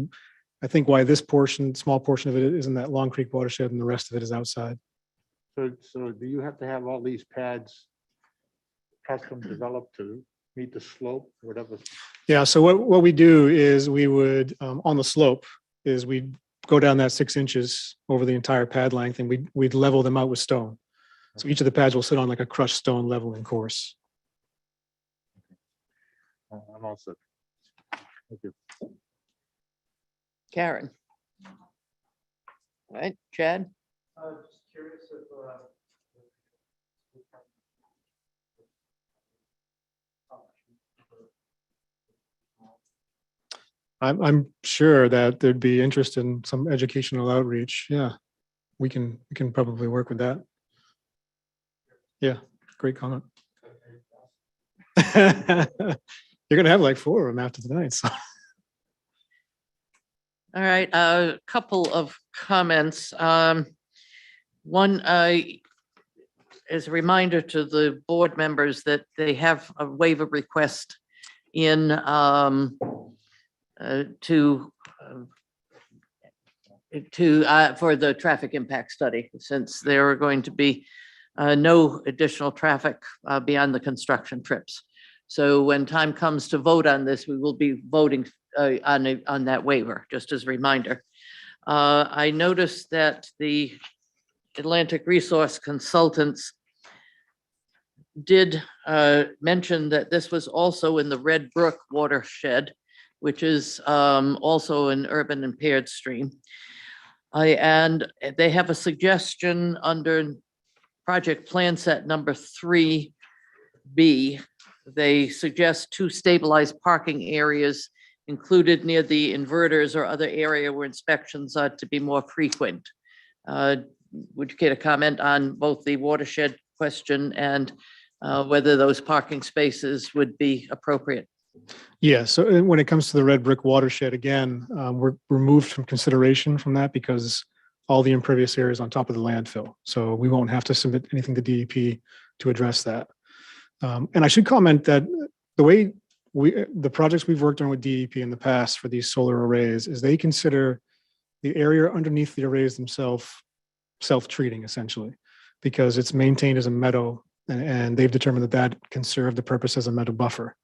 Speaker 17: I think, why this portion, small portion of it is in that Long Creek watershed and the rest of it is outside.
Speaker 8: So do you have to have all these pads custom developed to meet the slope, whatever?
Speaker 17: Yeah, so what we do is we would, on the slope, is we'd go down that 6 inches over the entire pad length and we'd level them out with stone. So each of the pads will sit on like a crushed stone leveling course.
Speaker 8: I'm all set. Thank you.
Speaker 3: Karen? All right, Chad?
Speaker 2: Just curious if
Speaker 17: I'm sure that there'd be interest in some educational outreach. Yeah, we can probably work with that. Yeah, great comment. You're gonna have like 4 of them after tonight, so.
Speaker 3: All right, a couple of comments. One, is a reminder to the board members that they have a waiver request in for the traffic impact study, since there are going to be no additional traffic beyond the construction trips. So when time comes to vote on this, we will be voting on that waiver, just as a reminder. I noticed that the Atlantic Resource Consultants did mention that this was also in the Red Brook watershed, which is also an urban impaired stream. And they have a suggestion under project plan set number 3B. They suggest 2 stabilized parking areas included near the inverters or other area where inspections are to be more frequent. Would you care to comment on both the watershed question and whether those parking spaces would be appropriate?
Speaker 17: Yeah, so when it comes to the Red Brick watershed, again, we're removed from consideration from that because all the impervious areas on top of the landfill. So we won't have to submit anything to DEP to address that. And I should comment that the way the projects we've worked on with DEP in the past for these solar arrays is they consider the area underneath the arrays themselves self-treating essentially, because it's maintained as a meadow and they've determined that that can serve the purpose as a meadow buffer.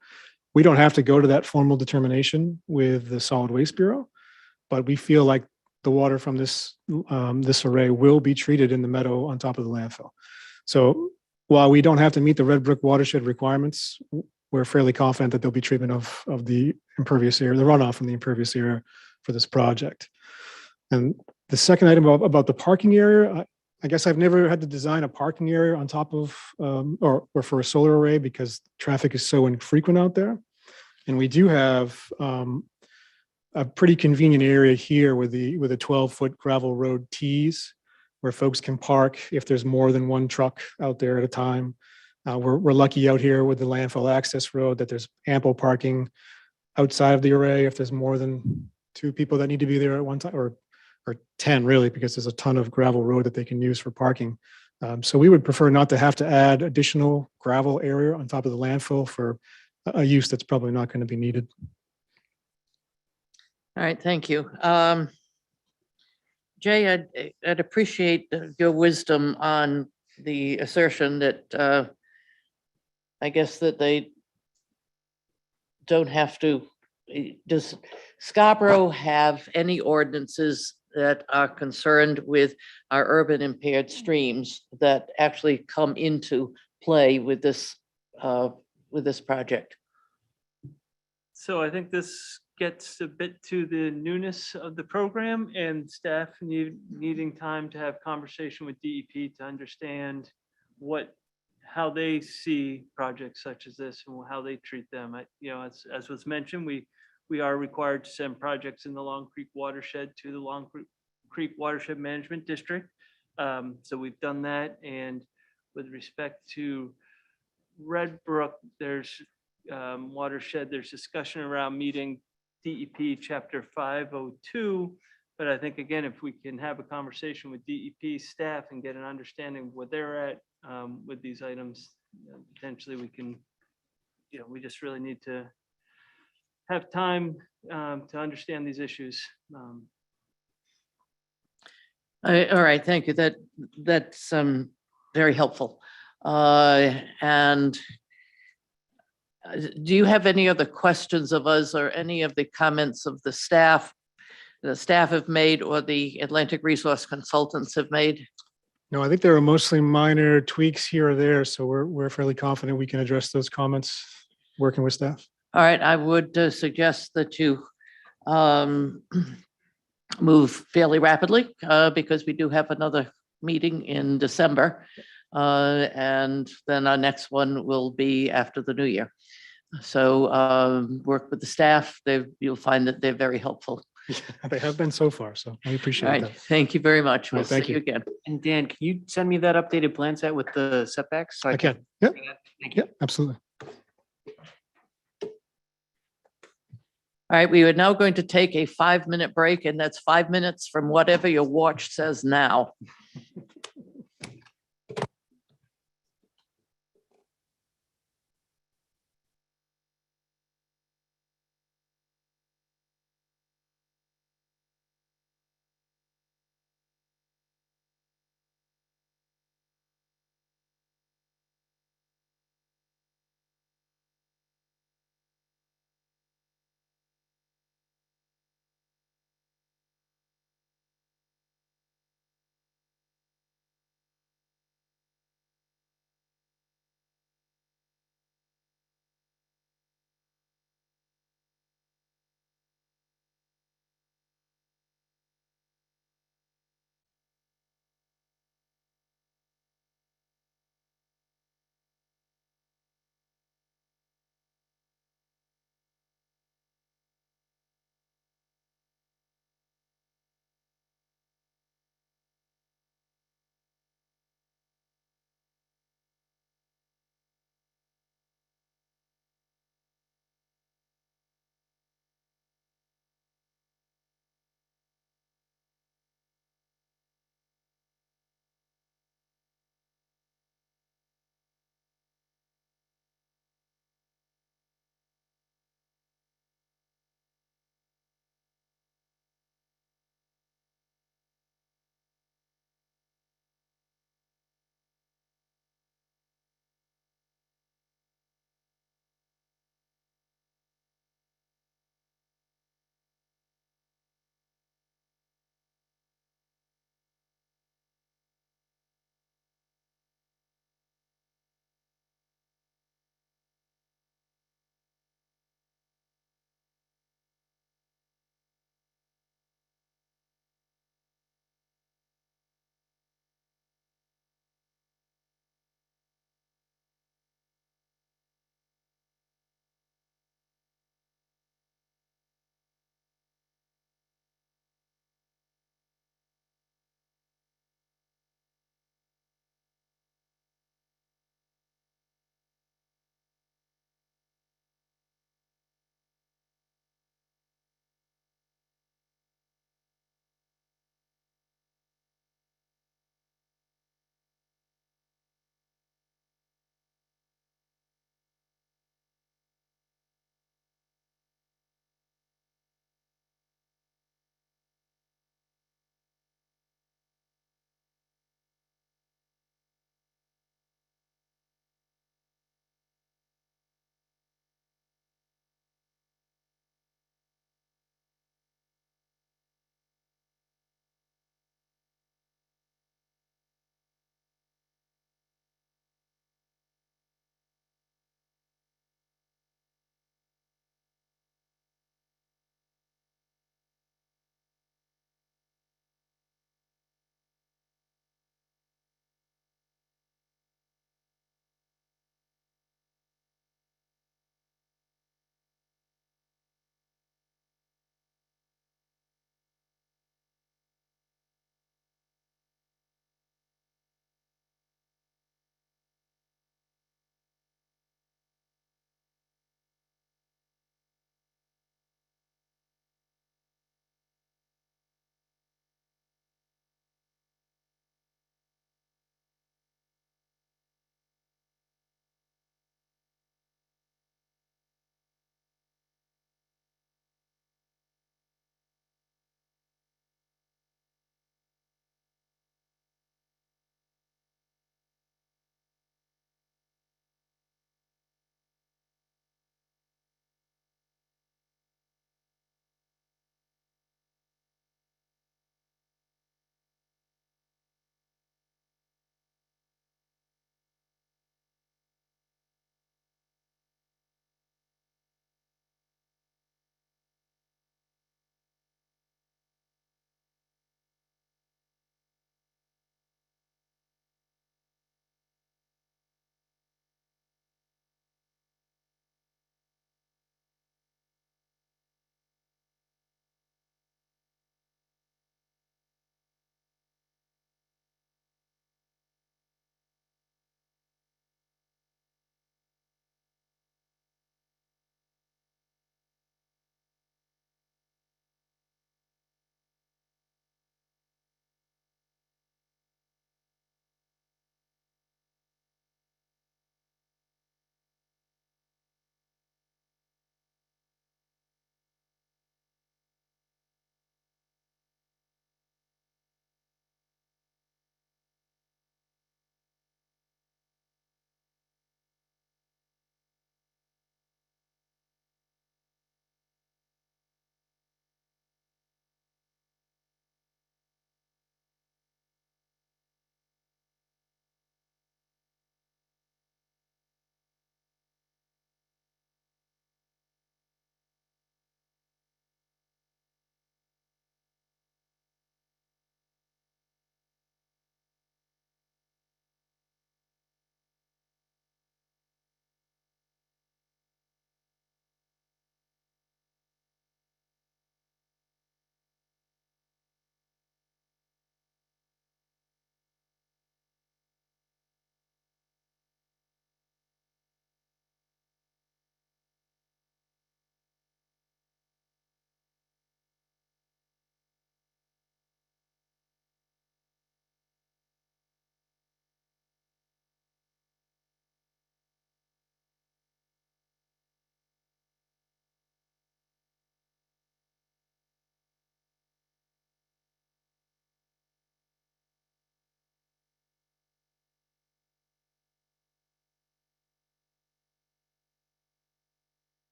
Speaker 17: We don't have to go to that formal determination with the Solid Waste Bureau, but we feel like the water from this array will be treated in the meadow on top of the landfill. So while we don't have to meet the Red Brook watershed requirements, we're fairly confident that there'll be treatment of the impervious area, the runoff from the impervious area for this project. And the second item about the parking area, I guess I've never had to design a parking area on top of or for a solar array because traffic is so infrequent out there. And we do have a pretty convenient area here with a 12-foot gravel road tees where folks can park if there's more than one truck out there at a time. We're lucky out here with the landfill access road that there's ample parking outside of the array if there's more than 2 people that need to be there at one time, or 10 really, because there's a ton of gravel road that they can use for parking. So we would prefer not to have to add additional gravel area on top of the landfill for a use that's probably not going to be needed.
Speaker 3: All right, thank you. Jay, I'd appreciate your wisdom on the assertion that I guess that they don't have to. Does Scarborough have any ordinances that are concerned with our urban impaired streams that actually come into play with this project?
Speaker 2: So I think this gets a bit to the newness of the program and staff needing time to have conversation with DEP to understand how they see projects such as this and how they treat them. As was mentioned, we are required to send projects in the Long Creek watershed to the Long Creek Watershed Management District. So we've done that. And with respect to Red Brook, there's watershed, there's discussion around meeting DEP Chapter 502. But I think, again, if we can have a conversation with DEP staff and get an understanding of where they're at with these items, potentially we can, we just really need to have time to understand these issues.
Speaker 3: All right, thank you. That's very helpful. And do you have any other questions of us or any of the comments of the staff have made or the Atlantic Resource Consultants have made?
Speaker 17: No, I think there are mostly minor tweaks here or there, so we're fairly confident we can address those comments working with staff.
Speaker 3: All right, I would suggest that you move fairly rapidly because we do have another meeting in December. And then our next one will be after the new year. So work with the staff. You'll find that they're very helpful.
Speaker 17: They have been so far, so I
Speaker 3: All
Speaker 17: appreciate
Speaker 3: right,
Speaker 17: that.
Speaker 3: thank you very much.
Speaker 17: All
Speaker 3: We'll
Speaker 17: right, thank
Speaker 3: see you
Speaker 17: you.
Speaker 3: again.
Speaker 14: And Dan, can you send me that updated plan set with the setbacks? so
Speaker 17: I can. Yep,
Speaker 14: Thank you.
Speaker 17: yep, absolutely.
Speaker 3: All right, we are now going to take a 5-minute break, and that's 5 minutes from whatever your watch says now.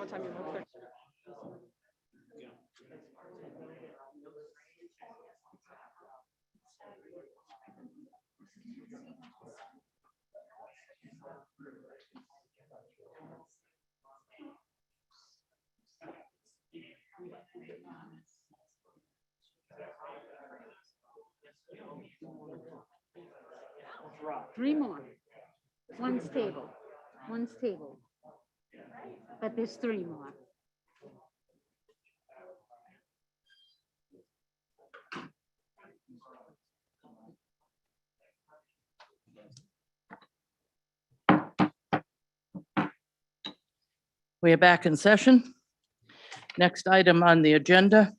Speaker 7: what time you look.
Speaker 4: Three more. One's table. One's table. But there's three more.
Speaker 3: We are back in session. Next item on the agenda.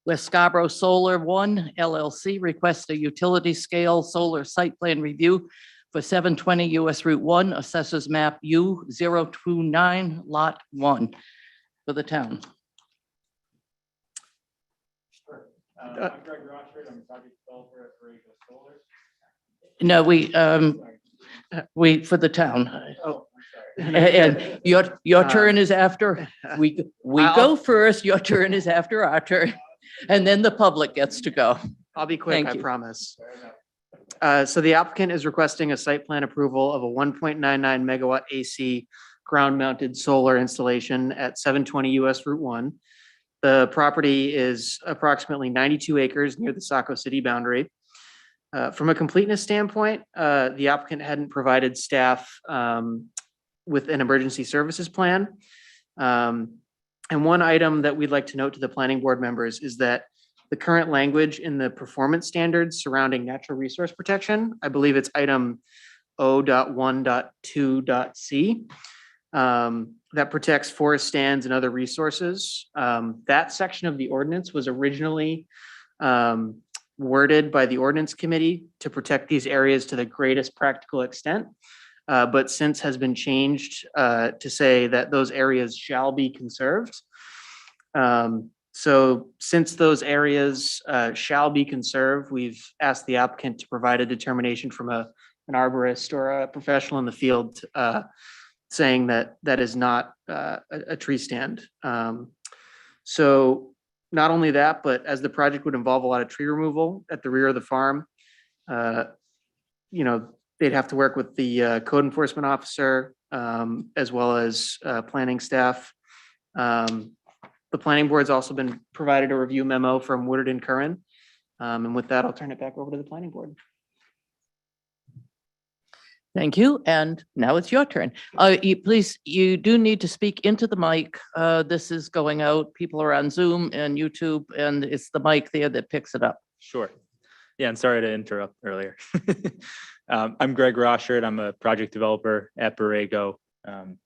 Speaker 3: West Scarborough Solar One LLC requests a utility scale solar site plan review for 720 US Route 1, Assessors Map U029, Lot 1 for the town.
Speaker 9: I'm Greg Rochford. I'm a project developer at Borrego Solar.
Speaker 3: No, we, for the town.
Speaker 14: Oh.
Speaker 3: And your turn is after, we go first, your turn is after our turn, and then the public gets to go.
Speaker 14: I'll be quick,
Speaker 3: Thank
Speaker 14: I
Speaker 3: you.
Speaker 14: promise. So the applicant is requesting a site plan approval of a 1.99 megawatt AC ground-mounted solar installation at 720 US Route 1. The property is approximately 92 acres near the Saco City boundary. From a completeness standpoint, the applicant hadn't provided staff with an emergency services plan. And one item that we'd like to note to the planning board members is that the current language in the performance standards surrounding natural resource protection, I believe it's item O.1.2.c, that protects forest stands and other resources. That section of the ordinance was originally worded by the ordinance committee to protect these areas to the greatest practical extent, but since has been changed to say that those areas shall be conserved. So since those areas shall be conserved, we've asked the applicant to provide a determination from an arborist or a professional in the field saying that that is not a tree stand. So not only that, but as the project would involve a lot of tree removal at the rear of the farm, they'd have to work with the code enforcement officer as well as planning staff. The planning board's also been provided a review memo from Woodard and Curran. And with that, I'll turn it back over to the planning board.
Speaker 3: Thank you, and now it's your turn. You do need to speak into the mic. This is going out, people are on Zoom and YouTube, and it's the mic there that picks it up.
Speaker 9: Sure. Yeah, and sorry to interrupt earlier. I'm Greg Rochford. I'm a project developer at Borrego. I'm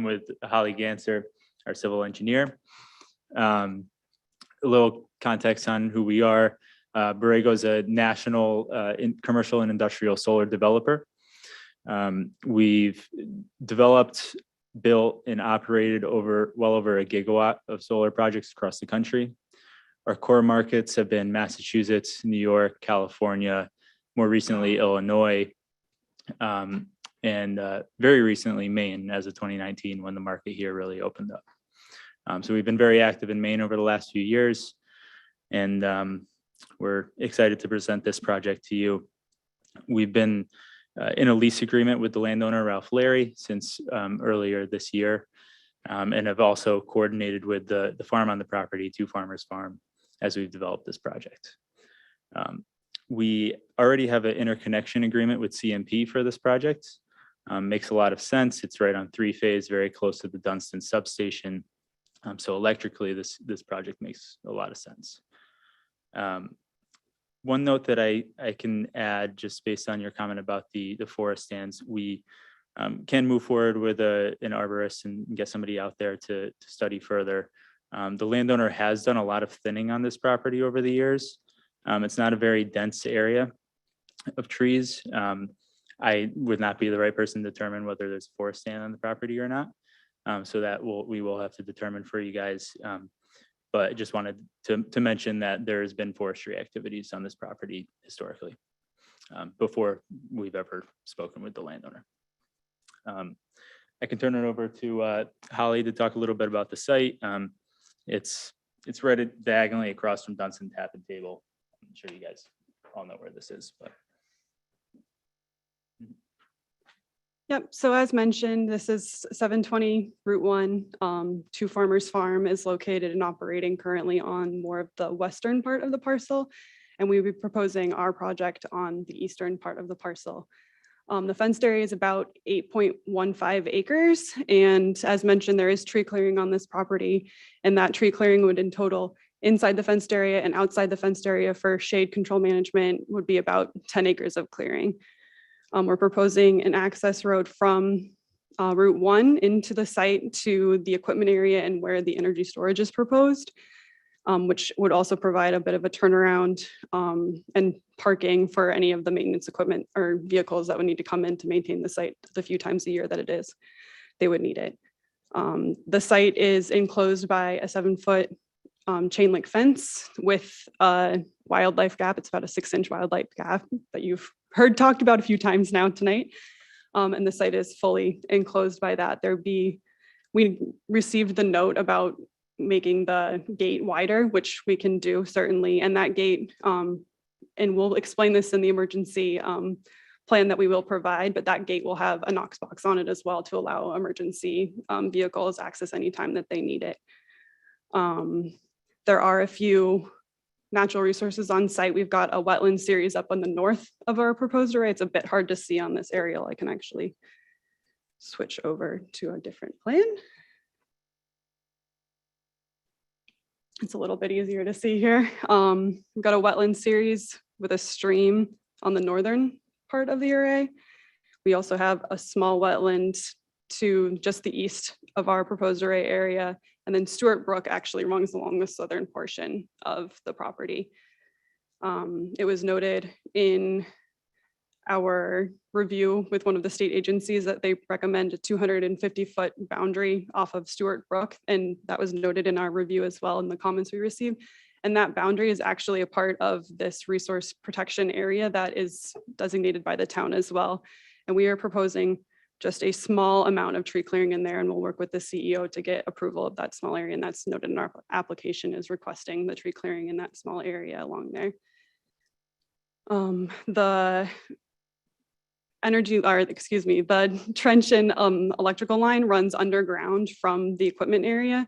Speaker 9: with Holly Ganser, our civil engineer. A little context on who we are. Borrego is a national commercial and industrial solar developer. We've developed, built, and operated well over a gigawatt of solar projects across the country. Our core markets have been Massachusetts, New York, California, more recently Illinois, and very recently Maine as of 2019 when the market here really opened up. So we've been very active in Maine over the last few years, and we're excited to present this project to you. We've been in a lease agreement with the landowner, Ralph Larry, since earlier this year, and have also coordinated with the farm on the property, Two Farmers Farm, as we've developed this project. We already have an interconnection agreement with CMP for this project. Makes a lot of sense. It's right on 3-phase, very close to the Dunston substation. So electrically, this project makes a lot of sense. One note that I can add, just based on your comment about the forest stands, we can move forward with an arborist and get somebody out there to study further. The landowner has done a lot of thinning on this property over the years. It's not a very dense area of trees. I would not be the right person to determine whether there's a forest stand on the property or not. So that we will have to determine for you guys. But I just wanted to mention that there has been forestry activities on this property historically, before we've ever spoken with the landowner.
Speaker 18: I can turn it over to Holly to talk a little bit about the site. It's right diagonally across from Dunstan Tap and Table. I'm sure you guys all know where this is, but
Speaker 19: Yep, so as mentioned, this is 720 Route 1. Two Farmers Farm is located and operating currently on more of the western part of the parcel, and we will be proposing our project on the eastern part of the parcel. The fenced area is about 8.15 acres, and as mentioned, there is tree clearing on this property, and that tree clearing would in total inside the fenced area and outside the fenced area for shade control management would be about 10 acres of clearing. We're proposing an access road from Route 1 into the site to the equipment area and where the energy storage is proposed, which would also provide a bit of a turnaround and parking for any of the maintenance equipment or vehicles that would need to come in to maintain the site the few times a year that it is, they would need it. The site is enclosed by a 7-foot chain link fence with a wildlife gap. It's about a 6-inch wildlife gap that you've heard talked about a few times now tonight. And the site is fully enclosed by that. We received the note about making the gate wider, which we can do certainly. And that gate, and we'll explain this in the emergency plan that we will provide, but that gate will have a Knox box on it as well to allow emergency vehicles access anytime that they need it. There are a few natural resources on site. We've got a wetland series up on the north of our proposed array. It's a bit hard to see on this aerial. I can actually switch over to a different plan. It's a little bit easier to see here. We've got a wetland series with a stream on the northern part of the array. We also have a small wetland to just the east of our proposed array area. And then Stewart Brook actually runs along the southern portion of the property. It was noted in our review with one of the state agencies that they recommend a 250-foot boundary off of Stewart Brook. And that was noted in our review as well in the comments we received. And that boundary is actually a part of this resource protection area that is designated by the town as well. And we are proposing just a small amount of tree clearing in there, and we'll work with the CEO to get approval of that small area. And that's noted in our application is requesting the tree clearing in that small area along there. The trench and electrical line runs underground from the equipment area,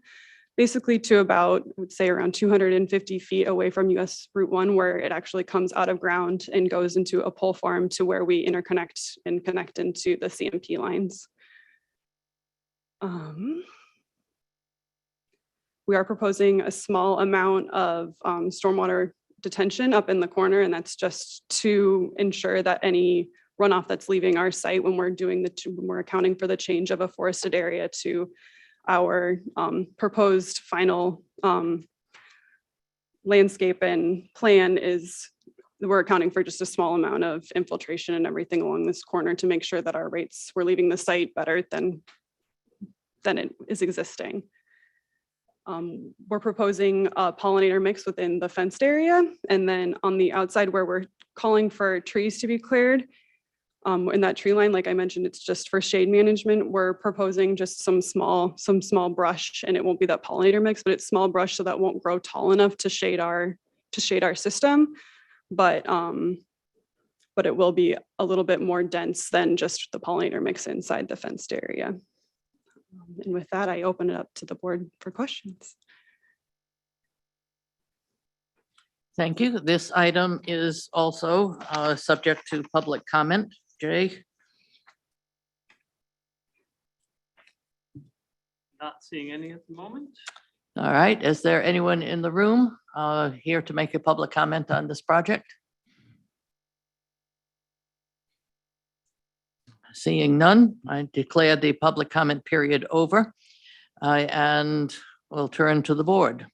Speaker 19: basically to about, I would say around 250 feet away from US Route 1, where it actually comes out of ground and goes into a pole farm to where we interconnect and connect into the CMP lines. We are proposing a small amount of stormwater detention up in the corner, and that's just to ensure that any runoff that's leaving our site when we're doing when we're accounting for the change of a forested area to our proposed final landscape and plan is we're accounting for just a small amount of infiltration and everything along this corner to make sure that our rates, we're leaving the site better than it is existing. We're proposing a pollinator mix within the fenced area. And then on the outside where we're calling for trees to be cleared, in that tree line, like I mentioned, it's just for shade management. We're proposing just some small brush, and it won't be that pollinator mix, but it's small brush so that won't grow tall enough to shade our system. But it will be a little bit more dense than just the pollinator mix inside the fenced area. And with that, I open it up to the board for questions.
Speaker 3: Thank you. This item is also subject to public comment. Jay?
Speaker 2: Not seeing any at the moment.
Speaker 3: All right. Is there anyone in the room here to make a public comment on this project? Seeing none, I declare the public comment period over, and we'll turn to the board.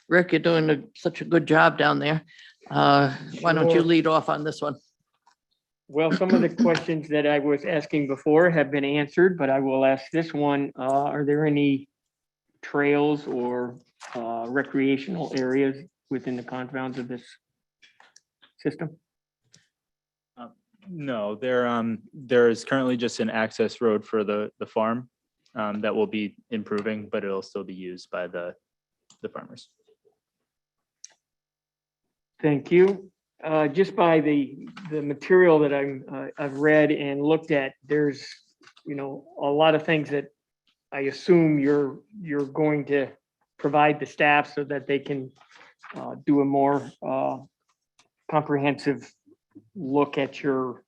Speaker 3: Rick, you're doing such a good job down there. Why don't you
Speaker 10: Sure.
Speaker 3: lead off on this one?
Speaker 10: Well, some of the questions that I was asking before have been answered, but I will ask this one. Are there any trails or recreational areas within the confines of this system?
Speaker 18: No, there is currently just an access road for the farm that will be improving, but it'll still be used by the farmers.
Speaker 10: Thank you. Just by the material that I've read and looked at, there's, you know, a lot of things that I assume you're going to provide the staff so that they can do a more comprehensive look at your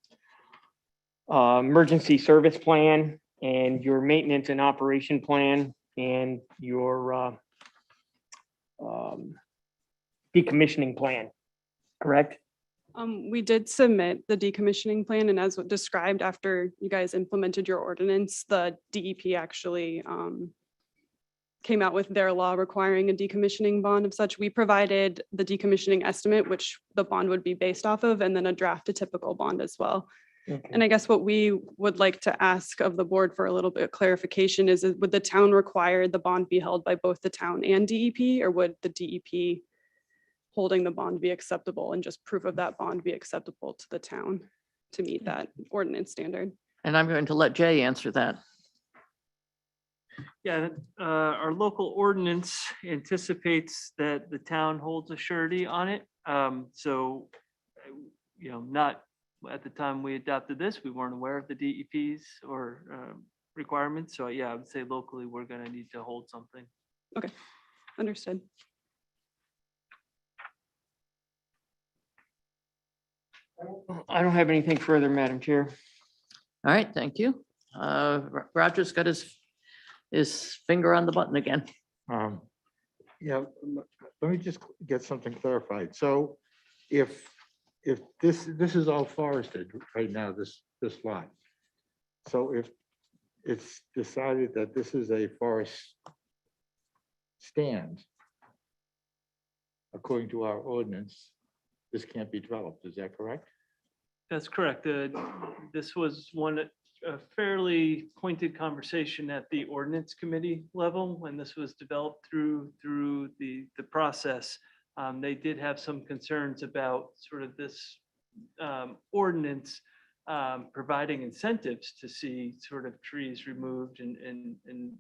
Speaker 10: emergency service plan and your maintenance and operation plan and your decommissioning plan, correct?
Speaker 19: We did submit the decommissioning plan, and as described, after you guys implemented your ordinance, the DEP actually came out with their law requiring a decommissioning bond of such. We provided the decommissioning estimate, which the bond would be based off of, and then a draft, a typical bond as well. And I guess what we would like to ask of the board for a little bit of clarification is, would the town require the bond be held by both the town and DEP, or would the DEP holding the bond be acceptable and just proof of that bond be acceptable to the town to meet that ordinance standard?
Speaker 3: And I'm going to let Jay answer that.
Speaker 2: Yeah, our local ordinance anticipates that the town holds a surety on it. So, you know, not at the time we adopted this, we weren't aware of the DEP's or requirements. So yeah, I would say locally, we're going to need to hold something.
Speaker 19: Okay, understood.
Speaker 10: I don't have anything further, Madam Chair.
Speaker 3: All right, thank you. Roger's got his finger on the button again.
Speaker 8: Yeah, let me just get something clarified. So if this is all forested right now, this lot. So if it's decided that this is a forest stand, according to our ordinance, this can't be developed. Is that correct?
Speaker 2: That's correct. This was a fairly pointed conversation at the ordinance committee level when this was developed through the process. They did have some concerns about sort of this ordinance providing incentives to see sort of trees removed and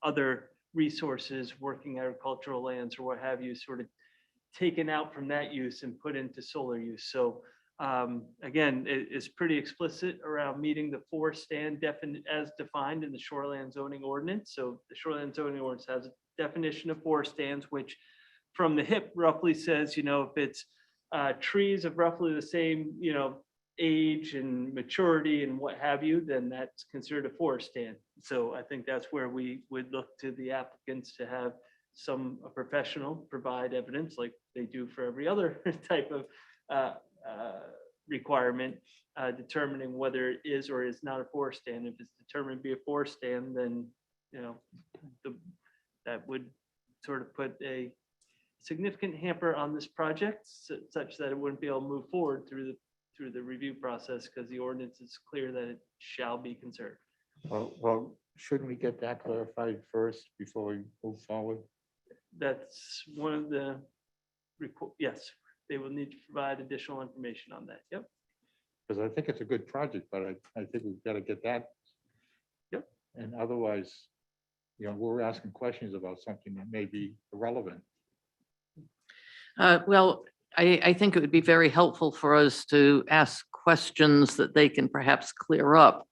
Speaker 2: other resources, working agricultural lands or what have you, sort of taken out from that use and put into solar use. So again, it is pretty explicit around meeting the forest stand as defined in the shoreland zoning ordinance. So the shoreland zoning ordinance has a definition of forest stands, which from the hip roughly says, you know, if it's trees of roughly the same, you know, age and maturity and what have you, then that's considered a forest stand. So I think that's where we would look to the applicants to have a professional provide evidence like they do for every other type of requirement, determining whether it is or is not a forest stand. If it's determined to be a forest stand, then, you know, that would sort of put a significant hamper on this project such that it wouldn't be able to move forward through the review process because the ordinance is clear that it shall be conserved.
Speaker 8: Well, shouldn't we get that clarified first before we move forward?
Speaker 2: That's one of the, yes, they will need to provide additional information on that. Yep.
Speaker 8: Because I think it's a good project, but I think we've got to get that.
Speaker 2: Yep.
Speaker 8: And otherwise, you know, we're asking questions about something that may be irrelevant.
Speaker 3: Well, I think it would be very helpful for us to ask questions that they can perhaps clear up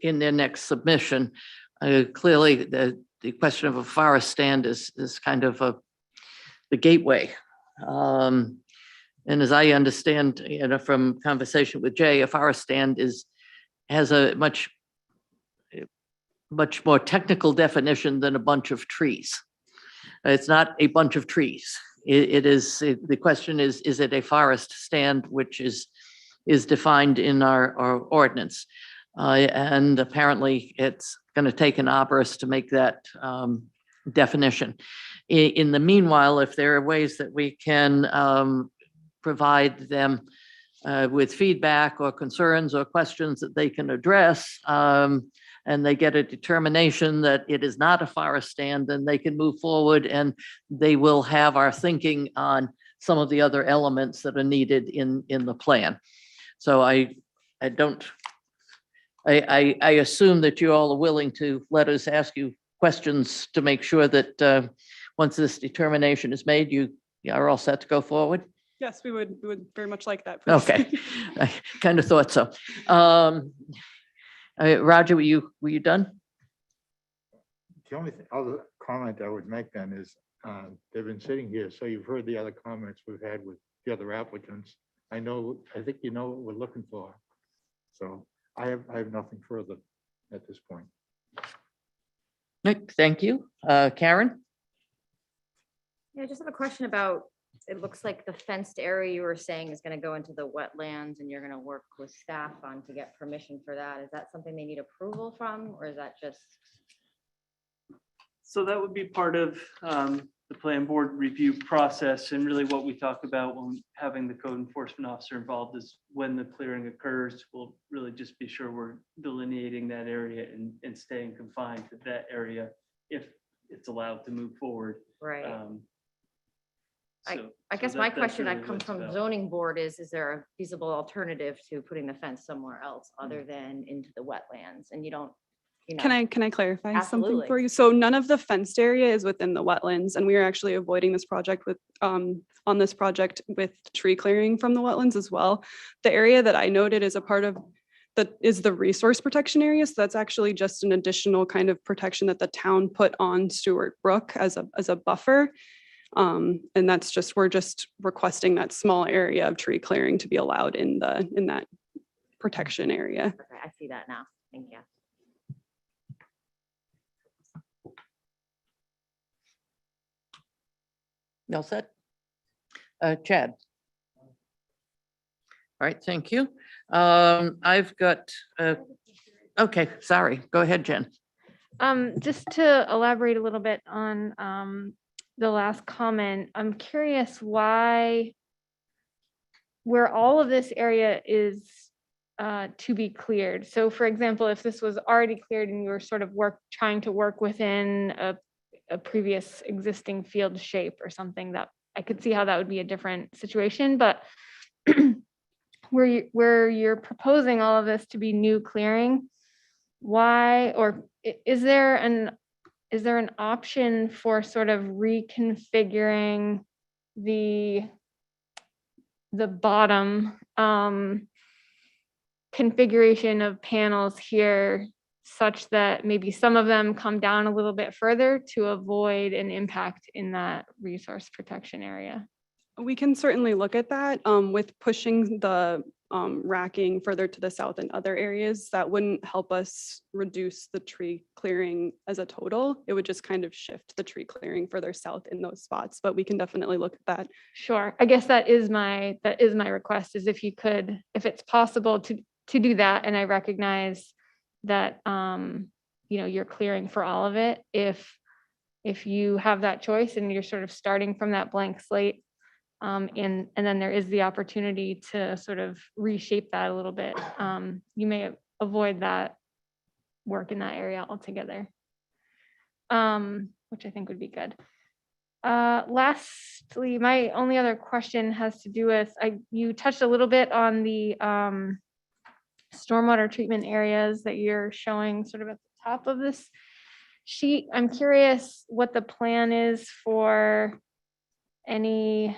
Speaker 3: in their next submission. Clearly, the question of a forest stand is kind of the gateway. And as I understand, you know, from conversation with Jay, a forest stand has a much more technical definition than a bunch of trees. It's not a bunch of trees. The question is it a forest stand, which is defined in our ordinance? And apparently it's going to take an arborist to make that definition. In the meanwhile, if there are ways that we can provide them with feedback or concerns or questions that they can address, and they get a determination that it is not a forest stand, then they can move forward and they will have our thinking on some of the other elements that are needed in the plan. So I don't, I assume that you all are willing to let us ask you questions to make sure that once this determination is made, you are all set to go forward?
Speaker 19: Yes, we would very much like that. please.
Speaker 3: Okay, I kind of thought so. Roger, were you done?
Speaker 8: The only other comment I would make then is, they've been sitting here, so you've heard the other comments we've had with the other applicants. I think you know what we're looking for. So I have nothing further at this point.
Speaker 3: Nick, thank you. Karen?
Speaker 16: Yeah, I just have a question about, it looks like the fenced area you were saying is gonna go into the wetlands and you're gonna work with staff on to get permission for that. Is that something they need approval from, or is that just?
Speaker 2: So that would be part of the plan board review process, and really what we talk about when having the code enforcement officer involved is when the clearing occurs, we'll really just be sure we're delineating that area and staying confined to that area if it's allowed to move forward.
Speaker 16: Right. I
Speaker 2: So
Speaker 16: guess my
Speaker 2: that's
Speaker 16: question
Speaker 2: really
Speaker 16: that come
Speaker 2: what it's
Speaker 16: from
Speaker 2: about.
Speaker 16: zoning board is there a feasible alternative to putting the fence somewhere else other than into the wetlands? And you don't, you know.
Speaker 19: Can I clarify something
Speaker 16: Absolutely.
Speaker 19: for you? So none of the fenced area is within the wetlands, and we are actually avoiding this project with, on this project with tree clearing from the wetlands as well. The area that I noted is a part of that is the resource protection area. So that's actually just an additional kind of protection that the town put on Stewart Brook as a buffer. And that's just, we're just requesting that small area of tree clearing to be allowed in that protection area.
Speaker 16: Okay, I see that now. Thank you.
Speaker 3: You all set? Chad? All right, thank you. I've got, okay, sorry, go ahead, Jen.
Speaker 7: Just to elaborate a little bit on the last comment, I'm curious why, where all of this area is to be cleared. So for example, if this was already cleared and you were sort of trying to work within a previous existing field shape or something, that I could see how that would be a different situation, but where you're proposing all of this to be new clearing, why, or is there an option for sort of reconfiguring the bottom configuration of panels here such that maybe some of them come down a little bit further to avoid an impact in that resource protection area?
Speaker 19: We can certainly look at that with pushing the racking further to the south in other areas. That wouldn't help us reduce the tree clearing as a total. It would just kind of shift the tree clearing further south in those spots, but we can definitely look at that.
Speaker 7: Sure. I guess that is my request, is if you could, if it's possible to do that. And I recognize that, you know, you're clearing for all of it. If you have that choice and you're sort of starting from that blank slate, and then there is the opportunity to sort of reshape that a little bit, you may avoid that work in that area altogether, which I think would be good. Lastly, my only other question has to do with, you touched a little bit on the stormwater treatment areas that you're showing sort of at the top of this sheet. I'm curious what the plan is for any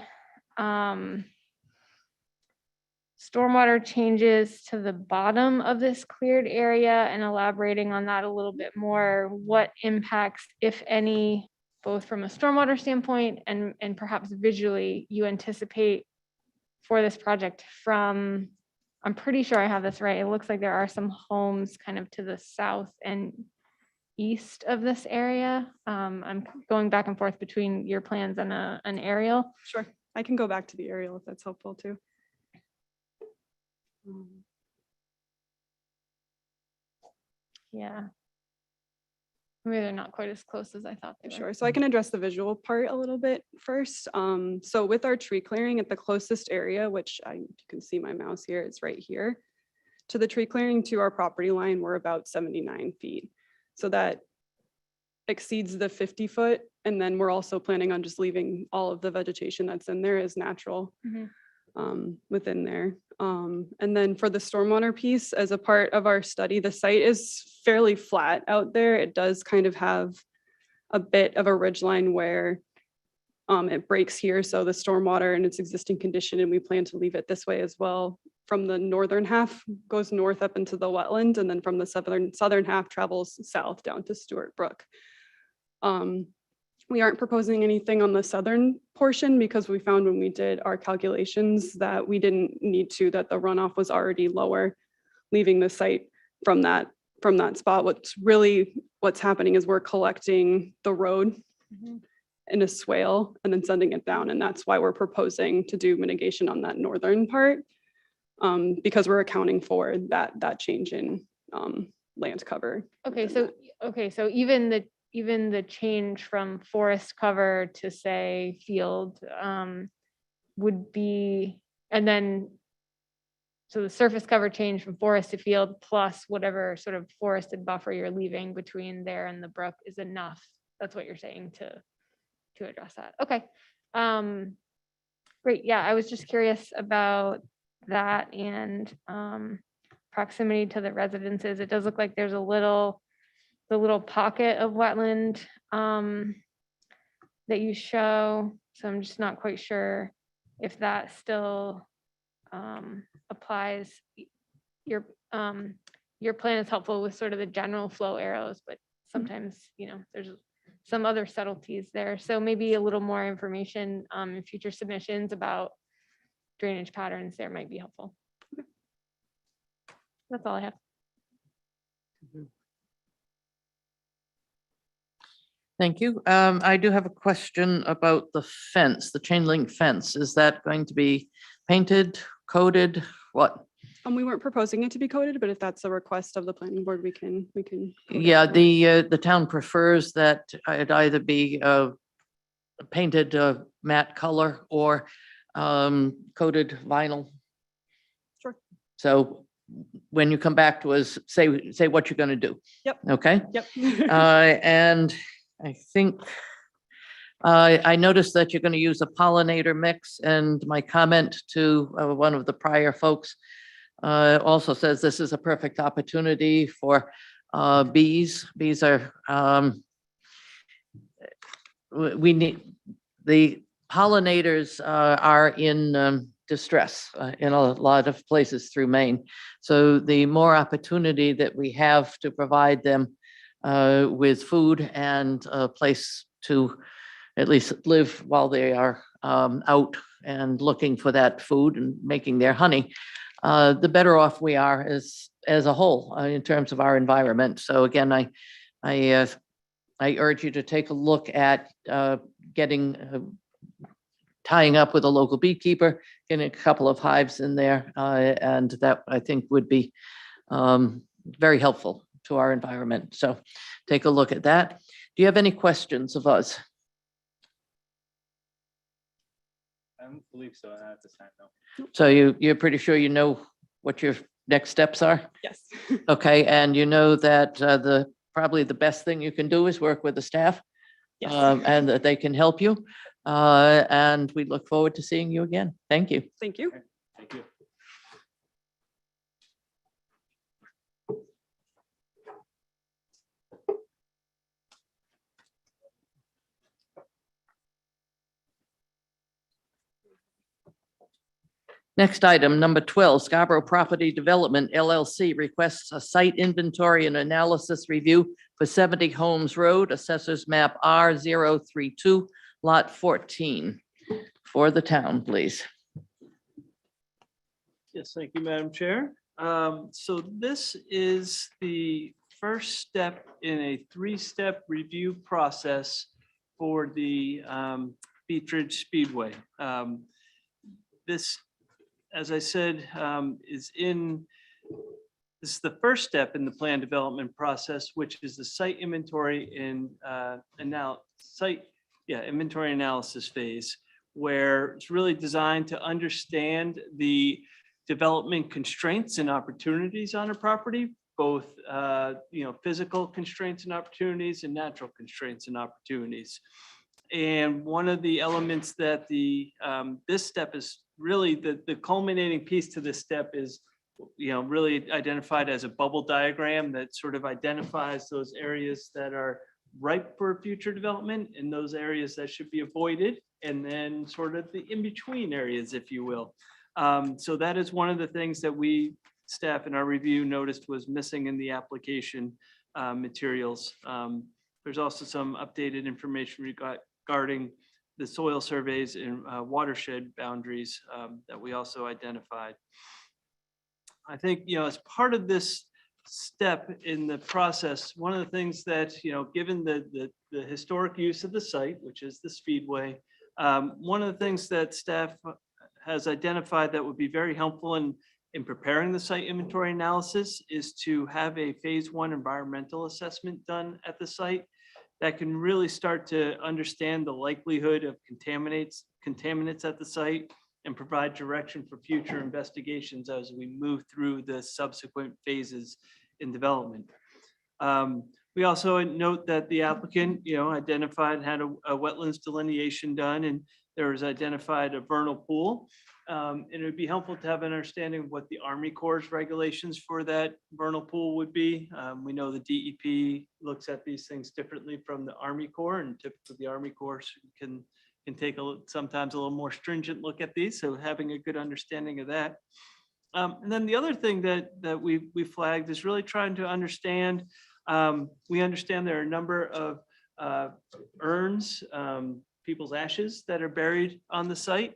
Speaker 7: stormwater changes to the bottom of this cleared area, and elaborating on that a little bit more. What impacts, if any, both from a stormwater standpoint and perhaps visually, you anticipate for this project from, I'm pretty sure I have this right. It looks like there are some homes kind of to the south and east of this area. I'm going back and forth between your plans and an aerial.
Speaker 19: Sure, I can go back to the aerial if that's helpful too.
Speaker 7: Yeah. Maybe they're not quite as close as I thought they were.
Speaker 19: Sure, so I can address the visual part a little bit first. So with our tree clearing at the closest area, which you can see my mouse here, it's right here, to the tree clearing to our property line, we're about 79 feet. So that exceeds the 50 foot. And then we're also planning on just leaving all of the vegetation that's in there as natural. within there. And then for the stormwater piece, as a part of our study, the site is fairly flat out there. It does kind of have a bit of a ridge line where it breaks here. So the stormwater in its existing condition, and we plan to leave it this way as well. From the northern half goes north up into the wetland, and then from the southern half travels south down to Stewart Brook. We aren't proposing anything on the southern portion because we found when we did our calculations that we didn't need to, that the runoff was already lower, leaving the site from that spot. What's happening is we're collecting the road in a swale and then sending it down. And that's why we're proposing to do mitigation on that northern part, because we're accounting for that change in land cover.
Speaker 7: Okay, so even the change from forest cover to say field would be, and then, so the surface cover change from forest to field plus whatever sort of forested buffer you're leaving between there and the brook is enough. That's what you're saying to address that. Okay. Great. Yeah, I was just curious about that and proximity to the residences. It does look like there's the little pocket of wetland that you show. So I'm just not quite sure if that still applies. Your plan is helpful with sort of the general flow arrows, but sometimes, there's some other subtleties there. So maybe a little more information in future submissions about drainage patterns there might be helpful. That's all I have.
Speaker 3: Thank you. I do have a question about the fence, the chain link fence. Is that going to be painted, coated, what?
Speaker 19: We weren't proposing it to be coated, but if that's a request of the planning board, we can. coat it
Speaker 3: Yeah,
Speaker 19: as well.
Speaker 3: the town prefers that it either be painted matte color or coated vinyl.
Speaker 19: Sure.
Speaker 3: So when you come back to us, say what you're going to do.
Speaker 19: Yep.
Speaker 3: Okay?
Speaker 19: Yep.
Speaker 3: And I think I noticed that you're going to use a pollinator mix, and my comment to one of the prior folks also says this is a perfect opportunity for bees. Bees are, we need, the pollinators are in distress in a lot of places through Maine. So the more opportunity that we have to provide them with food and a place to at least live while they are out and looking for that food and making their honey, the better off we are as a whole in terms of our environment. So again, I urge you to take a look at tying up with a local beekeeper, getting a couple of hives in there, and that I think would be very helpful to our environment. So take a look at that. Do you have any questions of us?
Speaker 18: I don't believe so at this time, no.
Speaker 3: So you're pretty sure you know what your next steps are?
Speaker 19: Yes.
Speaker 3: Okay, and you know that probably the best thing you can do is work with the staff?
Speaker 19: Yes.
Speaker 3: And that they can help you. And we look forward to seeing you again. Thank you.
Speaker 19: Thank you.
Speaker 18: Thank you.
Speaker 3: Next item, number 12, Scarborough Property Development LLC requests a site inventory and analysis review for 70 Holmes Road, Assessors Map R032, Lot 14. For the town, please.
Speaker 2: Yes, thank you, Madam Chair. So this is the first step in a three-step review process for the Beech Ridge Speedway. This, as I said, this is the first step in the plan development process, which is the site inventory and inventory analysis phase, where it's really designed to understand the development constraints and opportunities on a property, both physical constraints and opportunities and natural constraints and opportunities. And one of the elements that this step is really the culminating piece to this step is, really identified as a bubble diagram that sort of identifies those areas that are ripe for future development and those areas that should be avoided, and then sort of the in-between areas, if you will. So that is one of the things that we, staff in our review, noticed was missing in the application materials. There's also some updated information regarding the soil surveys and watershed boundaries that we also identified. I think, as part of this step in the process, one of the things that, given the historic use of the site, which is the Speedway, one of the things that staff has identified that would be very helpful in preparing the site inventory analysis is to have a phase 1 environmental assessment done at the site that can really start to understand the likelihood of contaminants at the site and provide direction for future investigations as we move through the subsequent phases in development. We also note that the applicant, identified, had a wetlands delineation done, and there was identified a vernal pool. And it would be helpful to have an understanding of what the Army Corps' regulations for that vernal pool would be. We know the DEP looks at these things differently from the Army Corps, and typically the Army Corps can take sometimes a little more stringent look at these. So having a good understanding of that. And then the other thing that we flagged is really trying to understand, we understand there are a number of urns, people's ashes that are buried on the site.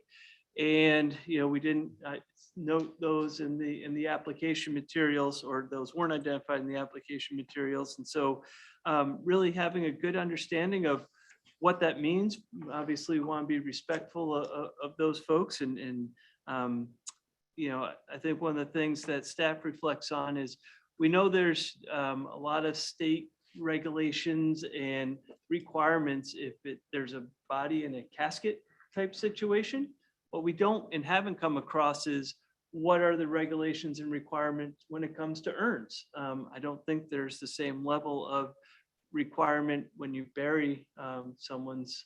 Speaker 2: And, we didn't note those in the application materials, or those weren't identified in the application materials. And so really having a good understanding of what that means. Obviously, we want to be respectful of those folks. And I think one of the things that staff reflects on is we know there's a lot of state regulations and requirements if there's a body in a casket type situation. What we don't and haven't come across is what are the regulations and requirements when it comes to urns. I don't think there's the same level of requirement when you bury someone's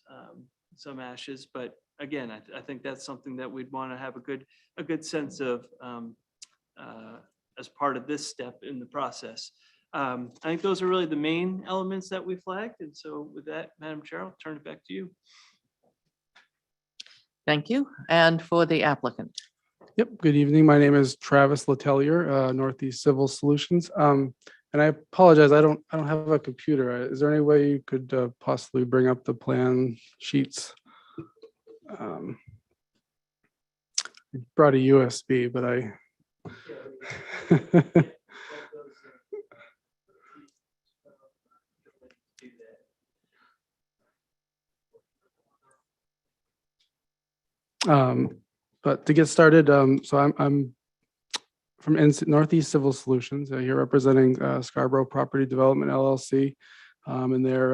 Speaker 2: some ashes, but again, I think that's something that we'd want to have a good sense of as part of this step in the process. I think those are really the main elements that we flagged. And so with that, Madam Chair, I'll turn it back to you.
Speaker 3: Thank you. And for the applicant.
Speaker 20: Yep, good evening. My name is Travis Letelier, Northeast Civil Solutions. And I apologize, I don't have a computer. Is there any way you could possibly bring up the plan sheets? I brought a USB, but I but to get started, so I'm from Northeast Civil Solutions, here representing Scarborough Property Development LLC and their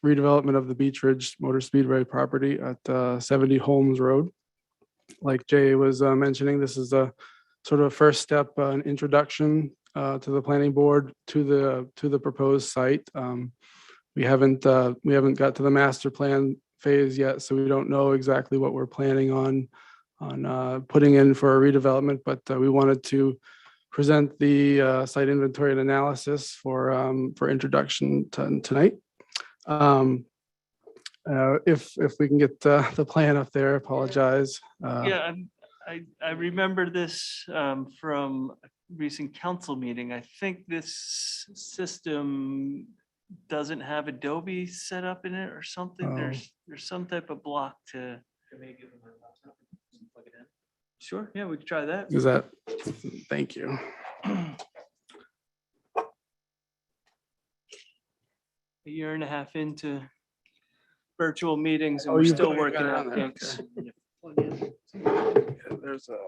Speaker 20: redevelopment of the Beach Ridge Motor Speedway property at 70 Holmes Road. Like Jay was mentioning, this is a sort of a first step, an introduction to the planning board to the proposed site. We haven't got to the master plan phase yet, so we don't know exactly what we're planning on putting in for a redevelopment, but we wanted to present the site inventory and analysis for introduction tonight. If we can get the plan up there, apologize.
Speaker 2: Yeah, I remember this from a recent council meeting. I think this system doesn't have Adobe set up in it or something.
Speaker 20: Oh.
Speaker 2: There's some type of block to. Sure, yeah, we could try that.
Speaker 20: Is that, thank you.
Speaker 2: A year and a half into virtual meetings, and we're
Speaker 20: you've
Speaker 2: still
Speaker 20: got it
Speaker 2: working
Speaker 20: on
Speaker 2: out
Speaker 20: there,
Speaker 2: things.
Speaker 20: Yeah, there's a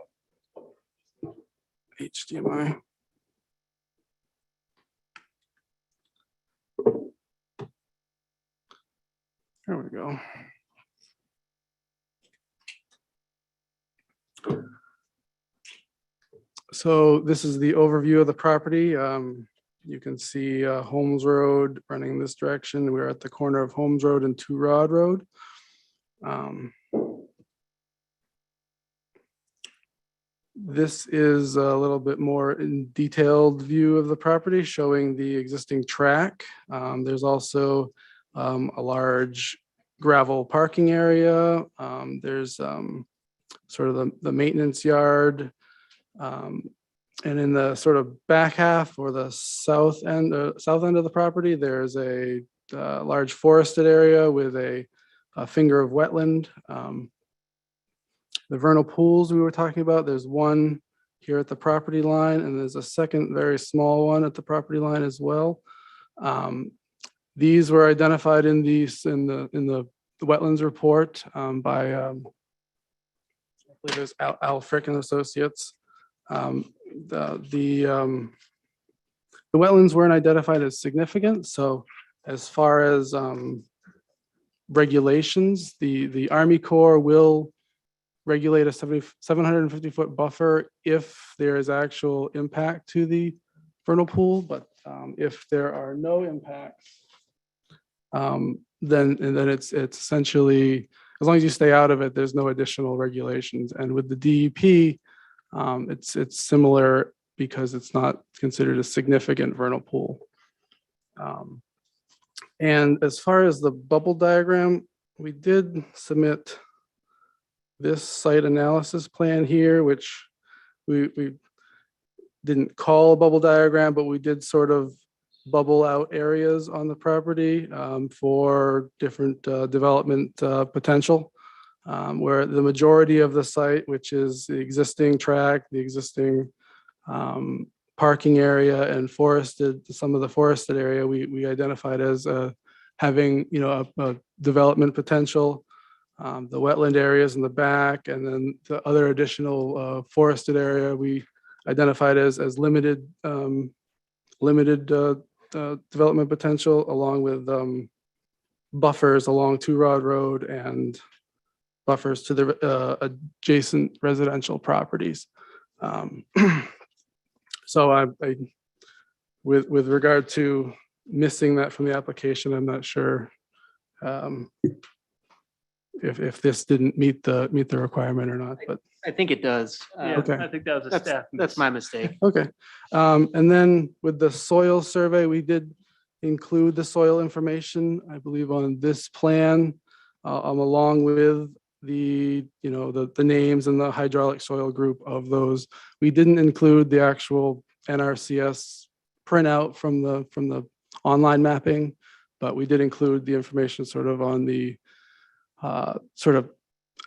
Speaker 20: HDMI. There we go. So this is the overview of the property. You can see Holmes Road running this direction. We're at the corner of Holmes Road and Two Rod Road. This is a little bit more in detailed view of the property showing the existing track. There's also a large gravel parking area. There's sort of the maintenance yard. And in the sort of back half or the south end of the property, there's a large forested area with a finger of wetland. The vernal pools we were talking about, there's one here at the property line, and there's a second very small one at the property line as well. These were identified in the wetlands report by I believe it was Al Frick and Associates. The wetlands weren't identified as significant. So as far as regulations, the Army Corps will regulate a 750-foot buffer if there is actual impact to the vernal pool. But if there are no impacts, then it's essentially, as long as you stay out of it, there's no additional regulations. And with the DEP, it's similar because it's not considered a significant vernal pool. And as far as the bubble diagram, we did submit this site analysis plan here, which we didn't call a bubble diagram, but we did sort of bubble out areas on the property for different development potential. Where the majority of the site, which is the existing track, the existing parking area and some of the forested area, we identified as having, a development potential. The wetland areas in the back, and then the other additional forested area we identified as limited development potential, along with buffers along Two Rod Road and buffers to the adjacent residential properties. So with regard to missing that from the application, I'm not sure if this didn't meet the requirement or not, but.
Speaker 14: I think it does.
Speaker 2: Yeah,
Speaker 20: Okay.
Speaker 2: I think that was a
Speaker 14: That's,
Speaker 2: staff.
Speaker 14: that's my mistake.
Speaker 20: Okay. And then with the soil survey, we did include the soil information, I believe, on this plan, along with the names and the hydraulic soil group of those. We didn't include the actual NRCS printout from the online mapping, but we did include the information sort of on the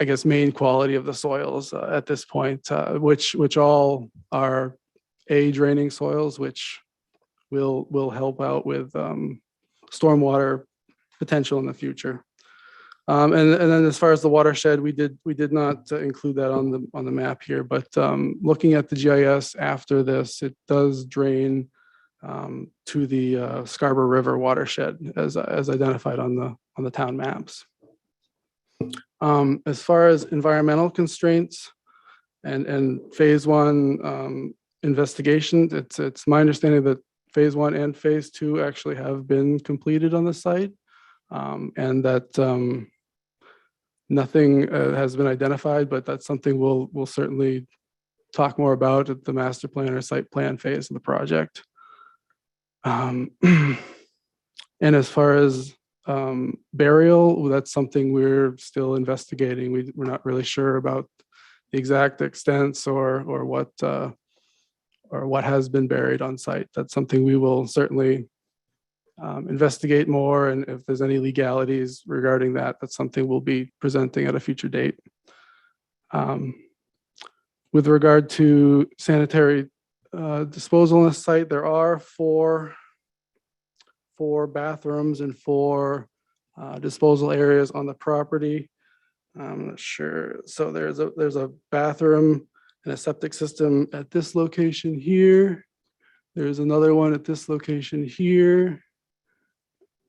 Speaker 20: I guess, main quality of the soils at this point, which all are draining soils, which will help out with stormwater potential in the future. And then as far as the watershed, we did not include that on the map here, but looking at the GIS after this, it does drain to the Scarborough River watershed as identified on the town maps. As far as environmental constraints and phase one investigation, it's my understanding that phase one and phase two actually have been completed on the site, and that nothing has been identified, but that's something we'll certainly talk more about at the master plan or site plan phase of the project. And as far as burial, that's something we're still investigating. We're not really sure about the exact extents or what has been buried on site. That's something we will certainly investigate more, and if there's any legalities regarding that, that's something we'll be presenting at a future date. With regard to sanitary disposal on the site, there are four bathrooms and four disposal areas on the property. I'm not sure. So there's a bathroom and a septic system at this location here. There's another one at this location here,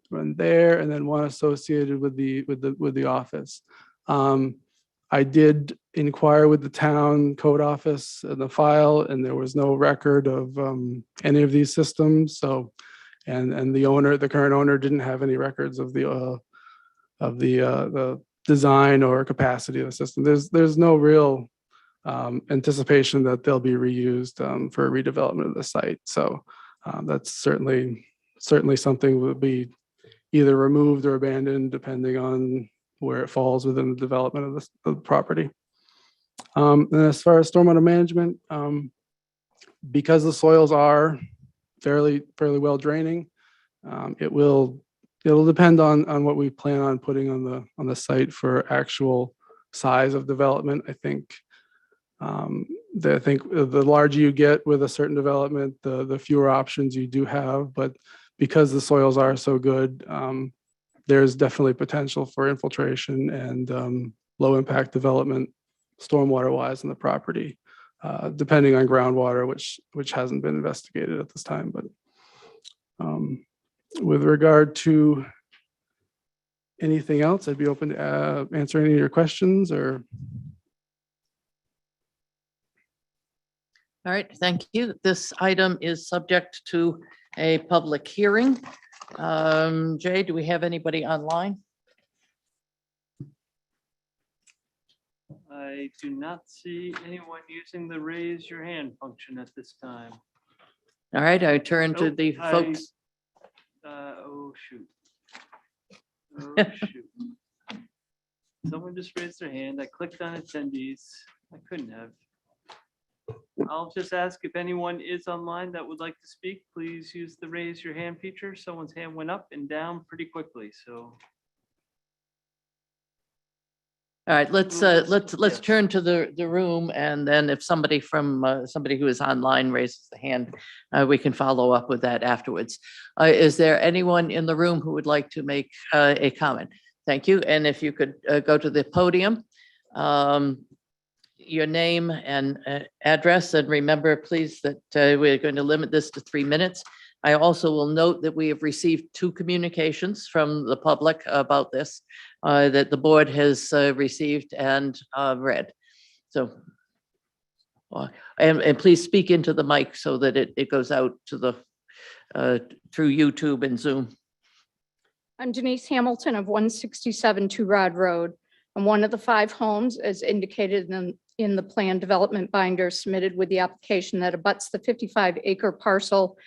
Speaker 20: one there, and then one associated with the office. I did inquire with the town code office in the file, and there was no record of any of these systems. So. And the current owner didn't have any records of the design or capacity of the system. There's no real anticipation that they'll be reused for redevelopment of the site. So that's certainly something will be either removed or abandoned depending on where it falls within the development of the property. And as far as stormwater management, because the soils are fairly well draining, it'll depend on what we plan on putting on the site for actual size of development. I think the larger you get with a certain development, the fewer options you do have. But because the soils are so good, there's definitely potential for infiltration and low impact development stormwater wise in the property, depending on groundwater, which hasn't been investigated at this time. But with regard to anything else, I'd be open to answering any of your questions or.
Speaker 3: All right, thank you. This item is subject to a public hearing. Jay, do we have anybody online?
Speaker 2: I do not see anyone using the raise your hand function at this time.
Speaker 3: All right, I turn to
Speaker 2: Nope,
Speaker 3: the folks.
Speaker 2: Oh, shoot. Oh, shoot. Someone just raised their hand. I clicked on attendees. I couldn't have. I'll just ask if anyone is online that would like to speak, please use the raise your hand feature. Someone's hand went up and down pretty quickly, so.
Speaker 3: All right, let's turn to the room, and then if somebody from somebody who is online raises the hand, we can follow up with that afterwards. Is there anyone in the room who would like to make a comment? Thank you. And if you could go to the podium, your name and address, and remember, please, that we're going to limit this to 3 minutes. I also will note that we have received 2 communications from the public about this that the board has received and read. So, and please speak into the mic so that it goes out to the through YouTube and Zoom.
Speaker 21: I'm Denise Hamilton of 167 Two Rod Road. I'm one of the 5 homes as indicated in the plan development binder submitted with the application that abuts the 55-acre parcel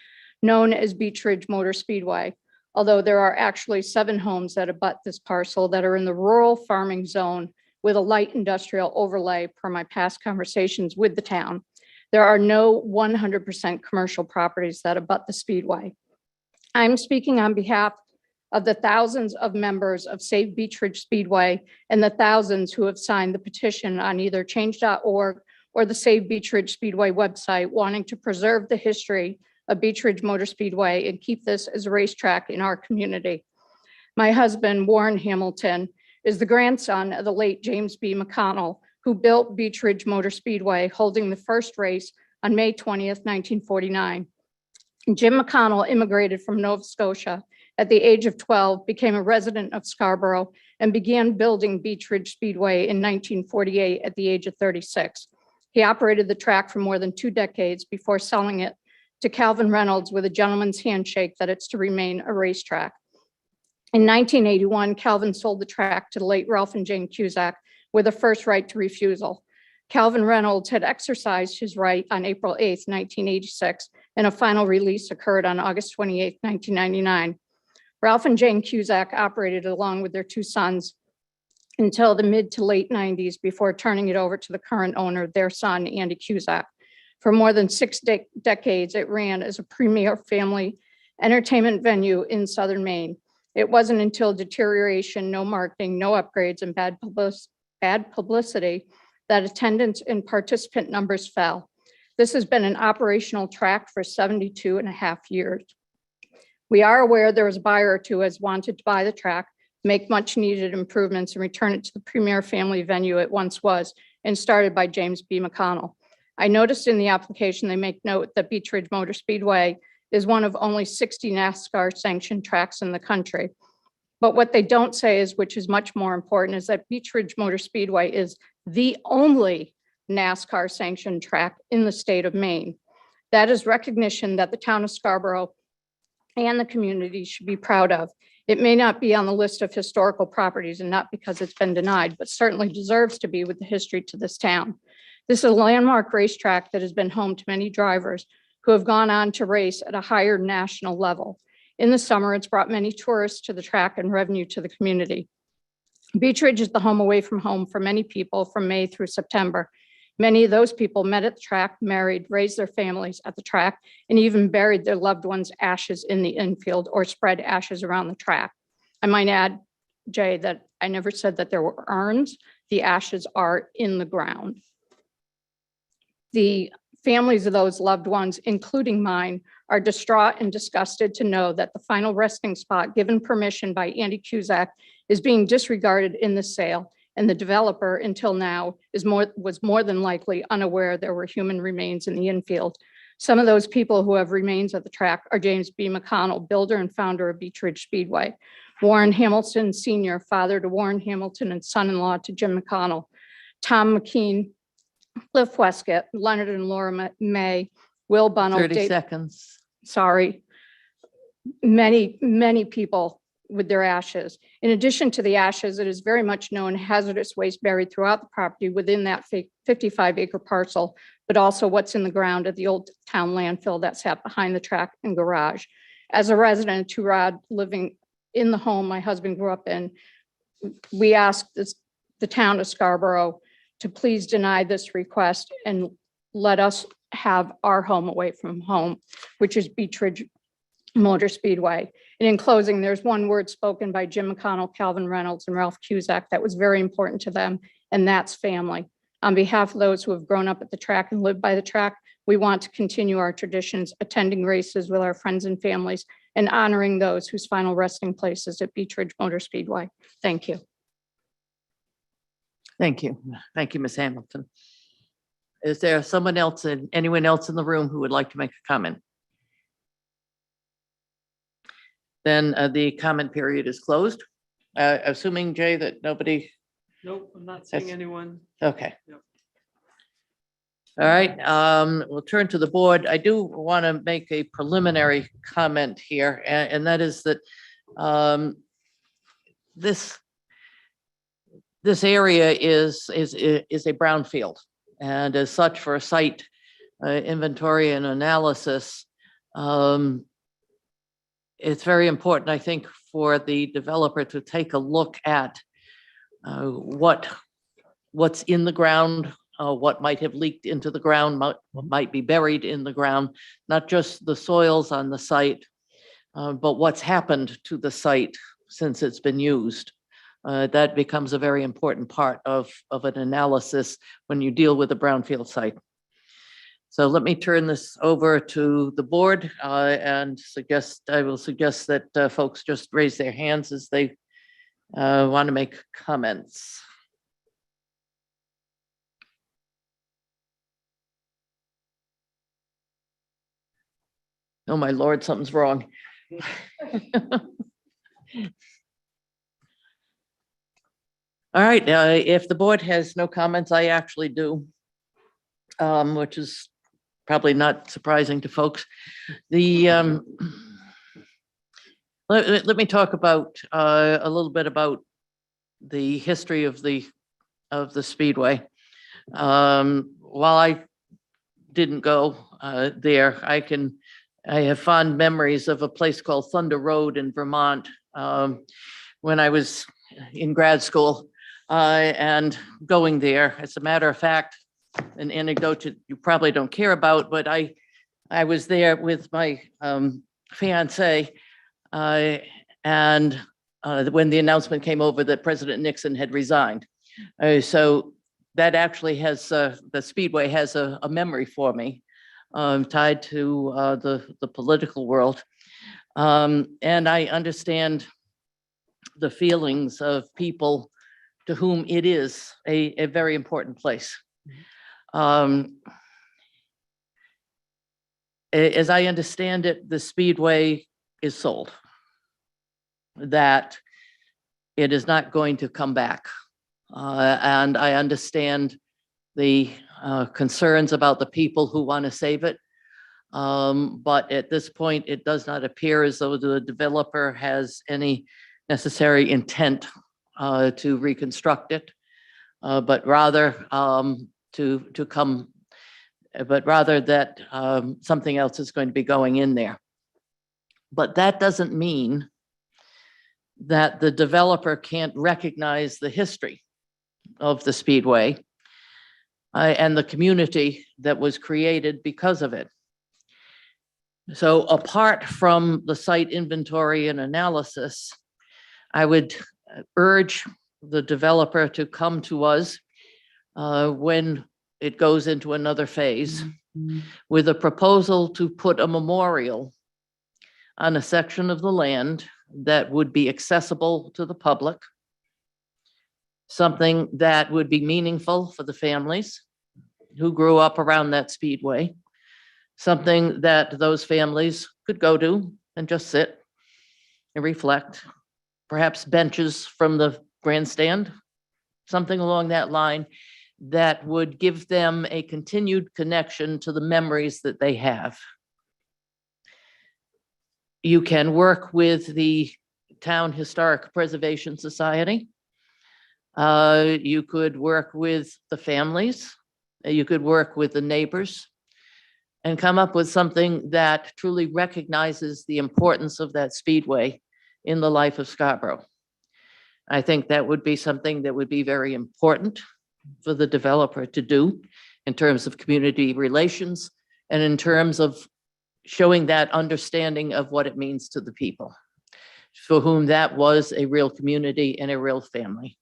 Speaker 21: known as Beech Ridge Motor Speedway. Although there are actually 7 homes that abut this parcel that are in the rural farming zone with a light industrial overlay per my past conversations with the town. There are no 100% commercial properties that abut the Speedway. I'm speaking on behalf of the thousands of members of Save Beech Ridge Speedway and the thousands who have signed the petition on either change.org or the Save Beech Ridge Speedway website wanting to preserve the history of Beech Ridge Motor Speedway and keep this as a racetrack in our community. My husband, Warren Hamilton, is the grandson of the late James B. McConnell, who built Beech Ridge Motor Speedway, holding the first race on May 20th, 1949. Jim McConnell immigrated from Nova Scotia at the age of 12, became a resident of Scarborough, and began building Beech Ridge Speedway in 1948 at the age of 36. He operated the track for more than 2 decades before selling it to Calvin Reynolds with a gentleman's handshake that it's to remain a racetrack. In 1981, Calvin sold the track to the late Ralph and Jane Cusack with a first right to refusal. Calvin Reynolds had exercised his right on April 8th, 1986, and a final release occurred on August 28th, 1999. Ralph and Jane Cusack operated along with their 2 sons until the mid to late 90s before turning it over to the current owner, their son, Andy Cusack. For more than 6 decades, it ran as a premier family entertainment venue in Southern Maine. It wasn't until deterioration, no marketing, no upgrades, and bad publicity that attendance and participant numbers fell. This has been an operational track for 72.5 years. We are aware there is a buyer or 2 has wanted to buy the track, make much needed improvements, and return it to the premier family venue it once was, and started by James B. McConnell. I noticed in the application, they make note that Beech Ridge Motor Speedway is one of only 60 NASCAR sanctioned tracks in the country. But what they don't say is, which is much more important, is that Beech Ridge Motor Speedway is the only NASCAR sanctioned track in the state of Maine. That is recognition that the town of Scarborough and the community should be proud of. It may not be on the list of historical properties and not because it's been denied, but certainly deserves to be with the history to this town. This is a landmark racetrack that has been home to many drivers who have gone on to race at a higher national level. In the summer, it's brought many tourists to the track and revenue to the community. Beech Ridge is the home away from home for many people from May through September. Many of those people met at the track, married, raised their families at the track, and even buried their loved ones' ashes in the infield or spread ashes around the track. I might add, Jay, that I never said that there were urns. The ashes are in the ground. The families of those loved ones, including mine, are distraught and disgusted to know that the final resting spot given permission by Andy Cusack is being disregarded in the sale, and the developer until now was more than likely unaware there were human remains in the infield. Some of those people who have remains at the track are James B. McConnell, builder and founder of Beech Ridge Speedway, Warren Hamilton Sr., father to Warren Hamilton and son-in-law to Jim McConnell, Tom McKean, Cliff Westcott, Leonard and Laura May, Will Bunnell.
Speaker 3: 30 seconds.
Speaker 21: Sorry. Many people with their ashes. In addition to the ashes, it is very much known hazardous waste buried throughout the property within that 55-acre parcel, but also what's in the ground at the old town landfill that sat behind the track and garage. As a resident of Two-Rod living in the home my husband grew up in, we asked the town of Scarborough to please deny this request and let us have our home away from home, which is Beech Ridge Motor Speedway. And in closing, there's one word spoken by Jim McConnell, Calvin Reynolds, and Ralph Cusack that was very important to them, and that's family. On behalf of those who have grown up at the track and lived by the track, we want to continue our traditions, attending races with our friends and families, and honoring those whose final resting place is at Beech Ridge Motor Speedway. Thank you.
Speaker 3: Thank you. Thank you, Ms. Hamilton. Is there someone else, anyone else in the room who would like to make a comment? Then the comment period is closed. Assuming, Jay, that nobody,
Speaker 2: Nope, I'm not seeing
Speaker 3: That's-
Speaker 2: anyone.
Speaker 3: okay.
Speaker 2: Yep.
Speaker 3: All right, we'll turn to the board. I do want to make a preliminary comment here, and that is that this area is a brownfield, and as such, for a site inventory and analysis, it's very important, I think, for the developer to take a look at what's in the ground, what might have leaked into the ground, what might be buried in the ground, not just the soils on the site, but what's happened to the site since it's been used. That becomes a very important part of an analysis when you deal with a brownfield site. So let me turn this over to the board and I will suggest that folks just raise their hands as they want to make comments. Oh, my Lord, something's wrong. All right, if the board has no comments, I actually do, which is probably not surprising to folks. Let me talk about a little bit about the history of the Speedway. While I didn't go there, I have fond memories of a place called Thunder Road in Vermont when I was in grad school and going there. As a matter of fact, an anecdote you probably don't care about, but I was there with my fiance, and when the announcement came over that President Nixon had resigned. So that actually has, the Speedway has a memory for me tied to the political world. And I understand the feelings of people to whom it is a very important place. As I understand it, the Speedway is sold, that it is not going to come back. And I understand the concerns about the people who want to save it. But at this point, it does not appear as though the developer has any necessary intent to reconstruct it, but rather to come, but rather that something else is going to be going in there. But that doesn't mean that the developer can't recognize the history of the Speedway and the community that was created because of it. So apart from the site inventory and analysis, I would urge the developer to come to us when it goes into another phase with a proposal to put a memorial on a section of the land that would be accessible to the public, something that would be meaningful for the families who grew up around that Speedway, something that those families could go to and just sit and reflect, perhaps benches from the grandstand, something along that line that would give them a continued connection to the memories that they have. You can work with the Town Historic Preservation Society. You could work with the families. You could work with the neighbors and come up with something that truly recognizes the importance of that Speedway in the life of Scarborough. I think that would be something that would be very important for the developer to do in terms of community relations and in terms of showing that understanding of what it means to the people, for whom that was a real community and a real family.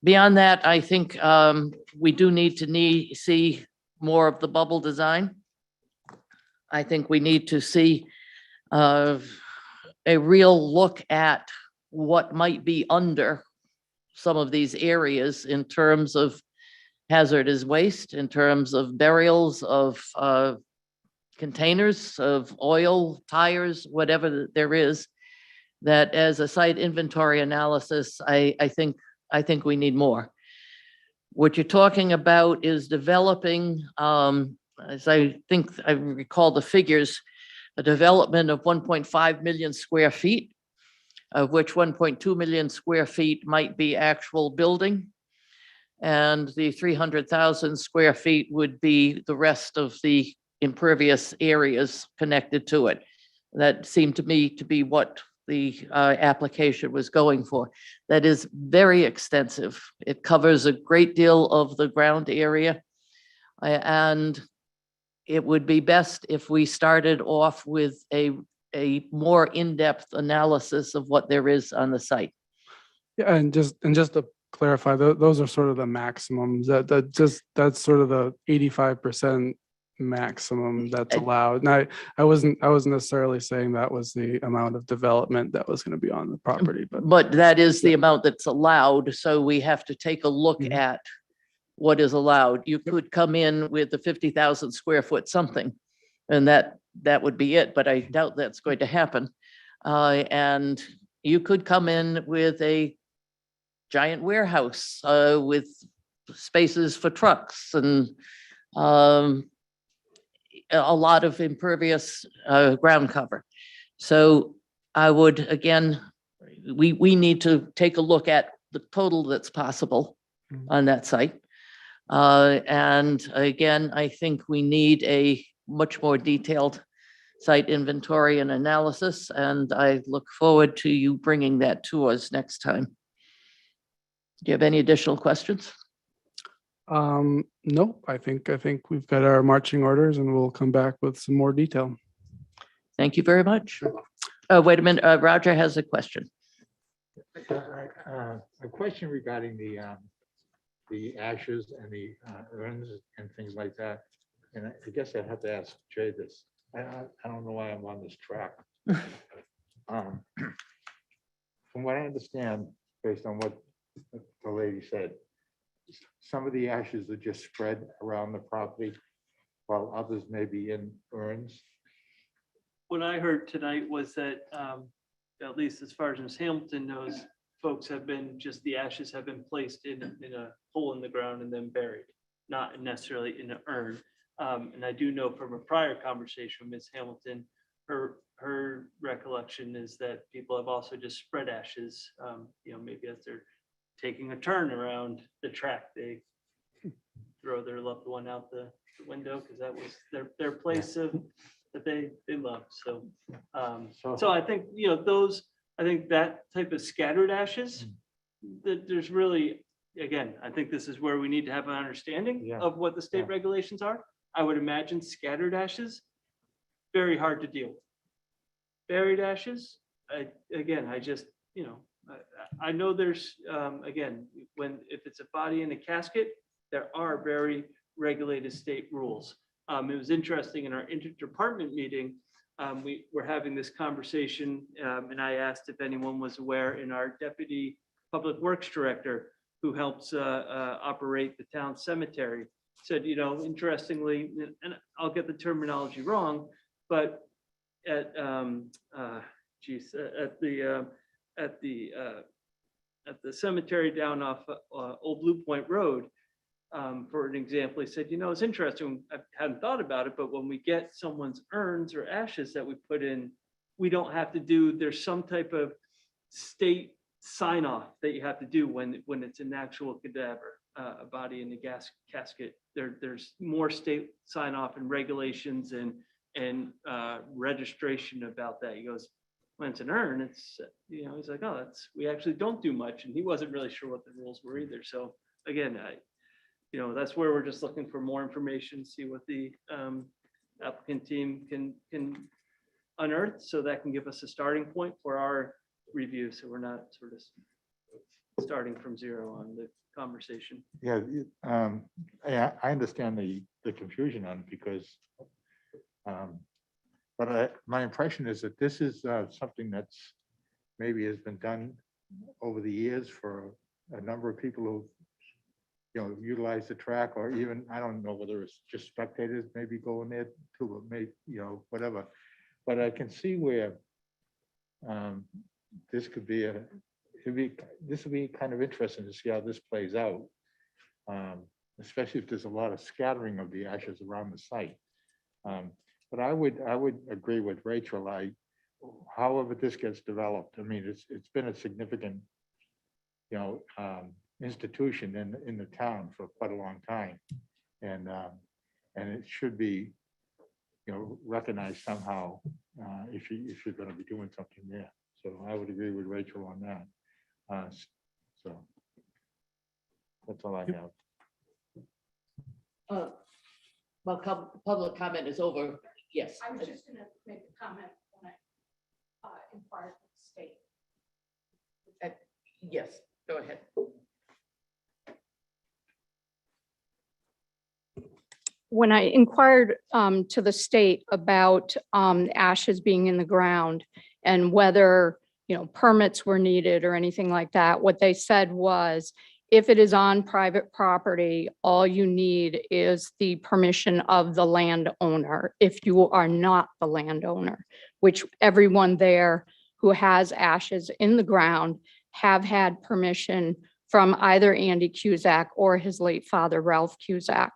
Speaker 3: Beyond that, I think we do need to see more of the bubble design. I think we need to see a real look at what might be under some of these areas in terms of hazardous waste, in terms of burials of containers of oil, tires, whatever there is, that as a site inventory analysis, I think we need more. What you're talking about is developing, as I think I recall the figures, a development of 1.5 million square feet, of which 1.2 million square feet might be actual building. And the 300,000 square feet would be the rest of the impervious areas connected to it. That seemed to me to be what the application was going for. That is very extensive. It covers a great deal of the ground area. And it would be best if we started off with a more in-depth analysis of what there is on the site.
Speaker 20: Yeah, and just to clarify, those are sort of the maximums. That's sort of the 85% maximum that's allowed. And I wasn't necessarily saying that was the amount of development that was going to be on the property,
Speaker 3: But that is the amount that's allowed. So we have to take a look at what is allowed. You could come in with the 50,000 square foot something, and that would be it, but I doubt that's going to happen. And you could come in with a giant warehouse with spaces for trucks and a lot of impervious ground cover. So I would, again, we need to take a look at the total that's possible on that site. And again, I think we need a much more detailed site inventory and analysis, and I look forward to you bringing that to us next time. Do you have any additional questions?
Speaker 20: No, I think we've got our marching orders and we'll come back with some more detail.
Speaker 3: Thank you very much. Oh, wait a minute, Roger has a question.
Speaker 8: A question regarding the ashes and the urns and things like that. And I guess I have to ask Jay this. I don't know why I'm on this track. From what I understand, based on what the lady said, some of the ashes are just spread around the property, while others may be in urns.
Speaker 2: What I heard tonight was that, at least as far as Ms. Hamilton knows, folks have been, just the ashes have been placed in a hole in the ground and then buried, not necessarily in an urn. And I do know from a prior conversation with Ms. Hamilton, her recollection is that people have also just spread ashes, maybe as they're taking a turn around the track, they throw their loved one out the window because that was their place of that they loved. So I think, I think that type of scattered ashes, that there's really, again, I think this is where we need to have an understanding of what the state regulations are. I would imagine scattered ashes, very hard to deal with. Buried ashes, I just, I know there's, again, if it's a body in a casket, there are very regulated state rules. It was interesting in our interdepartment meeting, we were having this conversation, and I asked if anyone was aware, in our deputy public works director, who helps operate the town cemetery, said, interestingly, and I'll get the terminology wrong, but at the cemetery down off Old Blue Point Road, for an example, he said, it's interesting, I hadn't thought about it, but when we get someone's urns or ashes that we put in, we don't have to do, there's some type of state sign off that you have to do when it's an actual cadaver, a body in the casket. There's more state sign off and regulations and registration about that. He goes, when it's an urn, it's, he's like, oh, we actually don't do much. And he wasn't really sure what the rules were either. So again, that's where we're just looking for more information, see what the applicant team can unearth, so that can give us a starting point for our review. So we're not sort of starting from zero on the conversation.
Speaker 8: Yeah, I understand the confusion on it because, but my impression is that this is something that's maybe has been done over the years for a number of people who, utilize the track, or even, I don't know whether it's just spectators maybe going there too, but maybe, whatever. But I can see where this could be this would be kind of interesting to see how this plays out, especially if there's a lot of scattering of the ashes around the site. But I would agree with Rachel. However this gets developed, I mean, it's been a significant, institution in the town for quite a long time, and it should be, recognized somehow if you're going to be doing something there. So I would agree with Rachel on that. So that's all I have.
Speaker 3: Well, public comment is over. Yes.
Speaker 21: I was just gonna make a comment when I inquired with the state.
Speaker 3: Yes, go ahead.
Speaker 21: When I inquired to the state about ashes being in the ground and whether, permits were needed or anything like that, what they said was, if it is on private property, all you need is the permission of the landowner if you are not the landowner, which everyone there who has ashes in the ground have had permission from either Andy Cusack or his late father, Ralph Cusack.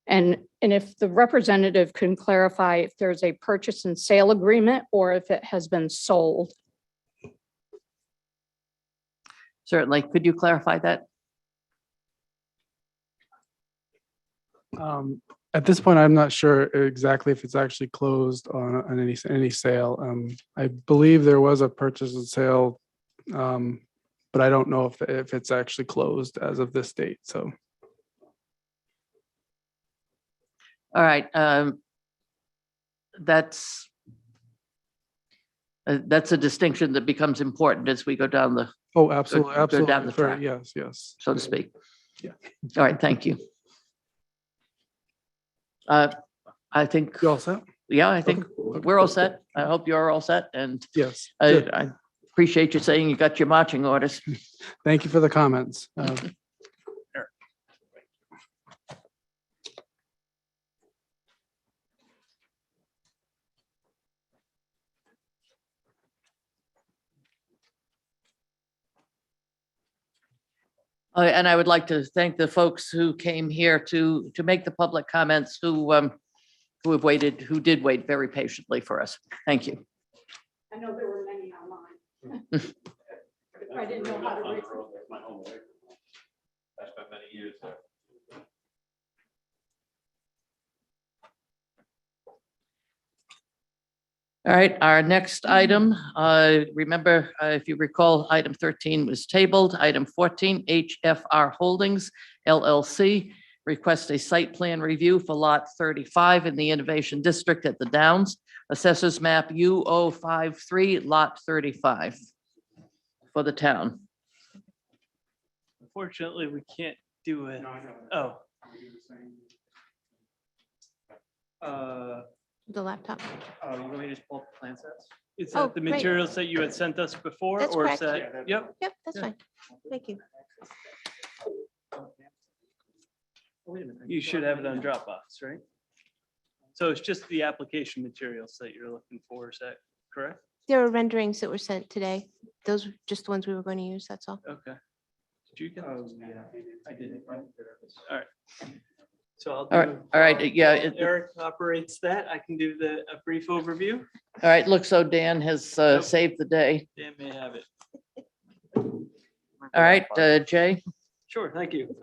Speaker 21: And if the representative can clarify if there's a purchase and sale agreement or if it has been sold.
Speaker 3: Certainly. Could you clarify that?
Speaker 20: At this point, I'm not sure exactly if it's actually closed on any sale. I believe there was a purchase and sale, but I don't know if it's actually closed as of this date. So.
Speaker 3: All right. That's a distinction that becomes important as we go down the.
Speaker 20: Oh, absolutely,
Speaker 3: go
Speaker 20: absolutely.
Speaker 3: down the
Speaker 20: Right,
Speaker 3: track,
Speaker 20: yes.
Speaker 3: so to speak.
Speaker 20: Yeah.
Speaker 3: All right, thank you. I think.
Speaker 20: You all set?
Speaker 3: Yeah, I think we're all set. I hope you're all set, and
Speaker 20: Yes.
Speaker 3: I appreciate you saying you got your marching orders.
Speaker 20: Thank you for the comments.
Speaker 3: And I would like to thank the folks who came here to make the public comments who have waited, who did wait very patiently for us. Thank you.
Speaker 21: I know there were many online. I didn't know how to read.
Speaker 1: I spent many years there.
Speaker 3: All right, our next item, remember, if you recall, item 13 was tabled. Item 14, HFR Holdings LLC requests a site plan review for lot 35 in the Innovation District at the Downs. Assessors map U053, lot 35 for the town.
Speaker 2: Unfortunately, we can't do it. Oh.
Speaker 22: The laptop.
Speaker 2: Oh, you want me to just pull up the plan sets? Is
Speaker 22: Oh,
Speaker 2: that the
Speaker 22: great.
Speaker 2: materials that you had sent us before?
Speaker 22: That's
Speaker 2: Or is
Speaker 22: correct.
Speaker 2: that? Yep.
Speaker 22: Yep, that's
Speaker 2: Yeah.
Speaker 22: fine. Thank you.
Speaker 2: You should have it on Dropbox, right? So it's just the application materials that you're looking for, is that correct?
Speaker 22: There were renderings that were sent today. Those were just the ones we were going to use, that's all.
Speaker 2: Okay. Did you get? Oh, yeah, I did. All right. So I'll
Speaker 3: All right,
Speaker 2: do.
Speaker 3: all right, yeah,
Speaker 2: while
Speaker 3: it-
Speaker 2: Eric operates that. I can do a brief overview.
Speaker 3: All right, looks so Dan has saved the day.
Speaker 2: Dan may have it.
Speaker 3: All right, Jay.
Speaker 2: Sure, thank you.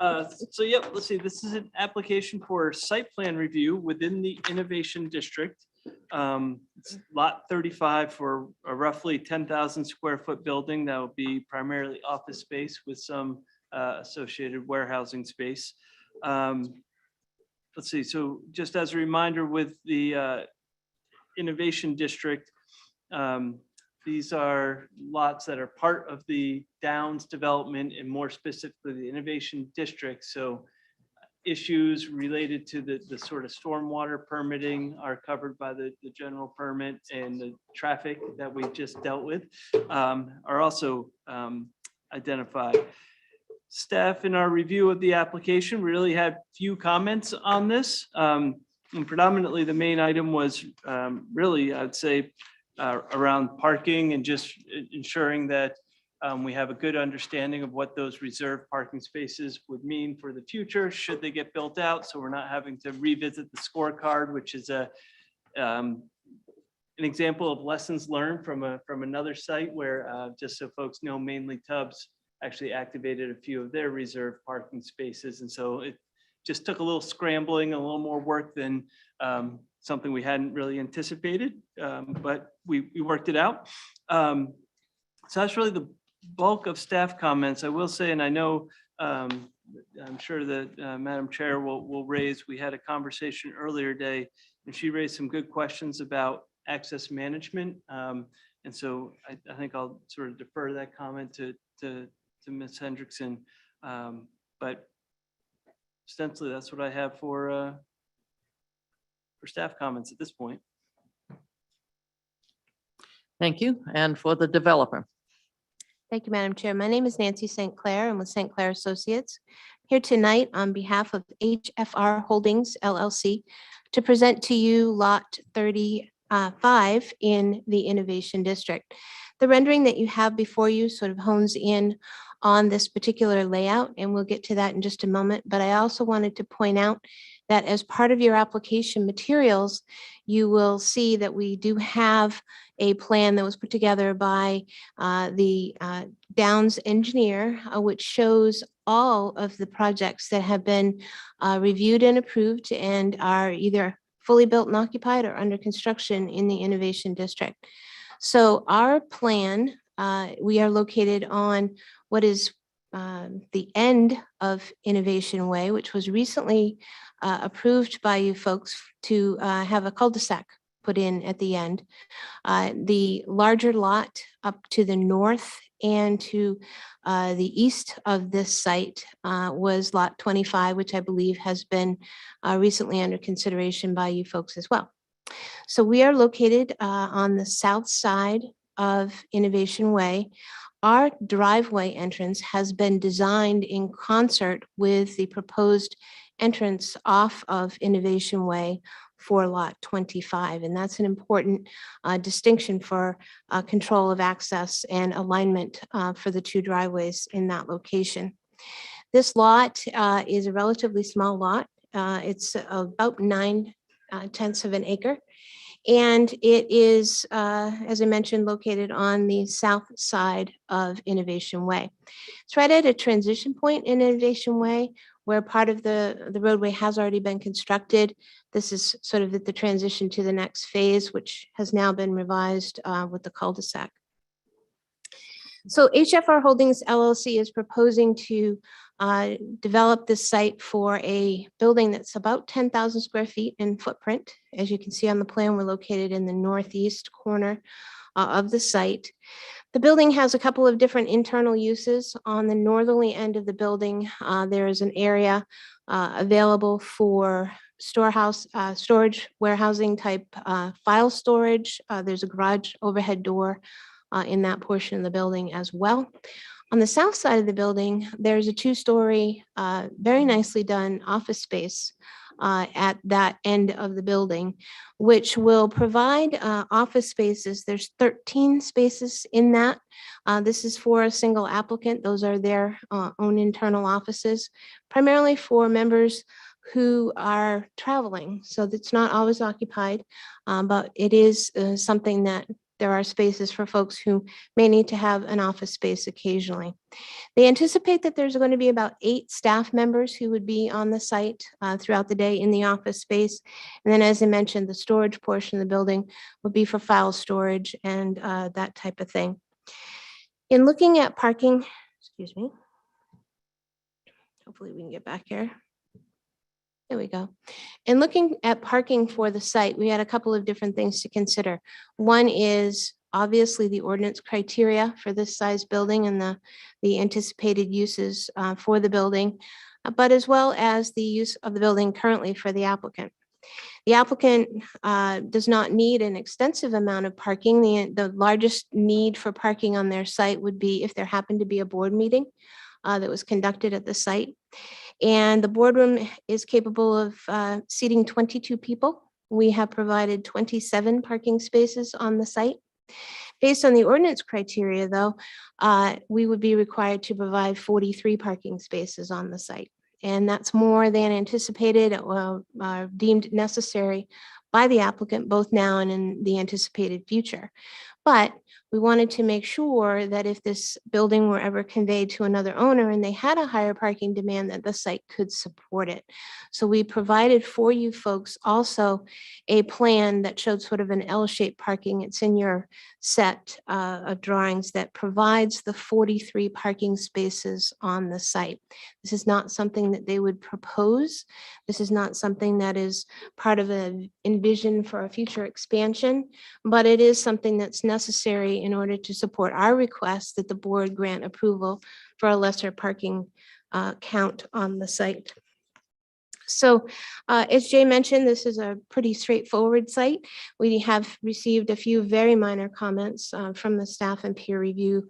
Speaker 2: So yep, let's see, this is an application for site plan review within the Innovation District. It's Lot 35 for a roughly 10,000 square foot building that will be primarily office space with some associated warehousing space. Let's see, so just as a reminder with the Innovation District, these are lots that are part of the Downs development and more specifically the Innovation District. So issues related to the sort of stormwater permitting are covered by the general permit, and the traffic that we just dealt with are also identified. Staff in our review of the application really had few comments on this. And predominantly the main item was really, I'd say, around parking and just ensuring that we have a good understanding of what those reserved parking spaces would mean for the future, should they get built out. So we're not having to revisit the scorecard, which is an example of lessons learned from another site where, just so folks know, Mainly Tubbs actually activated a few of their reserved parking spaces. And so it just took a little scrambling, a little more work than something we hadn't really anticipated, but we worked it out. So that's really the bulk of staff comments. I will say, and I know, I'm sure that Madam Chair will raise, we had a conversation earlier today, and she raised some good questions about access management. And so I think I'll sort of defer that comment to Ms. Hendrickson. But ostensibly, that's what I have for staff comments at this point.
Speaker 3: Thank you. And for the developer.
Speaker 22: Thank you, Madam Chair. My name is Nancy St. Clair. I'm with St. Clair Associates, here tonight on behalf of HFR Holdings LLC to present to you Lot 35 in the Innovation District. The rendering that you have before you sort of hones in on this particular layout, and we'll get to that in just a moment. But I also wanted to point out that as part of your application materials, you will see that we do have a plan that was put together by the Downs engineer, which shows all of the projects that have been reviewed and approved and are either fully built and occupied or under construction in the Innovation District. So our plan, we are located on what is the end of Innovation Way, which was recently approved by you folks to have a cul-de-sac put in at the end. The larger lot up to the north and to the east of this site was Lot 25, which I believe has been recently under consideration by you folks as well. So we are located on the south side of Innovation Way. Our driveway entrance has been designed in concert with the proposed entrance off of Innovation Way for Lot 25. And that's an important distinction for control of access and alignment for the two driveways in that location. This lot is a relatively small lot. It's about 9/10 of an acre. And it is, as I mentioned, located on the south side of Innovation Way. It's right at a transition point in Innovation Way where part of the roadway has already been constructed. This is sort of at the transition to the next phase, which has now been revised with the cul-de-sac. So HFR Holdings LLC is proposing to develop this site for a building that's about 10,000 square feet in footprint. As you can see on the plan, we're located in the northeast corner of the site. The building has a couple of different internal uses. On the northerly end of the building, there is an area available for storage, warehousing type file storage. There's a garage overhead door in that portion of the building as well. On the south side of the building, there's a two-story, very nicely done office space at that end of the building, which will provide office spaces. There's 13 spaces in that. This is for a single applicant. Those are their own internal offices, primarily for members who are traveling. So that's not always occupied, but it is something that there are spaces for folks who may need to have an office space occasionally. They anticipate that there's going to be about 8 staff members who would be on the site throughout the day in the office space. And then, as I mentioned, the storage portion of the building would be for file storage and that type of thing. In looking at parking, excuse me, hopefully we can get back here. There we go. In looking at parking for the site, we had a couple of different things to consider. One is obviously the ordinance criteria for this size building and the anticipated uses for the building, but as well as the use of the building currently for the applicant. The applicant does not need an extensive amount of parking. The largest need for parking on their site would be if there happened to be a board meeting that was conducted at the site. And the boardroom is capable of seating 22 people. We have provided 27 parking spaces on the site. Based on the ordinance criteria, though, we would be required to provide 43 parking spaces on the site. And that's more than anticipated or deemed necessary by the applicant, both now and in the anticipated future. But we wanted to make sure that if this building were ever conveyed to another owner and they had a higher parking demand, that the site could support it. So we provided for you folks also a plan that showed sort of an L-shaped parking. It's in your set of drawings that provides the 43 parking spaces on the site. This is not something that they would propose. This is not something that is part of an envision for a future expansion, but it is something that's necessary in order to support our request that the board grant approval for a lesser parking count on the site. So as Jay mentioned, this is a pretty straightforward site. We have received a few very minor comments from the staff and peer review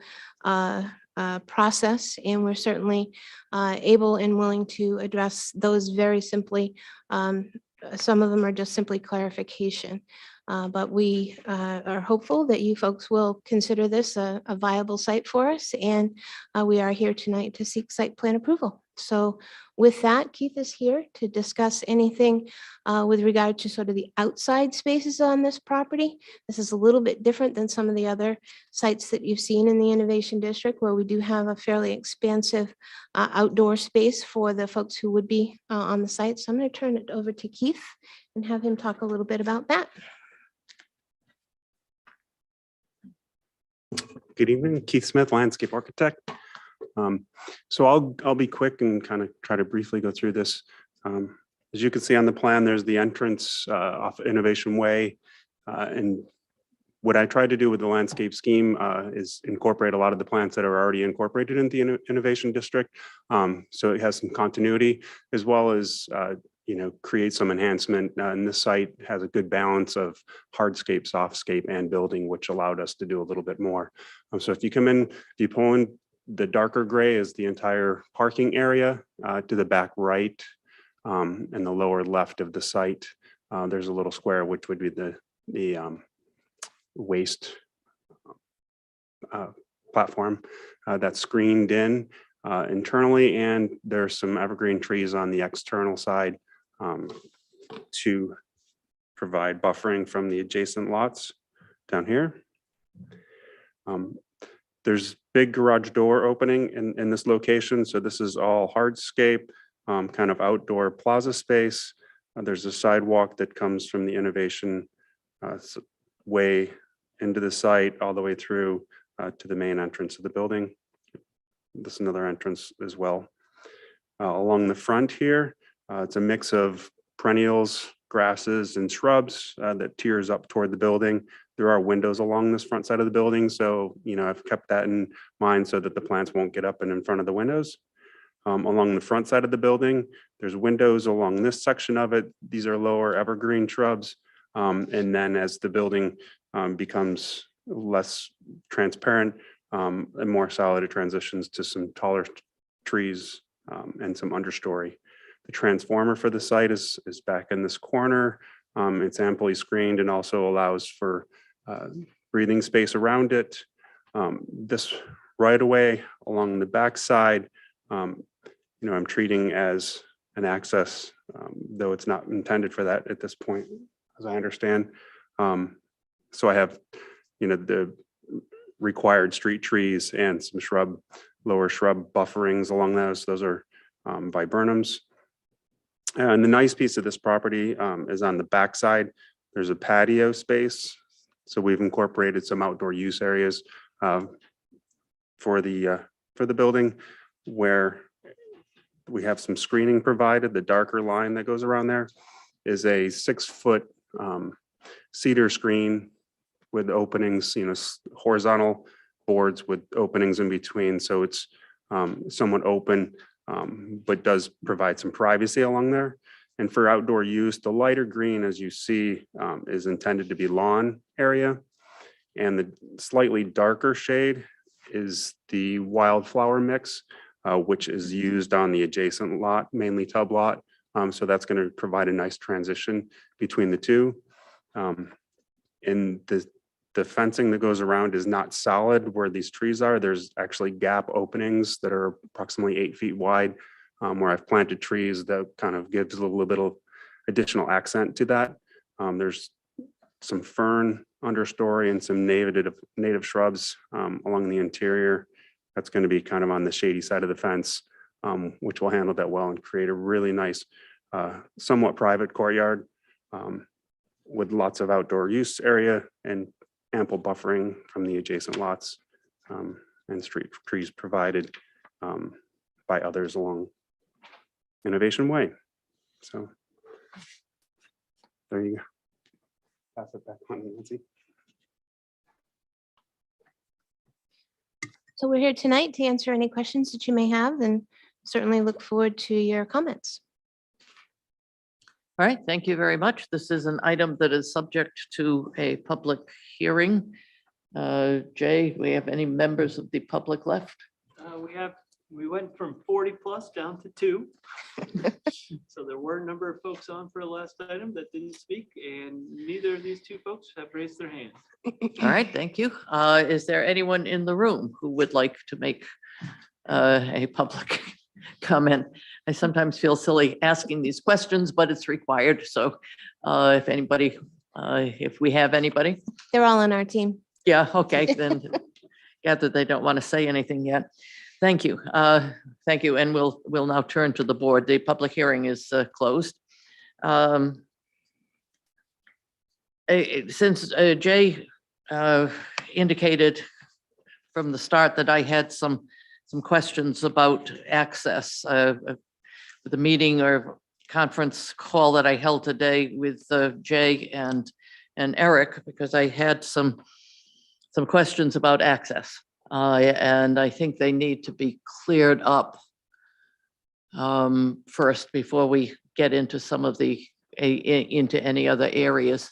Speaker 22: process, and we're certainly able and willing to address those very simply. Some of them are just simply clarification. But we are hopeful that you folks will consider this a viable site for us, and we are here tonight to seek site plan approval. So with that, Keith is here to discuss anything with regard to sort of the outside spaces on this property. This is a little bit different than some of the other sites that you've seen in the Innovation District, where we do have a fairly expansive outdoor space for the folks who would be on the site. So I'm going to turn it over to Keith and have him talk a little bit about that.
Speaker 1: Good evening, Keith Smith, landscape architect. So I'll be quick and kind of try to briefly go through this. As you can see on the plan, there's the entrance off Innovation Way. And what I tried to do with the landscape scheme is incorporate a lot of the plants that are already incorporated in the Innovation District. So it has some continuity, as well as create some enhancement. And this site has a good balance of hardscape, softscape, and building, which allowed us to do a little bit more. So if you come in, if you pull in, the darker gray is the entire parking area to the back right and the lower left of the site. There's a little square, which would be the waste platform that's screened in. internally, and there's some evergreen trees on the external side to provide buffering from the adjacent lots down here. There's big garage door opening in this location. So this is all hardscape, kind of outdoor plaza space. There's a sidewalk that comes from the Innovation Way into the site all the way through to the main entrance of the building. This is another entrance as well. Along the front here, it's a mix of perennials, grasses, and shrubs that tiers up toward the building. There are windows along this front side of the building, so I've kept that in mind so that the plants won't get up and in front of the windows. Along the front side of the building, there's windows along this section of it. These are lower evergreen shrubs. And then as the building becomes less transparent and more solid, it transitions to some taller trees and some understory. The transformer for the site is back in this corner. It's amply screened and also allows for breathing space around it. This right away along the back side, I'm treating as an access, though it's not intended for that at this point, as I understand. So I have, the required street trees and some lower shrub bufferings along those. Those are viburnums. And the nice piece of this property is on the backside. There's a patio space. So we've incorporated some outdoor use areas for the building, where we have some screening provided. The darker line that goes around there is a 6-foot cedar screen with openings, horizontal boards with openings in between. So it's somewhat open, but does provide some privacy along there. And for outdoor use, the lighter green, as you see, is intended to be lawn area. And the slightly darker shade is the wildflower mix, which is used on the adjacent lot, mainly tub lot. So that's going to provide a nice transition between the two. And the fencing that goes around is not solid where these trees are. There's actually gap openings that are approximately 8 feet wide, where I've planted trees that kind of gives a little bit of additional accent to that. There's some fern understory and some native shrubs along the interior. That's going to be kind of on the shady side of the fence, which will handle that well and create a really nice, somewhat private courtyard with lots of outdoor use area and ample buffering from the adjacent lots and street trees provided by others along Innovation Way. So there you go. Pass it back on, Nancy.
Speaker 22: So we're here tonight to answer any questions that you may have, and certainly look forward to your comments.
Speaker 3: All right, thank you very much. This is an item that is subject to a public hearing. Jay, we have any members of the public left?
Speaker 2: We went from 40 plus down to 2. So there were a number of folks on for the last item that didn't speak, and neither of these 2 folks have raised their hand.
Speaker 3: All right, thank you. Is there anyone in the room who would like to make a public comment? I sometimes feel silly asking these questions, but it's required. So if anybody, if we have anybody.
Speaker 22: They're all on our team.
Speaker 3: Yeah, okay, then gather they don't want to say anything yet. Thank you. Thank you. And we'll now turn to the board. The public hearing is closed. Since Jay indicated from the start that I had some questions about access, the meeting or conference call that I held today with Jay and Eric, because I had some questions about access. And I think they need to be cleared up first before we get into some of into any other areas.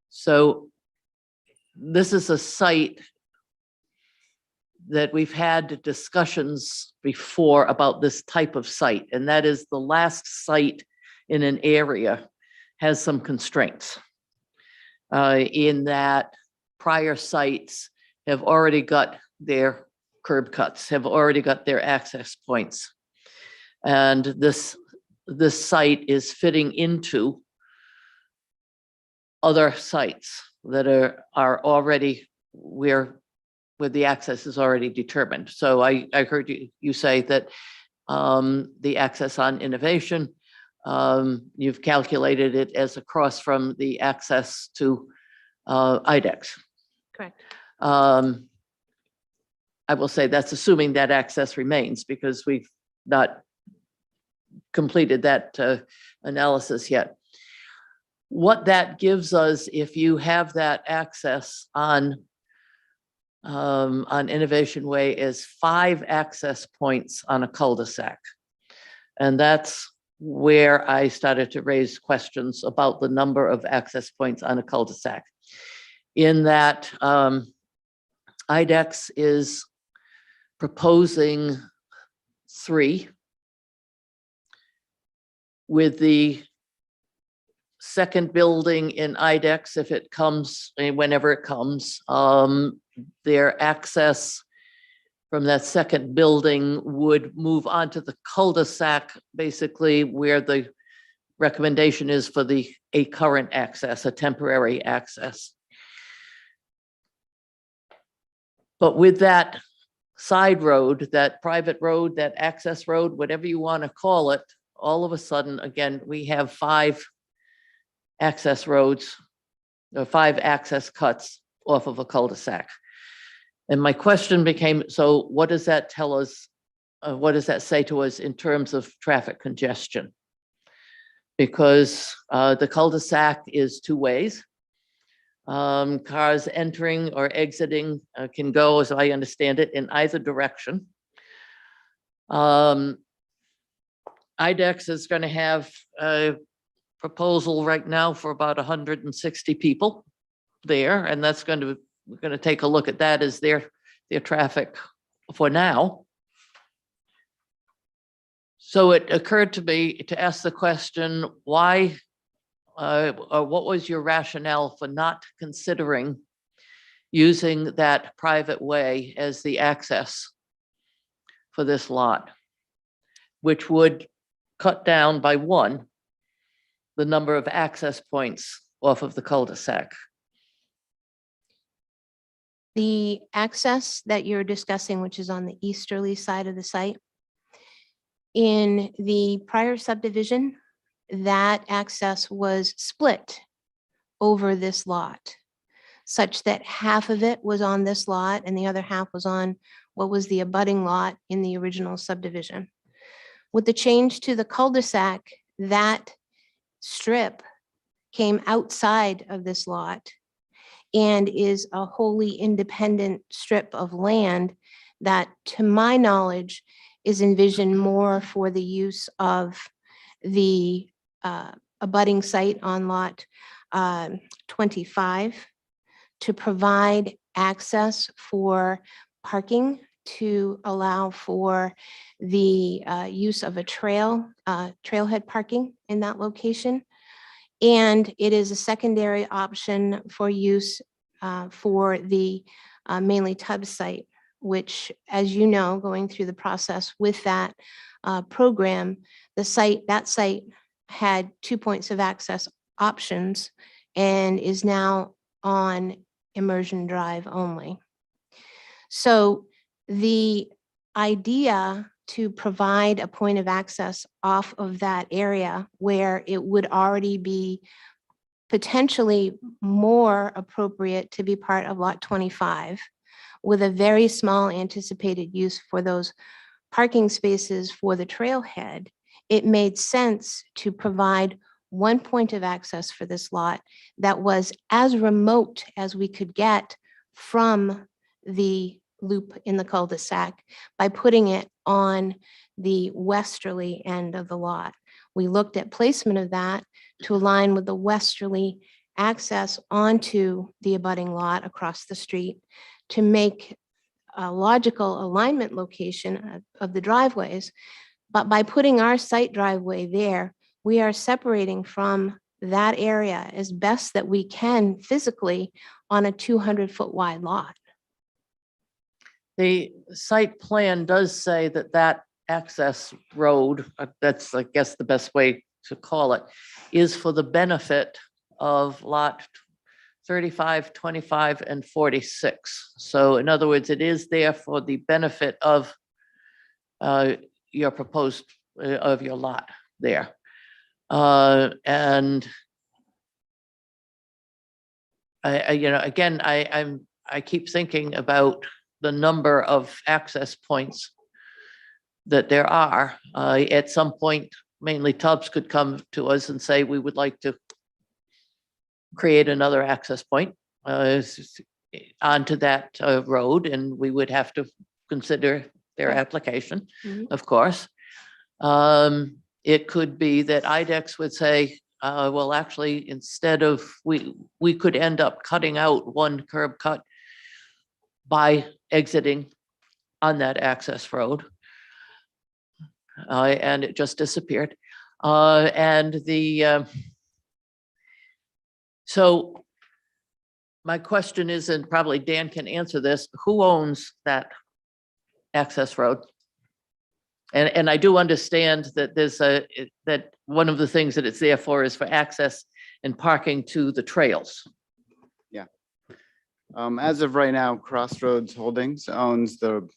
Speaker 3: So this is a site that we've had discussions before about this type of site, and that is the last site in an area has some constraints in that prior sites have already got their curb cuts have already got their access points. And this site is fitting into other sites that are already where the access is already determined. So I heard you say that the access on Innovation, you've calculated it as across from the access to IDEX.
Speaker 22: Correct.
Speaker 3: I will say that's assuming that access remains because we've not completed that analysis yet. What that gives us, if you have that access on Innovation Way, is 5 access points on a cul-de-sac. And that's where I started to raise questions about the number of access points on a cul-de-sac. In that IDEX is proposing 3, with the second building in IDEX, if it comes, whenever it comes, their access from that second building would move onto the cul-de-sac, basically where the recommendation is for a current access, a temporary access. But with that side road, that private road, that access road, whatever you want to call it, all of a sudden, again, we have 5 access roads, or 5 access cuts off of a cul-de-sac. And my question became, so what does that tell us? What does that say to us in terms of traffic congestion? Because the cul-de-sac is 2 ways. Cars entering or exiting can go, as I understand it, in either direction. IDEX is going to have a proposal right now for about 160 people there, and that's we're going to take a look at that as their traffic for now. So it occurred to me to ask the question, why, or what was your rationale for not considering using that private way as the access for this lot, which would cut down by 1 the number of access points off of the cul-de-sac?
Speaker 22: The access that you're discussing, which is on the easterly side of the site, in the prior subdivision, that access was split over this lot, such that half of it was on this lot and the other half was on what was the abutting lot in the original subdivision. With the change to the cul-de-sac, that strip came outside of this lot and is a wholly independent strip of land that, to my knowledge, is envisioned more for the use of the abutting site on lot 25 to provide access for parking, to allow for the use of a trailhead parking in that location. And it is a secondary option for use for the Mainly Tubbs site, which, as you know, going through the process with that program, that site had 2 points of access options and is now on Immersion Drive only. So the idea to provide a point of access off of that area where it would already be potentially more appropriate to be part of lot 25 with a very small anticipated use for those parking spaces for the trailhead, it made sense to provide 1 point of access for this lot that was as remote as we could get from the loop in the cul-de-sac by putting it on the westerly end of the lot. We looked at placement of that to align with the westerly access onto the abutting lot across the street to make a logical alignment location of the driveways. But by putting our site driveway there, we are separating from that area as best that we can physically on a 200-foot wide lot.
Speaker 3: The site plan does say that that access road, that's, I guess, the best way to call it, is for the benefit of lot 35, 25, and 46. So in other words, it is there for the benefit of your proposed, of your lot there. And you know, again, I keep thinking about the number of access points that there are. At some point, mainly Tubbs could come to us and say, we would like to create another access point onto that road, and we would have to consider their application, of course. It could be that IDEX would say, well, actually, instead of, we could end up cutting out one curb cut by exiting on that access road. And it just disappeared. And so my question is, and probably Dan can answer this, who owns that access road? And I do understand that there's that one of the things that it's there for is for access and parking to the trails.
Speaker 5: Yeah. As of right now, Crossroads Holdings owns the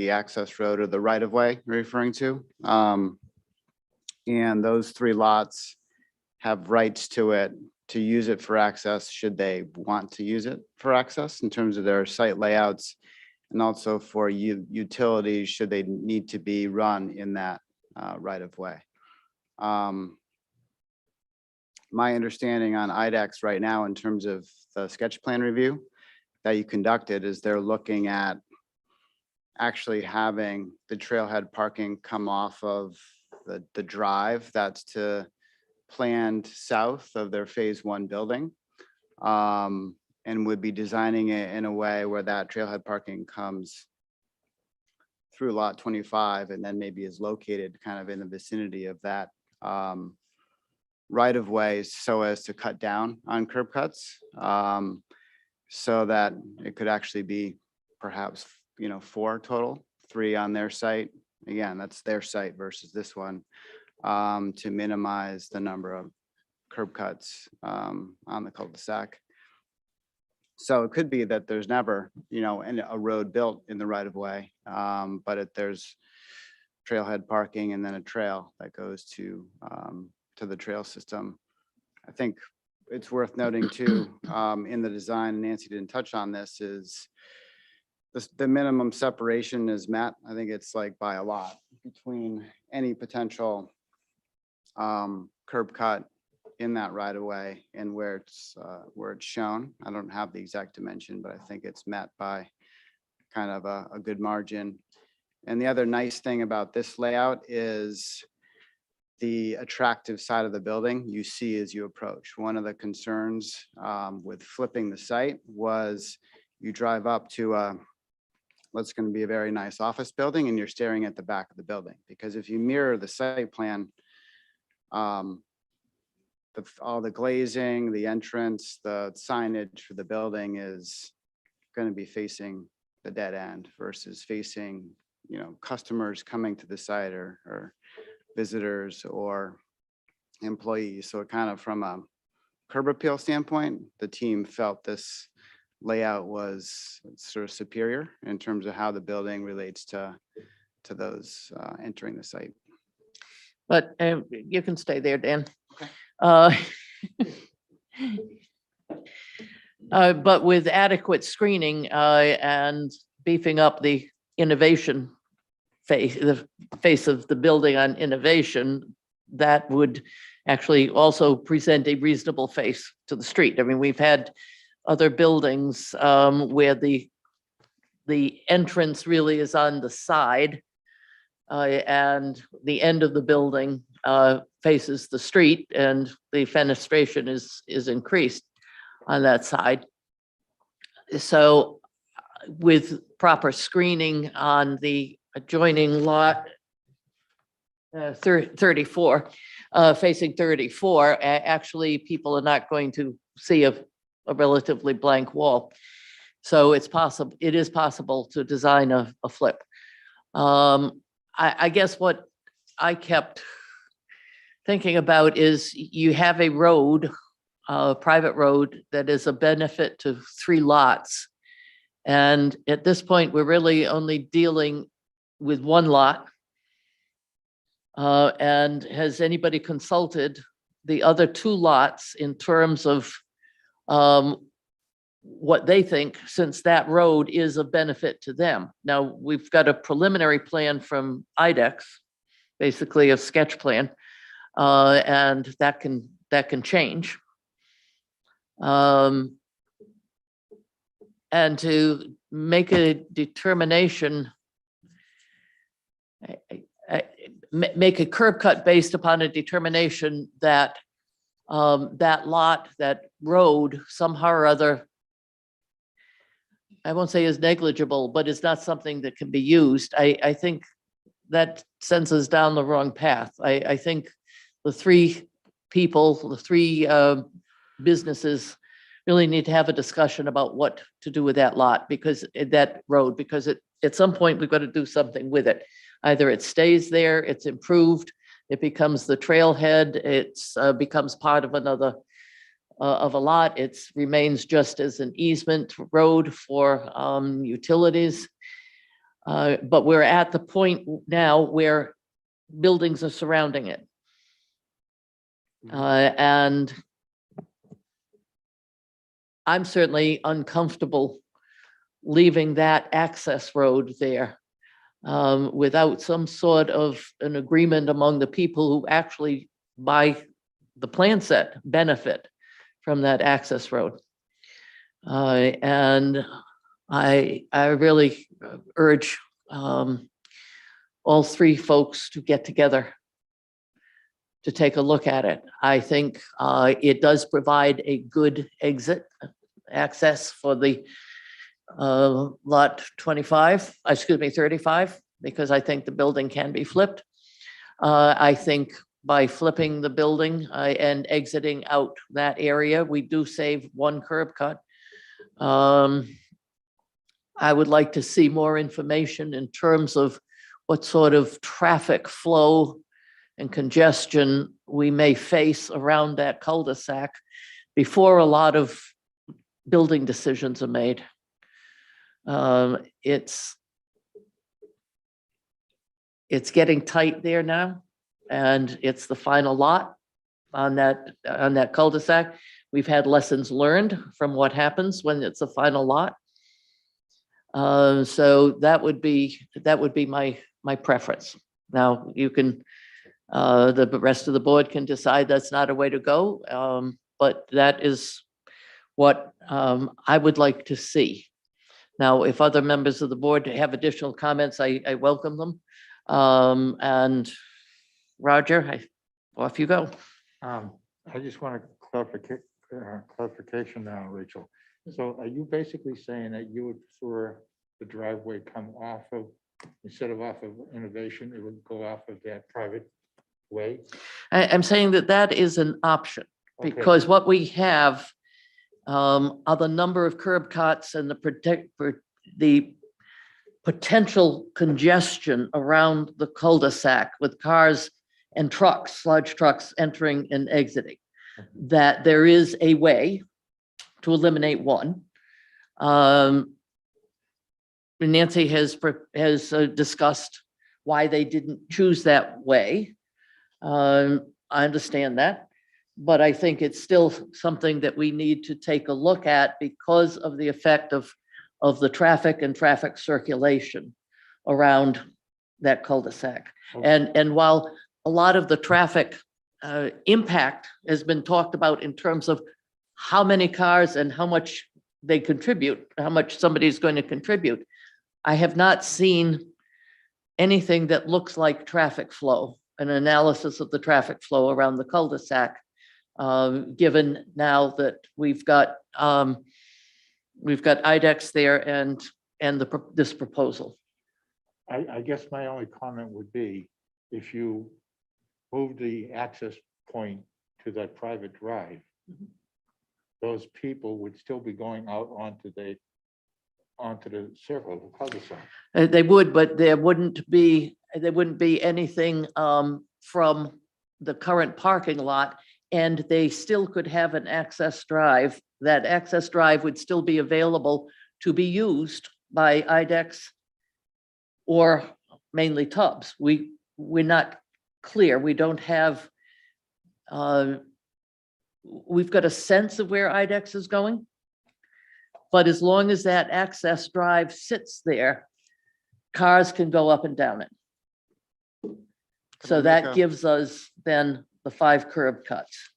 Speaker 5: access road or the right of way you're referring to. And those 3 lots have rights to it, to use it for access, should they want to use it for access in terms of their site layouts, and also for utilities, should they need to be run in that right of way. My understanding on IDEX right now, in terms of the sketch plan review that you conducted, is they're looking at actually having the trailhead parking come off of the drive that's to planned south of their phase 1 building, and would be designing it in a way where that trailhead parking comes through lot 25 and then maybe is located kind of in the vicinity of that right of way, so as to cut down on curb cuts, so that it could actually be perhaps, 4 total, 3 on their site. Again, that's their site versus this one, to minimize the number of curb cuts on the cul-de-sac. So it could be that there's never, a road built in the right of way, but there's trailhead parking and then a trail that goes to the trail system. I think it's worth noting too, in the design, and Nancy didn't touch on this, is the minimum separation is met. I think it's like by a lot between any potential curb cut in that right of way and where it's shown. I don't have the exact dimension, but I think it's met by kind of a good margin. And the other nice thing about this layout is the attractive side of the building you see as you approach. One of the concerns with flipping the site was you drive up to what's going to be a very nice office building, and you're staring at the back of the building. Because if you mirror the site plan, all the glazing, the entrance, the signage for the building is going to be facing the dead end versus facing, customers coming to the site or visitors or employees. So it kind of, from a curb appeal standpoint, the team felt this layout was sort of superior in terms of how the building relates to those entering the site.
Speaker 3: But you can stay there, Dan. But with adequate screening and beefing up the innovation the face of the building on innovation, that would actually also present a reasonable face to the street. I mean, we've had other buildings where the entrance really is on the side, and the end of the building faces the street, and the fenestration is increased on that side. So with proper screening on the adjoining lot 34, facing 34, actually people are not going to see a relatively blank wall. So it's possible, it is possible to design a flip. I guess what I kept thinking about is you have a road, a private road that is a benefit to 3 lots. And at this point, we're really only dealing with 1 lot. And has anybody consulted the other 2 lots in terms of what they think, since that road is a benefit to them? Now, we've got a preliminary plan from IDEX, basically a sketch plan, and that can change. And to make a determination, make a curb cut based upon a determination that that lot, that road somehow or other, I won't say is negligible, but it's not something that can be used. I think that sends us down the wrong path. I think the 3 people, the 3 businesses really need to have a discussion about what to do with that lot, because that road, because at some point we've got to do something with it. Either it stays there, it's improved, it becomes the trailhead, it's becomes part of another of a lot, it remains just as an easement road for utilities. But we're at the point now where buildings are surrounding it. And I'm certainly uncomfortable leaving that access road there without some sort of an agreement among the people who actually, by the plan set, benefit from that access road. And I really urge all 3 folks to get together to take a look at it. I think it does provide a good exit access for the lot 35, because I think the building can be flipped. I think by flipping the building and exiting out that area, we do save 1 curb cut. I would like to see more information in terms of what sort of traffic flow and congestion we may face around that cul-de-sac before a lot of building decisions are made. It's getting tight there now, and it's the final lot on that cul-de-sac. We've had lessons learned from what happens when it's a final lot. So that would be my preference. Now, you can, the rest of the board can decide that's not a way to go, but that is what I would like to see. Now, if other members of the board have additional comments, I welcome them. And Roger, off you go.
Speaker 8: I just want a clarification now, Rachel. So are you basically saying that you would prefer the driveway come off of, instead of off of Innovation, it would go off of that private way?
Speaker 3: I'm saying that that is an option,
Speaker 8: Okay.
Speaker 3: because what we have are the number of curb cuts and the potential congestion around the cul-de-sac with cars and trucks, large trucks entering and exiting, that there is a way to eliminate one. Nancy has discussed why they didn't choose that way. I understand that, but I think it's still something that we need to take a look at because of the effect of the traffic and traffic circulation around that cul-de-sac. And while a lot of the traffic impact has been talked about in terms of how many cars and how much they contribute, how much somebody's going to contribute, I have not seen anything that looks like traffic flow, an analysis of the traffic flow around the cul-de-sac, given now that we've got IDEX there and this proposal.
Speaker 8: I guess my only comment would be, if you move the access point to that private drive, those people would still be going out onto the onto the circle, the cul-de-sac.
Speaker 3: They would, but there wouldn't be anything from the current parking lot. And they still could have an access drive. That access drive would still be available to be used by IDEX or mainly Tubbs. We're not clear. We don't have, we've got a sense of where IDEX is going. But as long as that access drive sits there, cars can go up and down it. So that gives us then the 5 curb cuts.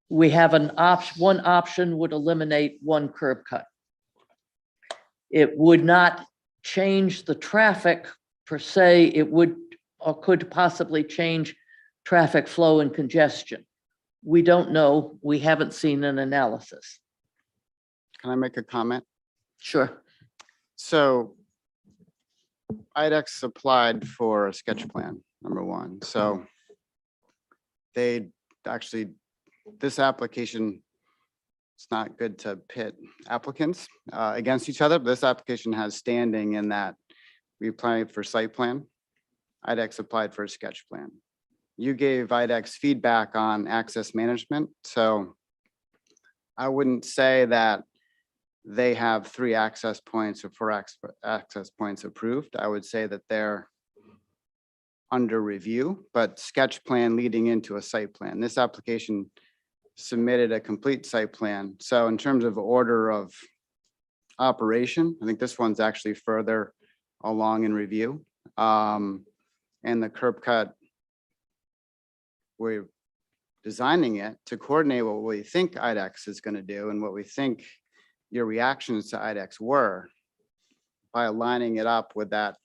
Speaker 3: We have an option, one option would eliminate 1 curb cut. It would not change the traffic per se. It would or could possibly change traffic flow and congestion. We don't know. We haven't seen an analysis.
Speaker 5: Can I make a comment?
Speaker 3: Sure.
Speaker 5: So IDEX applied for a sketch plan, number one. So they actually, this application, it's not good to pit applicants against each other, but this application has standing in that we applied for site plan. IDEX applied for a sketch plan. You gave IDEX feedback on access management. So I wouldn't say that they have 3 access points or 4 access points approved. I would say that they're under review, but sketch plan leading into a site plan. This application submitted a complete site plan. So in terms of order of operation, I think this one's actually further along in review. And the curb cut, we're designing it to coordinate what we think IDEX is going to do and what we think your reactions to IDEX were by aligning it up with that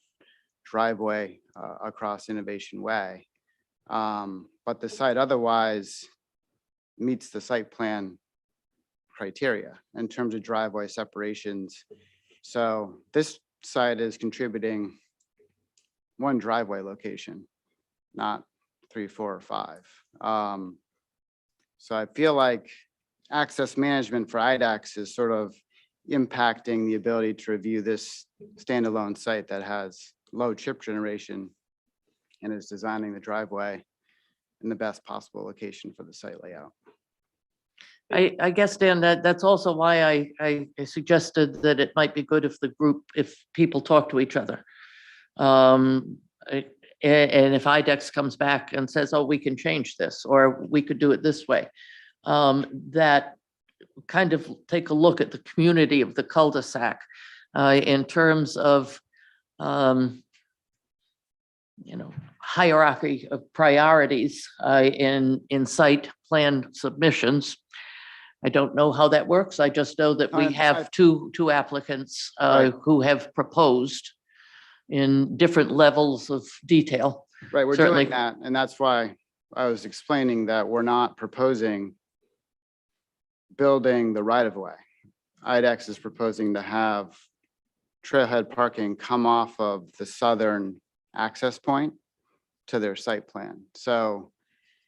Speaker 5: driveway across Innovation Way. But the site otherwise meets the site plan criteria in terms of driveway separations. So this site is contributing 1 driveway location, not 3, 4, or 5. So I feel like access management for IDEX is sort of impacting the ability to review this standalone site that has low chip generation and is designing the driveway in the best possible location for the site layout.
Speaker 3: I guess, Dan, that's also why I suggested that it might be good if if people talk to each other. And if IDEX comes back and says, oh, we can change this, or we could do it this way, that kind of take a look at the community of the cul-de-sac in terms of, hierarchy of priorities in site plan submissions. I don't know how that works. I just know that we have two applicants who have proposed in different levels of detail.
Speaker 5: Right, we're
Speaker 3: Certainly.
Speaker 5: doing that, and that's why I was explaining that we're not proposing building the right-of-way. IDEX is proposing to have trailhead parking come off of the southern access point to their site plan. So,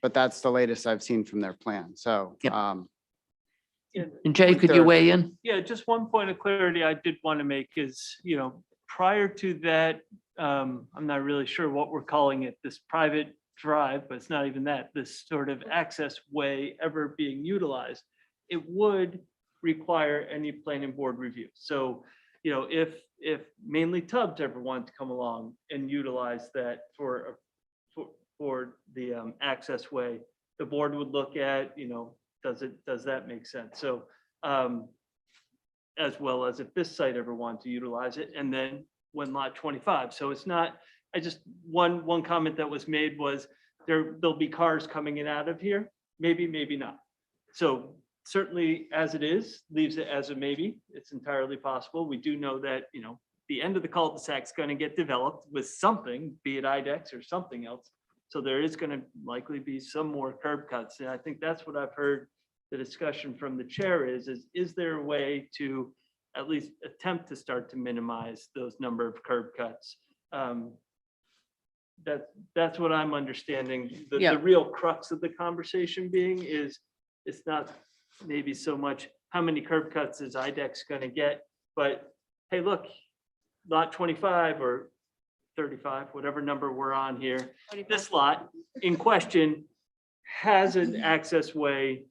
Speaker 5: but that's the latest I've seen from their plan. So,
Speaker 3: And Jay, could you weigh in?
Speaker 2: Yeah, just one point of clarity I did want to make is, prior to that, I'm not really sure what we're calling it, this private drive, but it's not even that, this sort of access way ever being utilized, it would require any planning board review. So, if mainly Tubbs ever wanted to come along and utilize that for the access way, the board would look at, does that make sense? So, as well as if this site ever wanted to utilize it, and then when lot 25. So it's not, one comment that was made was there'll be cars coming in and out of here, maybe not. So certainly as it is, leaves it as a maybe. It's entirely possible. We do know that, the end of the cul-de-sac is going to get developed with something, be it IDEX or something else. So there is going to likely be some more curb cuts. And I think that's what I've heard the discussion from the chair is there a way to at least attempt to start to minimize those number of curb cuts? That's what I'm understanding. The real crux of the conversation being is it's not maybe so much how many curb cuts is IDEX going to get, But hey, look, lot 25 or 35, whatever number we're on here, this lot in question has an access way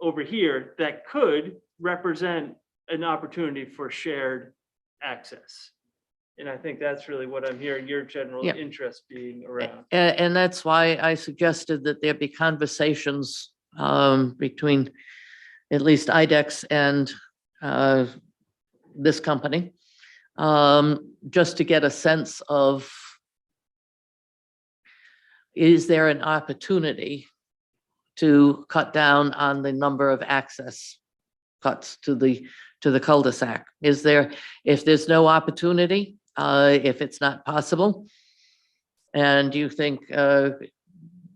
Speaker 2: over here that could represent an opportunity for shared access. And I think that's really what I'm hearing your general
Speaker 3: Yeah.
Speaker 2: interest being around.
Speaker 3: And that's why I suggested that there be conversations between at least IDEX and this company, just to get a sense of, is there an opportunity to cut down on the number of access cuts to the cul-de-sac? Is there, if there's no opportunity, if it's not possible, and you think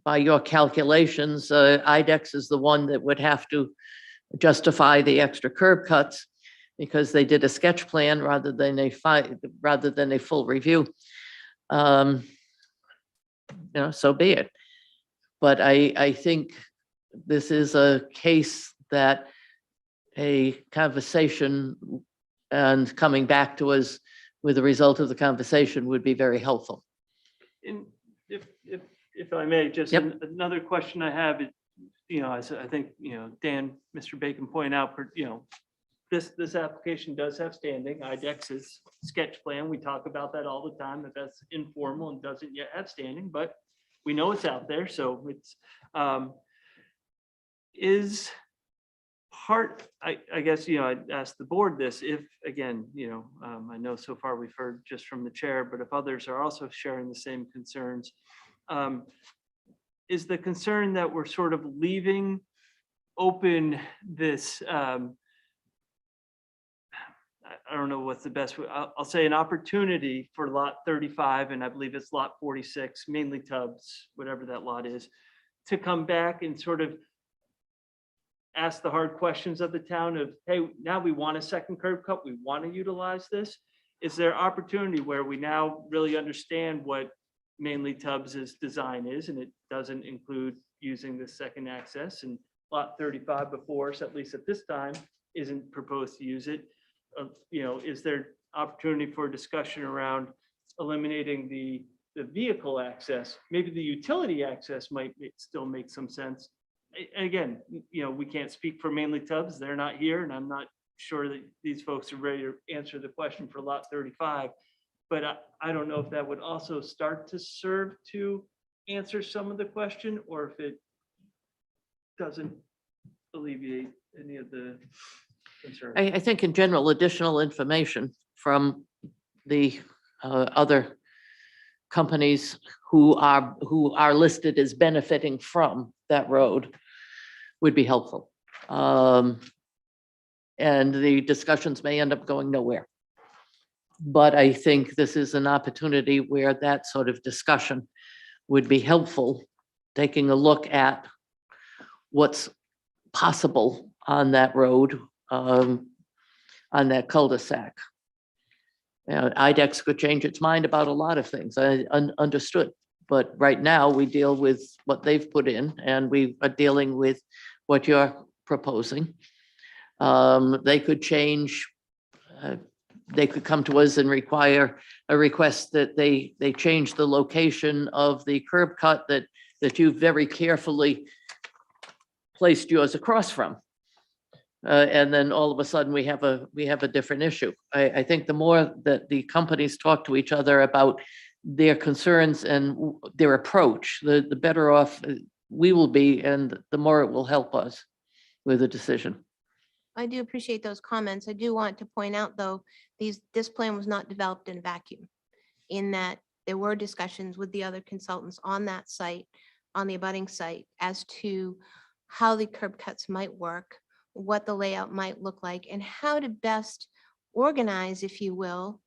Speaker 3: by your calculations, IDEX is the one that would have to justify the extra curb cuts because they did a sketch plan rather than a full review, so be it. But I think this is a case that a conversation and coming back to us with the result of the conversation would be very helpful.
Speaker 2: And if I may, just
Speaker 3: Yep.
Speaker 2: another question I have is, as I think, Dan, Mr. Bacon pointed out, this application does have standing. IDEX's sketch plan, we talk about that all the time, that's informal and doesn't yet have standing, but we know it's out there. So it's, is part, I guess, I'd ask the board this, if, again, I know so far we've heard just from the chair, but if others are also sharing the same concerns, is the concern that we're sort of leaving open this, I don't know what's the best way, I'll say an opportunity for lot 35, and I believe it's lot 46, mainly Tubbs, whatever that lot is, to come back and sort of ask the hard questions of the town of, hey, now we want a second curb cut, we want to utilize this. Is there opportunity where we now really understand what mainly Tubbs's design is, and it doesn't include using the second access, and lot 35 before us, at least at this time, isn't proposed to use it. Is there opportunity for discussion around eliminating the vehicle access? Maybe the utility access might still make some sense. Again, we can't speak for mainly Tubbs. They're not here, and I'm not sure that these folks are ready to answer the question for lot 35. But I don't know if that would also start to serve to answer some of the question, or if it doesn't alleviate any of the concerns.
Speaker 3: I think in general, additional information from the other companies who are listed as benefiting from that road would be helpful. And the discussions may end up going nowhere. But I think this is an opportunity where that sort of discussion would be helpful, taking a look at what's possible on that road, on that cul-de-sac. IDEX could change its mind about a lot of things, I understood. But right now, we deal with what they've put in, and we are dealing with what you're proposing. They could change, they could come to us and require a request that they change the location of the curb cut that you very carefully placed yours across from. And then all of a sudden we have a different issue. I think the more that the companies talk to each other about their concerns and their approach, the better off we will be, and the more it will help us with a decision.
Speaker 22: I do appreciate those comments. I do want to point out, though, this plan was not developed in a vacuum, in that there were discussions with the other consultants on that site, on the abutting site, as to how the curb cuts might work, what the layout might look like, and how to best organize, if you will,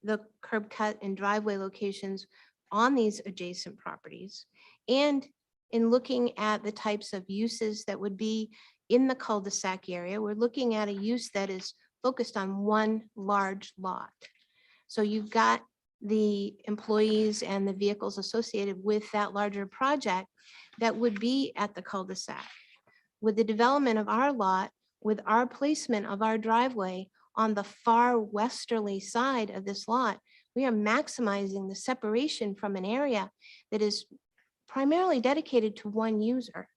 Speaker 22: the curb cut and driveway locations on these adjacent properties. And in looking at the types of uses that would be in the cul-de-sac area, we're looking at a use that is focused on one large lot. So you've got the employees and the vehicles associated with that larger project that would be at the cul-de-sac. With the development of our lot, with our placement of our driveway on the far westerly side of this lot, we are maximizing the separation from an area that is primarily dedicated to one user.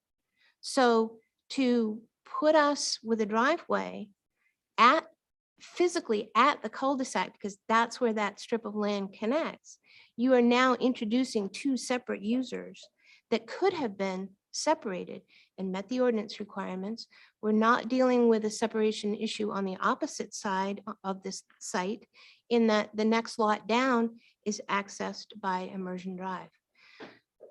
Speaker 22: So to put us with a driveway physically at the cul-de-sac, because that's where that strip of land connects, you are now introducing two separate users that could have been separated and met the ordinance requirements. We're not dealing with a separation issue on the opposite side of this site, in that the next lot down is accessed by Immersion Drive.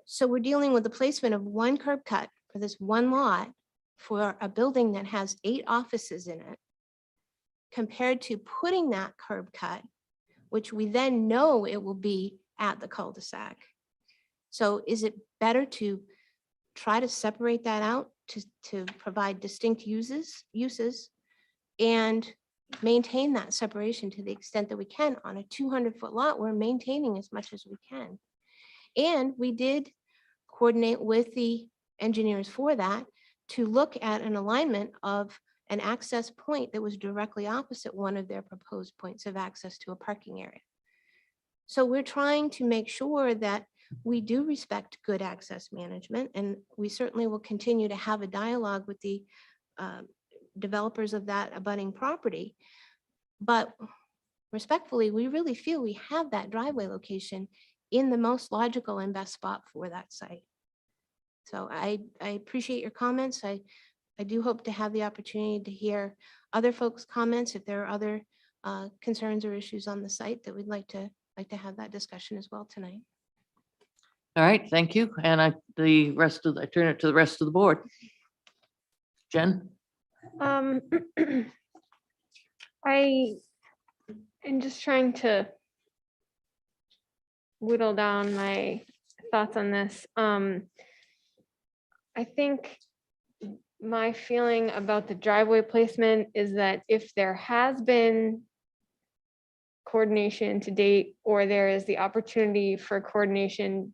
Speaker 22: So we're dealing with the placement of one curb cut for this one lot for a building that has 8 offices in it, compared to putting that curb cut, which we then know it will be at the cul-de-sac. So is it better to try to separate that out to provide distinct uses and maintain that separation to the extent that we can? On a 200-foot lot, we're maintaining as much as we can. And we did coordinate with the engineers for that to look at an alignment of an access point that was directly opposite one of their proposed points of access to a parking area. So we're trying to make sure that we do respect good access management, and we certainly will continue to have a dialogue with the developers of that abutting property. But respectfully, we really feel we have that driveway location in the most logical and best spot for that site. So I appreciate your comments. I do hope to have the opportunity to hear other folks' comments if there are other concerns or issues on the site that we'd like to have that discussion as well tonight.
Speaker 3: All right, thank you. And I turn it to the rest of the board. Jen?
Speaker 7: I am just trying to whittle down my thoughts on this. I think my feeling about the driveway placement is that if there has been coordination to date, or there is the opportunity for coordination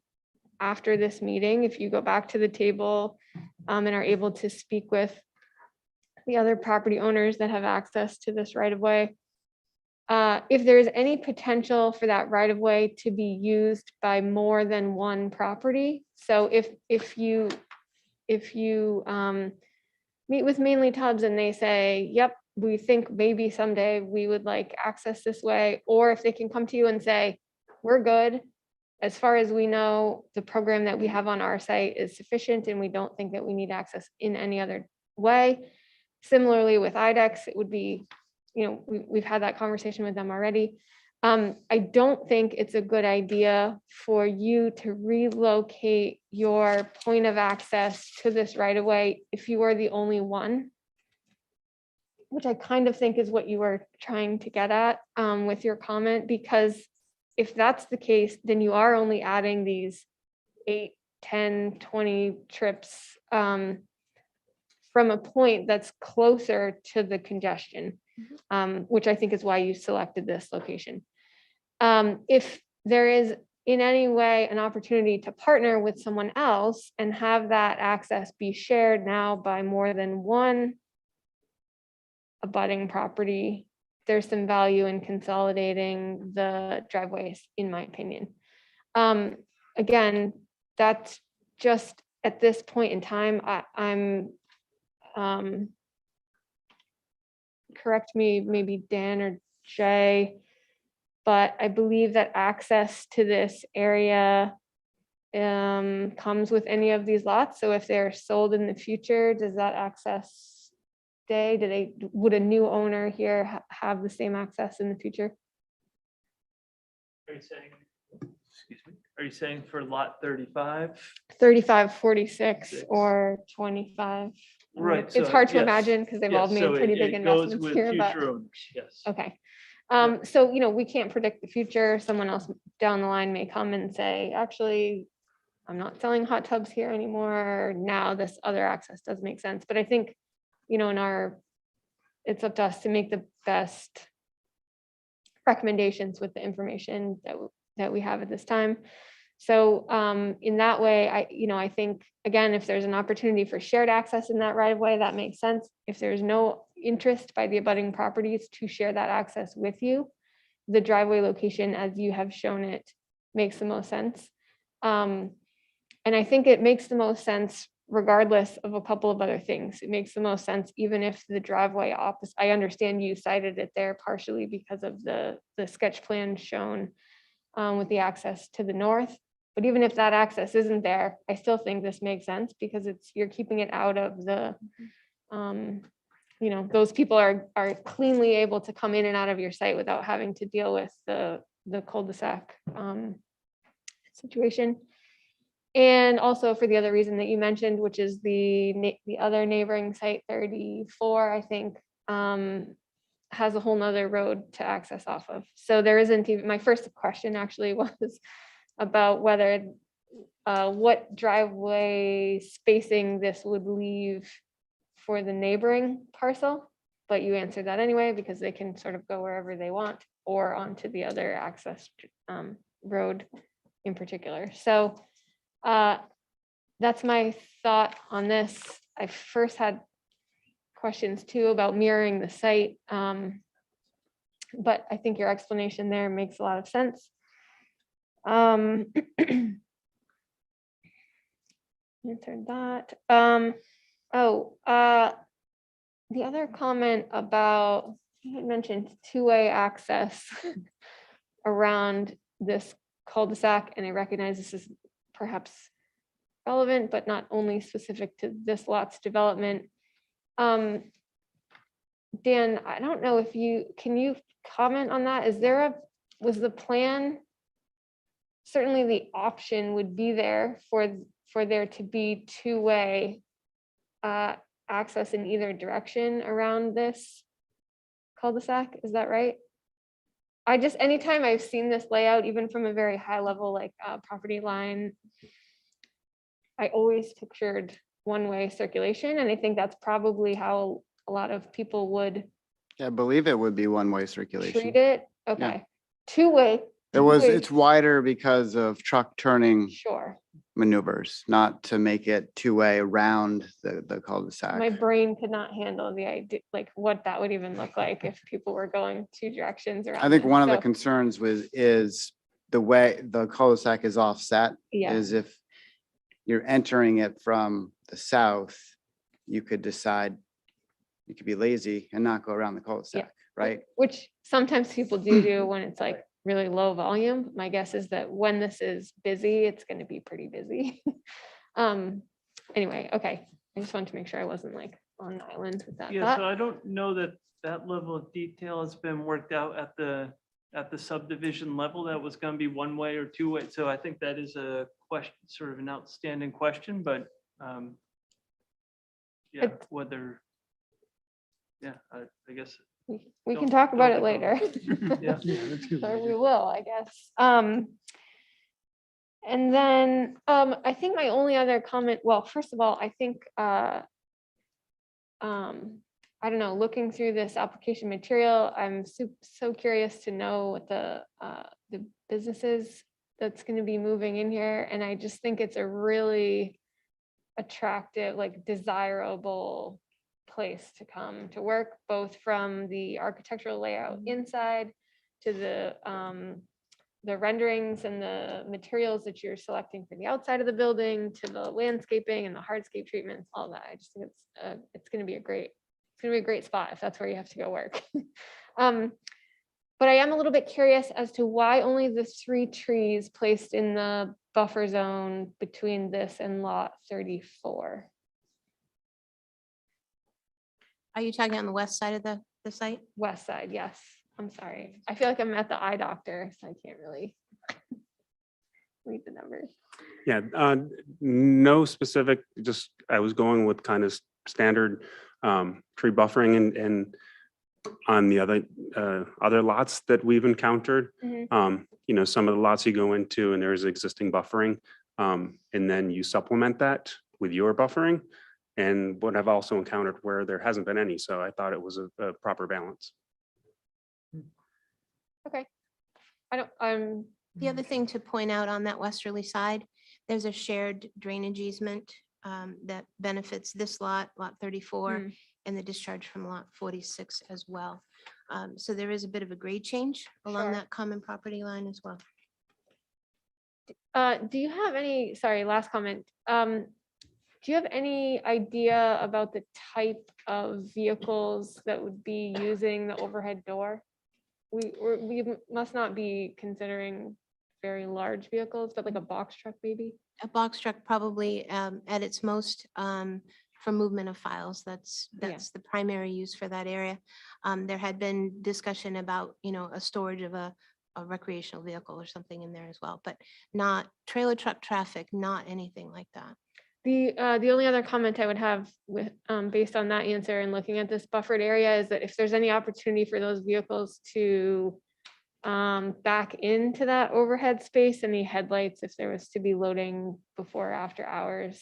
Speaker 7: after this meeting, if you go back to the table and are able to speak with the other property owners that have access to this right of way, if there's any potential for that right of way to be used by more than one property. So if you meet with Mainly Tubbs and they say, yep, we think maybe someday we would like access this way, or if they can come to you and say, we're good. As far as we know, the program that we have on our site is sufficient and we don't think that we need access in any other way. Similarly with IDEX, it would be, we've had that conversation with them already. I don't think it's a good idea for you to relocate your point of access to this right away if you are the only one, which I kind of think is what you were trying to get at with your comment, because if that's the case, then you are only adding these 8, 10, 20 trips from a point that's closer to the congestion, which I think is why you selected this location. If there is in any way an opportunity to partner with someone else and have that access be shared now by more than one abutting property, there's some value in consolidating the driveways, in my opinion. Again, that's just at this point in time. I'm correct me, maybe Dan or Jay, but I believe that access to this area comes with any of these lots. So if they're sold in the future, does that access stay? Would a new owner here have the same access in the future?
Speaker 2: Are you saying for lot 35?
Speaker 7: 35, 46, or 25?
Speaker 2: Right.
Speaker 7: It's
Speaker 2: so
Speaker 7: hard to
Speaker 2: yes,
Speaker 7: imagine because they've
Speaker 2: yes,
Speaker 7: all made
Speaker 2: so
Speaker 7: pretty
Speaker 2: it-
Speaker 7: big
Speaker 2: it goes
Speaker 7: investments
Speaker 2: with
Speaker 7: here, but
Speaker 2: future owners, yes.
Speaker 7: okay. So, we can't predict the future. Someone else down the line may come and say, actually, I'm not selling hot tubs here anymore. Now this other access does make sense. But I think, it's up to us to make the best recommendations with the information that we have at this time. So in that way, I think, again, if there's an opportunity for shared access in that right of way, that makes sense. If there's no interest by the abutting properties to share that access with you, the driveway location as you have shown it makes the most sense. And I think it makes the most sense regardless of a couple of other things. It makes the most sense even if the driveway opposite, I understand you cited it there partially because of the sketch plan shown with the access to the north. But even if that access isn't there, I still think this makes sense because you're keeping it out of the, those people are cleanly able to come in and out of your site without having to deal with the cul-de-sac situation. And also for the other reason that you mentioned, which is the other neighboring site 34, I think, has a whole nother road to access off of. So there isn't even, my first question actually was about whether what driveway spacing this would leave for the neighboring parcel, but you answered that anyway, because they can sort of go wherever they want or onto the other access road in particular. So that's my thought on this. I first had questions too about mirroring the site, but I think your explanation there makes a lot of sense. Answered that. The other comment about, you had mentioned two-way access around this cul-de-sac, and I recognize this is perhaps relevant, but not only specific to this lot's development. Dan, I don't know if can you comment on that? Was the plan, certainly the option would be there for there to be two-way access in either direction around this cul-de-sac, is that right? Anytime I've seen this layout, even from a very high level, like property line, I always pictured one-way circulation, and I think that's probably how a lot of people would
Speaker 5: I believe it would be one-way circulation.
Speaker 7: treat it. Okay, two-way.
Speaker 5: It's wider because of truck turning
Speaker 7: Sure.
Speaker 5: maneuvers, not to make it two-way around the cul-de-sac.
Speaker 7: My brain could not handle the idea, like what that would even look like if people were going two directions around.
Speaker 5: I think
Speaker 7: this.
Speaker 5: one of the
Speaker 7: So,
Speaker 5: concerns is the way the cul-de-sac is offset.
Speaker 7: Yeah.
Speaker 5: Is if you're entering it from the south, you could decide, you could be lazy and not go around the cul-de-sac, right?
Speaker 7: Which sometimes people do when it's like really low volume. My guess is that when this is busy, it's going to be pretty busy. Anyway, okay. I just wanted to make sure I wasn't like on an island with that.
Speaker 2: Yeah, so I don't know that that level of detail has been worked out at the subdivision level. That was going to be one way or two way. So I think that is a question, sort of an outstanding question, but yeah, whether, yeah, I guess.
Speaker 7: We can
Speaker 2: Don't-
Speaker 7: talk about it
Speaker 2: don't
Speaker 7: later.
Speaker 2: Yeah.
Speaker 7: Or we will, I guess. And then I think my only other comment, well, first of all, I think I don't know, looking through this application material, I'm so curious to know what the businesses that's going to be moving in here. And I just think it's a really attractive, like desirable place to come to work, both from the architectural layout inside to the renderings and the materials that you're selecting for the outside of the building, to the landscaping and the hardscape treatments, all that. I just think it's going to be a great spot if that's where you have to go work. But I am a little bit curious as to why only the 3 trees placed in the buffer zone between this and lot 34.
Speaker 22: Are you talking on the west side of the site?
Speaker 7: West side, yes. I'm sorry. I feel like I'm at the eye doctor, so I can't really read the numbers.
Speaker 1: Yeah, no specific, just I was going with kind of standard tree buffering and on the other lots that we've encountered. You know, some of the lots you go into and there's existing buffering, and then you supplement that with your buffering. And what I've also encountered where there hasn't been any, so I thought it was a proper balance.
Speaker 7: Okay.
Speaker 22: The other thing to point out on that westerly side, there's a shared drainage easement that benefits this lot, lot 34, and the discharge from lot 46 as well. So there is a bit of a grade change along
Speaker 7: Sure.
Speaker 22: that common property line as well.
Speaker 7: Do you have any, sorry, last comment. Do you have any idea about the type of vehicles that would be using the overhead door? We must not be considering very large vehicles, but like a box truck maybe?
Speaker 22: A box truck probably at its most for movement of files. That's the primary use for that area. There had been discussion about, a storage of a recreational vehicle or something in there as well, but not trailer truck traffic, not anything like that.
Speaker 7: The only other comment I would have with, based on that answer and looking at this buffered area is that if there's any opportunity for those vehicles to back into that overhead space, any headlights, if there was to be loading before or after hours,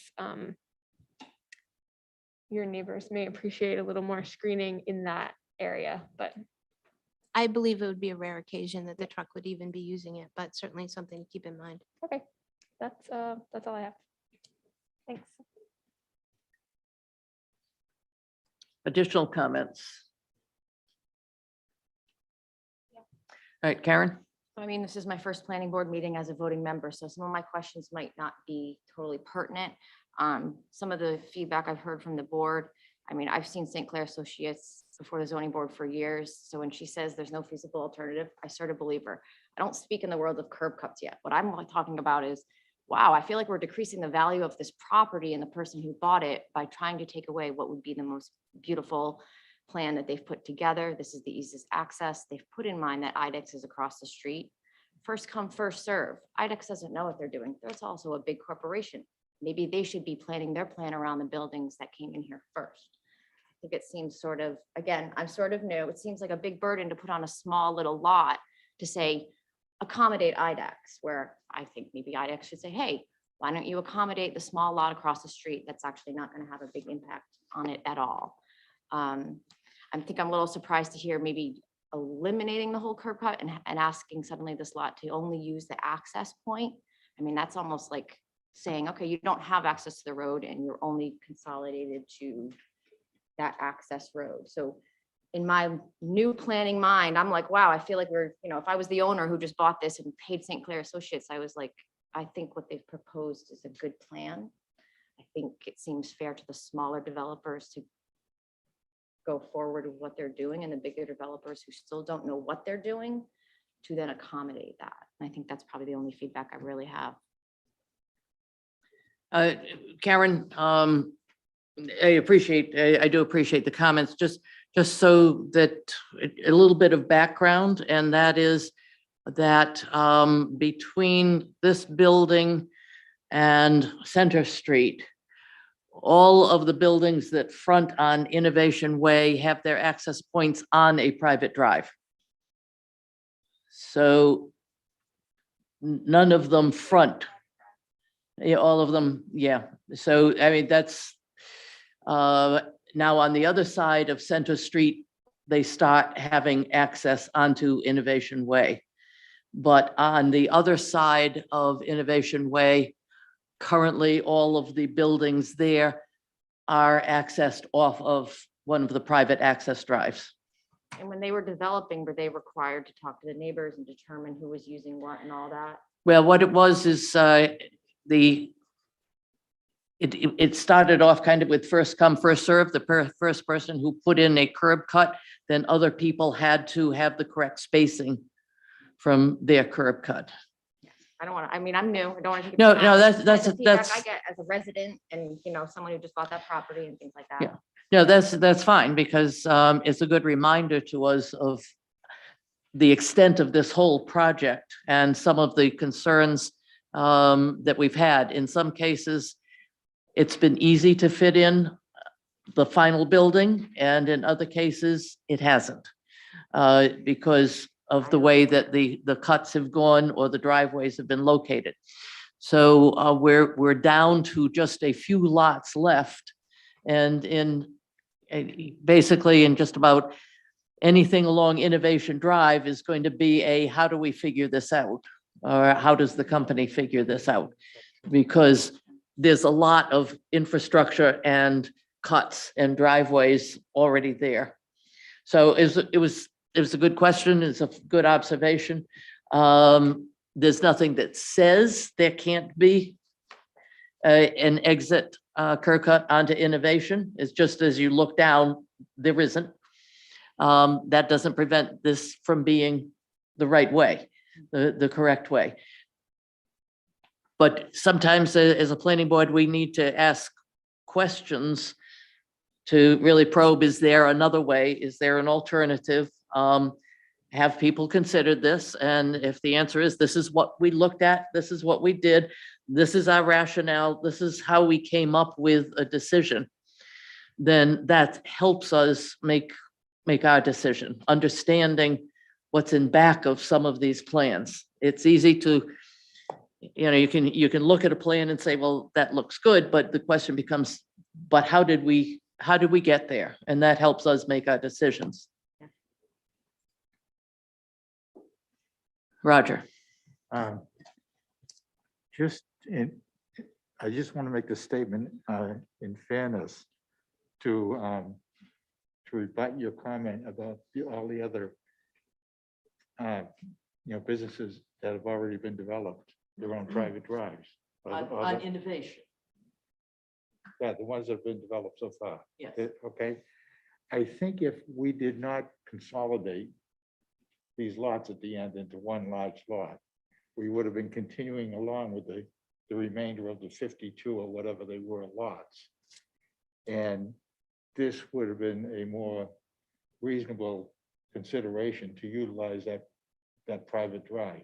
Speaker 7: your neighbors may appreciate a little more screening in that area, but
Speaker 22: I believe it would be a rare occasion that the truck would even be using it, but certainly something to keep in mind.
Speaker 7: okay, that's all I have. Thanks.
Speaker 3: Additional comments? All right, Karen?
Speaker 16: I mean, this is my first planning board meeting as a voting member, so some of my questions might not be totally pertinent. Some of the feedback I've heard from the board, I mean, I've seen St. Clair Associates before the zoning board for years. So when she says there's no feasible alternative, I sort of believe her. I don't speak in the world of curb cuts yet. What I'm talking about is, wow, I feel like we're decreasing the value of this property and the person who bought it by trying to take away what would be the most beautiful plan that they've put together. This is the easiest access. They've put in mind that IDEX is across the street. First come, first serve. IDEX doesn't know what they're doing. There's also a big corporation. Maybe they should be planning their plan around the buildings that came in here first. I think it seems sort of, again, I'm sort of new. It seems like a big burden to put on a small little lot to say, accommodate IDEX, where I think maybe IDEX should say, hey, why don't you accommodate the small lot across the street that's actually not going to have a big impact on it at all. I think I'm a little surprised to hear maybe eliminating the whole curb cut and asking suddenly this lot to only use the access point. I mean, that's almost like saying, okay, you don't have access to the road and you're only consolidated to that access road. So in my new planning mind, I'm like, wow, I feel like we're, if I was the owner who just bought this and paid St. Clair Associates, I was like, I think what they've proposed is a good plan. I think it seems fair to the smaller developers to go forward with what they're doing, and the bigger developers who still don't know what they're doing to then accommodate that. And I think that's probably the only feedback I really have.
Speaker 3: Karen, I do appreciate the comments, just so that a little bit of background, and that is that between this building and Center Street, all of the buildings that front on Innovation Way have their access points on a private drive. So none of them front. Yeah, all of them, yeah. So, I mean, that's now on the other side of Center Street, they start having access onto Innovation Way. But on the other side of Innovation Way, currently all of the buildings there are accessed off of one of the private access drives.
Speaker 16: And when they were developing, were they required to talk to the neighbors and determine who was using what and all that?
Speaker 3: Well, what it was is it started off kind of with first come, first serve. The first person who put in a curb cut, then other people had to have the correct spacing from their curb cut.
Speaker 16: I don't want to, I mean, I'm new. I don't want to.
Speaker 3: No, that's
Speaker 16: the feedback
Speaker 3: that's
Speaker 16: I get as a resident and, someone who just bought that property and things like that.
Speaker 3: Yeah. No, that's fine, because it's a good reminder to us of the extent of this whole project and some of the concerns that we've had. In some cases, it's been easy to fit in the final building, and in other cases, it hasn't, because of the way that the cuts have gone or the driveways have been located. So we're down to just a few lots left, and basically in just about anything along Innovation Drive is going to be a, how do we figure this out? Or how does the company figure this out? Because there's a lot of infrastructure and cuts and driveways already there. So it was a good question. It's a good observation. There's nothing that says there can't be an exit curb cut onto Innovation. It's just as you look down, there isn't. That doesn't prevent this from being the right way, the correct way. But sometimes as a planning board, we need to ask questions to really probe, is there another way? Is there an alternative? Have people considered this? And if the answer is, this is what we looked at, this is what we did, this is our rationale, this is how we came up with a decision, then that helps us make our decision, understanding what's in back of some of these plans. It's easy to, you can look at a plan and say, well, that looks good, but the question becomes, but how did we get there? And that helps us make our decisions. Roger.
Speaker 8: I just want to make a statement in fairness to rebut your comment about all the other businesses that have already been developed, their own private drives.
Speaker 3: On Innovation.
Speaker 8: Yeah, the ones that have been developed so far.
Speaker 3: Yes.
Speaker 8: Okay. I think if we did not consolidate these lots at the end into one large lot, we would have been continuing along with the remainder of the 52 or whatever they were lots. And this would have been a more reasonable consideration to utilize that private drive,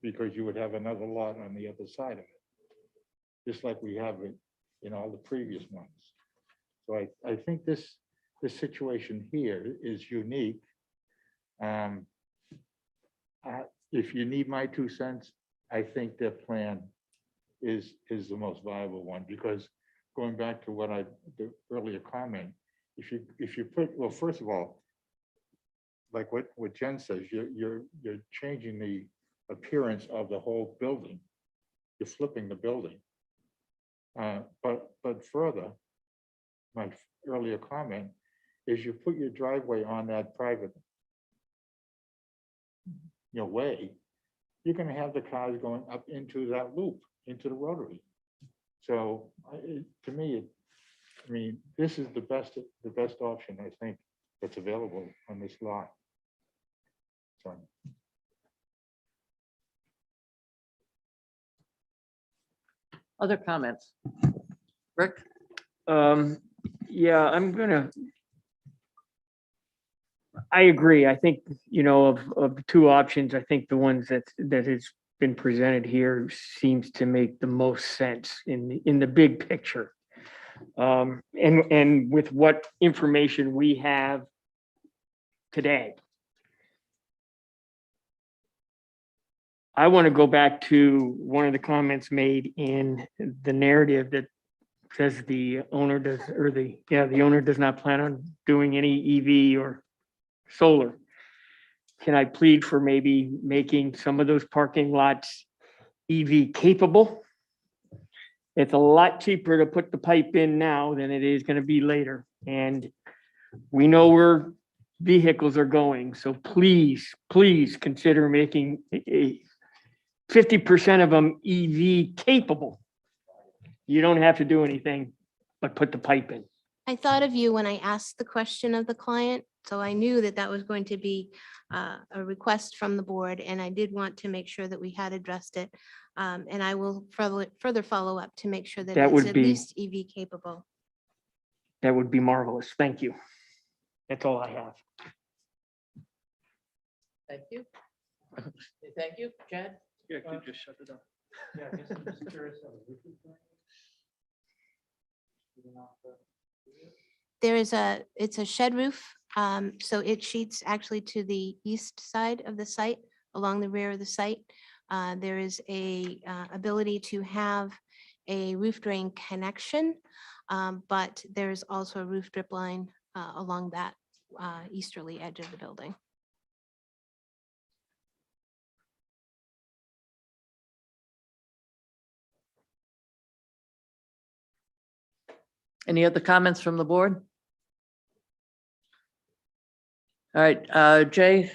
Speaker 8: because you would have another lot on the other side of it, just like we have it in all the previous ones. So I think this situation here is unique. If you need my 2 cents, I think their plan is the most viable one, because going back to the earlier comment, if you put, well, first of all, like what Jen says, you're changing the appearance of the whole building. You're flipping the building. But further, my earlier comment is you put your driveway on that private way, you're going to have the cars going up into that loop, into the rotary. So to me, this is the best option, I think, that's available on this lot. So.
Speaker 3: Other comments? Rick?
Speaker 10: Yeah, I agree. I think, of the two options, I think the ones that has been presented here seems to make the most sense in the big picture. And with what information we have today. I want to go back to one of the comments made in the narrative that says the owner does not plan on doing any EV or solar. Can I plead for maybe making some of those parking lots EV capable? It's a lot cheaper to put the pipe in now than it is going to be later. And we know where vehicles are going. So please consider making 50% of them EV capable. You don't have to do anything but put the pipe in.
Speaker 22: I thought of you when I asked the question of the client, so I knew that was going to be a request from the board, and I did want to make sure that we had addressed it. And I will further follow up to make sure that
Speaker 10: That
Speaker 22: it's
Speaker 10: would
Speaker 22: at
Speaker 10: be-
Speaker 22: least EV capable.
Speaker 10: That would be marvelous. Thank you. That's all I have.
Speaker 3: Thank you. Thank you, Chad.
Speaker 2: Yeah, could just shut it up.
Speaker 8: Yeah, I guess I'm just curious.
Speaker 22: It's a shed roof, so it sheets actually to the east side of the site, along the rear of the site. There is a ability to have a roof drain connection, but there's also a roof drip line along that easterly edge of the building.
Speaker 3: Any other comments from the board? All right, Jay?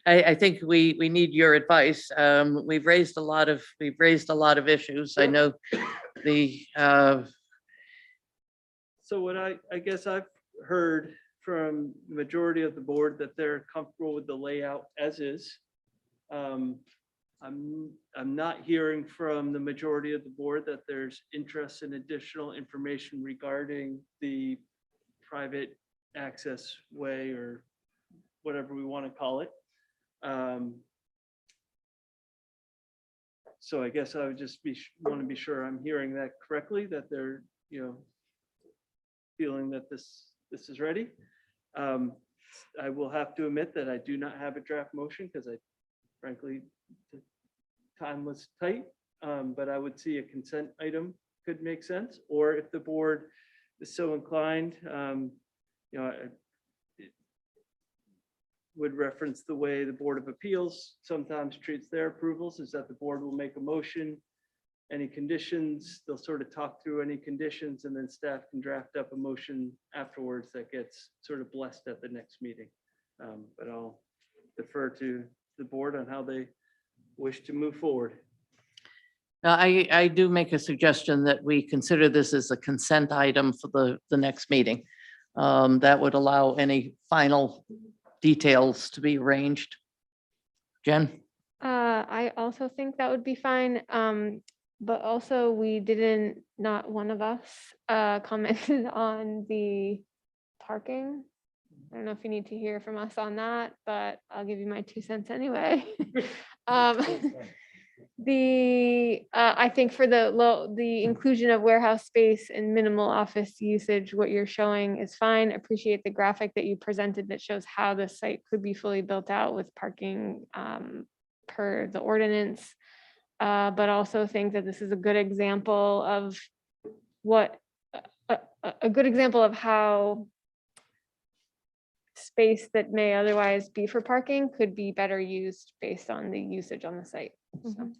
Speaker 3: I think we need your advice. We've raised a lot of issues. I know the,
Speaker 2: So what I guess I've heard from the majority of the board that they're comfortable with the layout as is. I'm not hearing from the majority of the board that there's interest in additional information regarding the private access way or whatever we want to call it. So I guess I would just want to be sure I'm hearing that correctly, that they're, feeling that this is ready. I will have to admit that I do not have a draft motion because frankly, the time was tight, but I would see a consent item could make sense, or if the board is so inclined, it would reference the way the Board of Appeals sometimes treats their approvals, is that the board will make a motion, any conditions, they'll sort of talk through any conditions, and then staff can draft up a motion afterwards that gets sort of blessed at the next meeting. But I'll defer to the board on how they wish to move forward.
Speaker 3: I do make a suggestion that we consider this as a consent item for the next meeting. That would allow any final details to be arranged. Jen?
Speaker 7: I also think that would be fine. But also not one of us commented on the parking. I don't know if you need to hear from us on that, but I'll give you my 2 cents anyway. I think for the inclusion of warehouse space and minimal office usage, what you're showing is fine. Appreciate the graphic that you presented that shows how the site could be fully built out with parking per the ordinance. But also think that this is a good example of a good example of how space that may otherwise be for parking could be better used based on the usage on the site. So.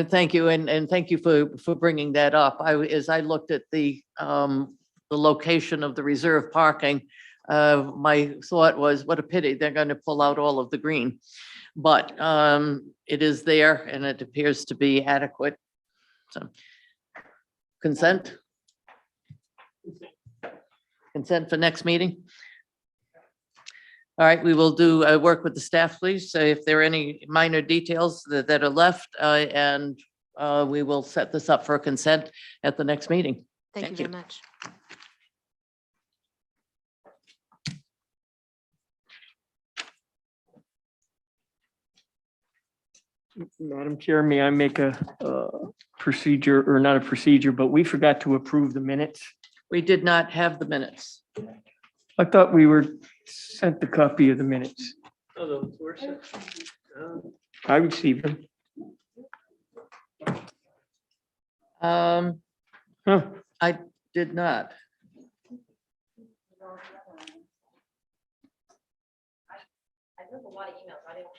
Speaker 3: Thank you, and thank you for bringing that up. As I looked at the location of the reserve parking, my thought was, what a pity, they're going to pull out all of the green. But it is there and it appears to be adequate. So consent? Consent for next meeting? All right, we will do work with the staff, please. So if there are any minor details that are left, and we will set this up for a consent at the next meeting.
Speaker 22: Thank you very much.
Speaker 10: Madam Chair, may I make a procedure, or not a procedure, but we forgot to approve the minutes.
Speaker 3: We did not have the minutes.
Speaker 10: I thought we were sent the copy of the minutes.
Speaker 2: Oh, those were sent.
Speaker 10: I received them.
Speaker 3: I did not.
Speaker 16: I took a lot of emails. I didn't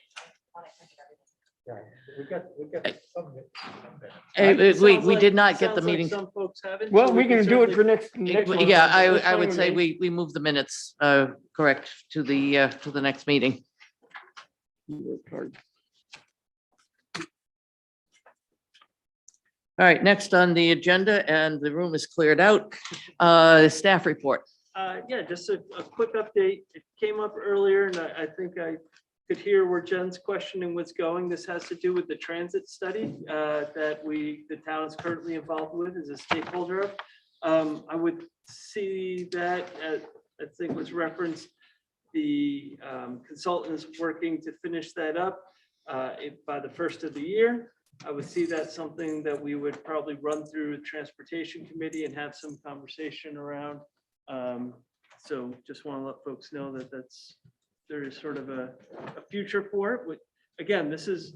Speaker 16: want to catch everything.
Speaker 8: We got some of it.
Speaker 3: We did not get the
Speaker 2: Sounds like
Speaker 3: meeting.
Speaker 2: some folks haven't.
Speaker 10: Well,
Speaker 2: so
Speaker 10: we're
Speaker 2: can
Speaker 10: gonna do it
Speaker 2: certainly-
Speaker 10: for next one.
Speaker 3: Yeah,
Speaker 10: That's
Speaker 3: I
Speaker 10: fine
Speaker 3: would
Speaker 10: with
Speaker 3: say
Speaker 10: me.
Speaker 3: we move the minutes, correct, to the next meeting.
Speaker 10: You worked hard.
Speaker 3: All right, next on the agenda, and the room is cleared out, staff report.
Speaker 2: Yeah, just a quick update. It came up earlier and I think I could hear where Jen's questioning what's going. This has to do with the transit study that the town is currently involved with as a stakeholder of. I would see that, I think was referenced, the consultant is working to finish that up by the first of the year. I would see that something that we would probably run through the transportation committee and have some conversation around. So just want to let folks know that there is sort of a future for it. Again, this is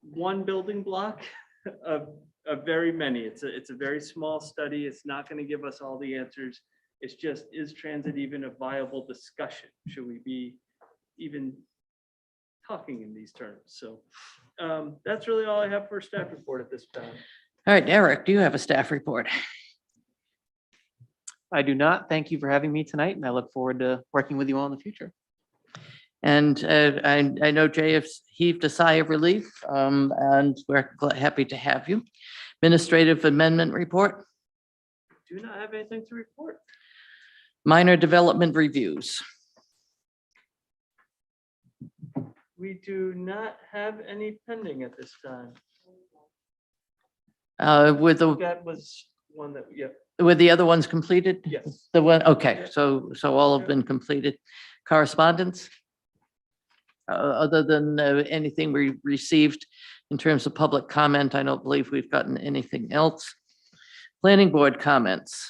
Speaker 2: one building block of very many. It's a very small study. It's not going to give us all the answers. It's just, is transit even a viable discussion? Should we be even talking in these terms. So that's really all I have for staff report at this time.
Speaker 3: All right, Eric, do you have a staff report?
Speaker 14: I do not. Thank you for having me tonight, and I look forward to working with you all in the future.
Speaker 3: And I know Jay has heaved a sigh of relief, and we're happy to have you. Administrative amendment report,
Speaker 2: Do not have anything to report.
Speaker 3: minor development reviews.
Speaker 2: We do not have any pending at this time.
Speaker 3: With
Speaker 2: That was one that, yeah.
Speaker 3: Were the other ones completed?
Speaker 2: Yes.
Speaker 3: The one, okay, so all have been completed. Correspondence? Other than anything we received in terms of public comment, I don't believe we've gotten anything else. Planning board comments.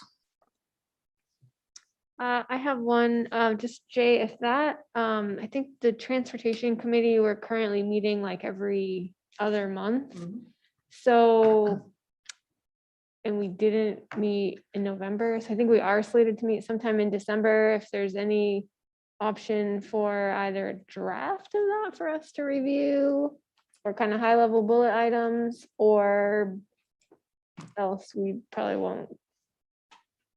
Speaker 7: I have one, just Jay, if that, I think the transportation committee, we're currently meeting like every other month. So, and we didn't meet in November, so I think we are slated to meet sometime in December. If there's any option for either a draft of that for us to review or kind of high level bullet items, or else we probably won't.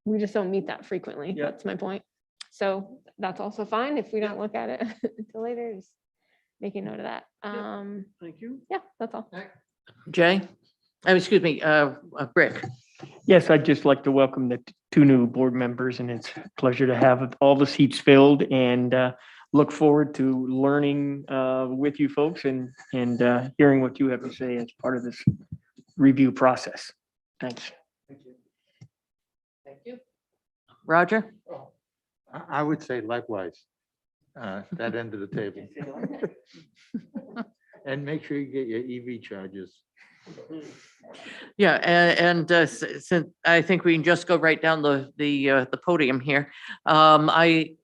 Speaker 7: We just don't meet that frequently.
Speaker 2: Yeah.
Speaker 7: That's my point. So that's also fine if we don't look at it until later, just make a note of that.
Speaker 2: Thank you.
Speaker 7: Yeah, that's all.
Speaker 3: Jay? Excuse me, Rick.
Speaker 10: Yes, I'd just like to welcome the two new board members, and it's a pleasure to have all the seats filled, and look forward to learning with you folks and hearing what you have to say as part of this review process. Thanks.
Speaker 3: Thank you. Roger?
Speaker 8: I would say likewise, that end of the table. And make sure you get your EV charges.
Speaker 3: Yeah, and since I think we can just go right down the podium here. I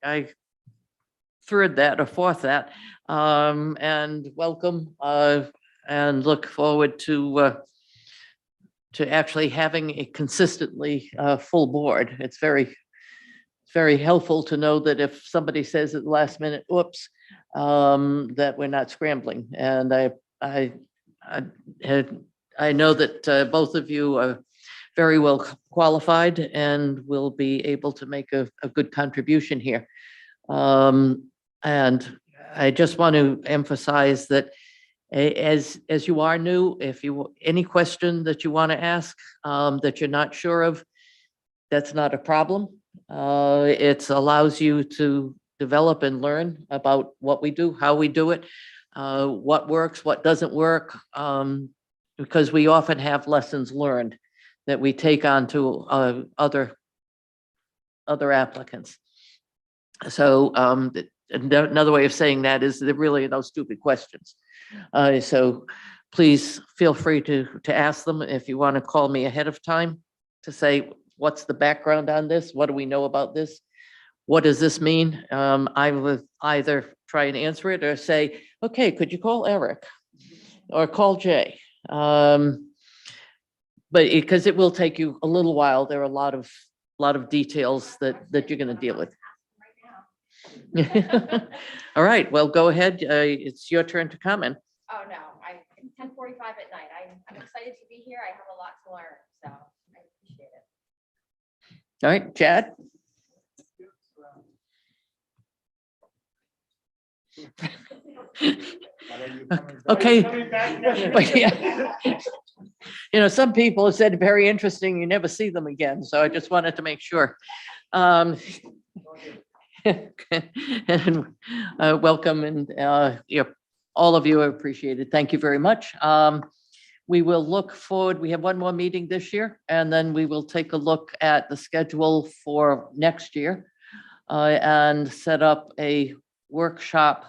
Speaker 3: third that or fourth that, and welcome, and look forward to actually having a consistently full board. It's very helpful to know that if somebody says at the last minute, whoops, that we're not scrambling. And I know that both of you are very well qualified and will be able to make a good contribution here. And I just want to emphasize that as you are new, if you any question that you want to ask that you're not sure of, that's not a problem. It allows you to develop and learn about what we do, how we do it, what works, what doesn't work, because we often have lessons learned that we take on to other applicants. So another way of saying that is there really are no stupid questions. So please feel free to ask them. If you want to call me ahead of time to say, what's the background on this? What do we know about this? What does this mean? I will either try and answer it or say, okay, could you call Eric or call Jay? But because it will take you a little while, there are a lot of details that you're going to deal with. All right, well, go ahead. It's your turn to comment.
Speaker 16: Oh, no, it's 10:45 at night. I'm excited to be here. I have a lot to learn, so I appreciate it.
Speaker 3: All right, Chad? Okay. But yeah. You know, some people have said very interesting, you never see them again, so I just wanted to make sure. And welcome, and all of you are appreciated. Thank you very much. We will look forward. We have one more meeting this year, and then we will take a look at the schedule for next year and set up a workshop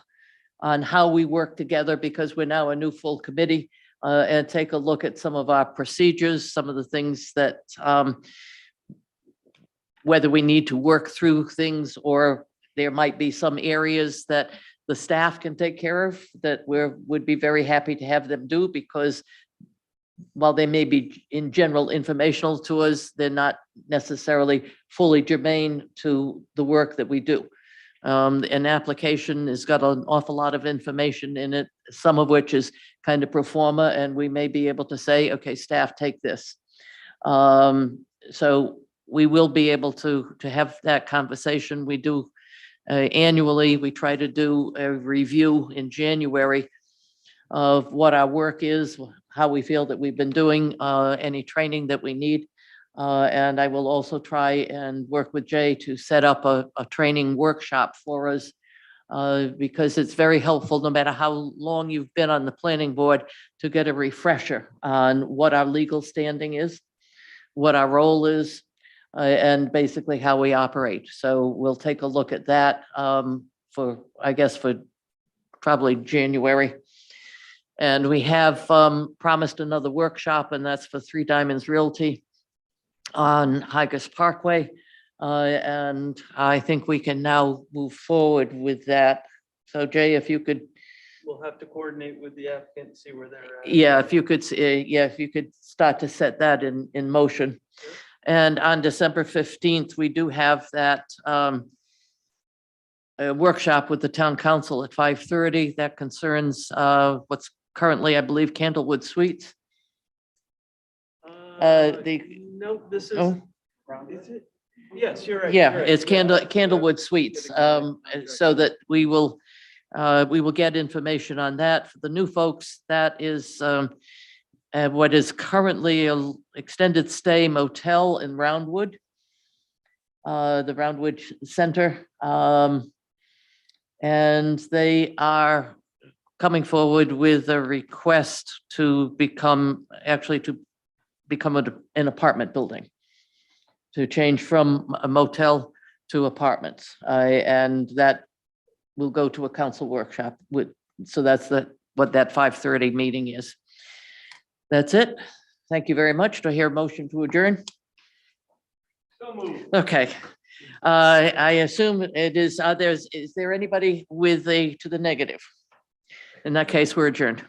Speaker 3: on how we work together, because we're now a new full committee, and take a look at some of our procedures, some of the things that whether we need to work through things, or there might be some areas that the staff can take care of that would be very happy to have them do, because while they may be in general informational to us, they're not necessarily fully germane to the work that we do. An application has got an awful lot of information in it, some of which is kind of pro forma, and we may be able to say, okay, staff, take this. So we will be able to have that conversation. We do annually, we try to do a review in January of what our work is, how we feel that we've been doing, any training that we need. And I will also try and work with Jay to set up a training workshop for us, because it's very helpful, no matter how long you've been on the planning board, to get a refresher on what our legal standing is, what our role is, and basically how we operate. So we'll take a look at that for probably January. And we have promised another workshop, and that's for Three Diamonds Realty on Higas Parkway. And I think we can now move forward with that. So Jay, if you could,
Speaker 2: We'll have to coordinate with the applicant, see where they're at.
Speaker 3: yeah, if you could, if you could start to set that in motion. And on December 15th, we do have that a workshop with the town council at 5:30 that concerns what's currently, I believe, Candlewood Suites.
Speaker 2: No, this is,
Speaker 3: Oh.
Speaker 2: is it? Yes, you're right.
Speaker 3: Yeah,
Speaker 2: you're right.
Speaker 3: it's Candlewood Suites, so that we will get information on that. For the new folks, that is what is currently a extended stay motel in Roundwood, the Roundwood Center. And they are coming forward with a request to become an apartment building, to change from a motel to apartments. And that will go to a council workshop so that's what that 5:30 meeting is. That's it. Thank you very much. Do I hear a motion to adjourn?
Speaker 2: So moved.
Speaker 3: Okay. I assume it is, is there anybody to the negative? In that case, we're adjourned.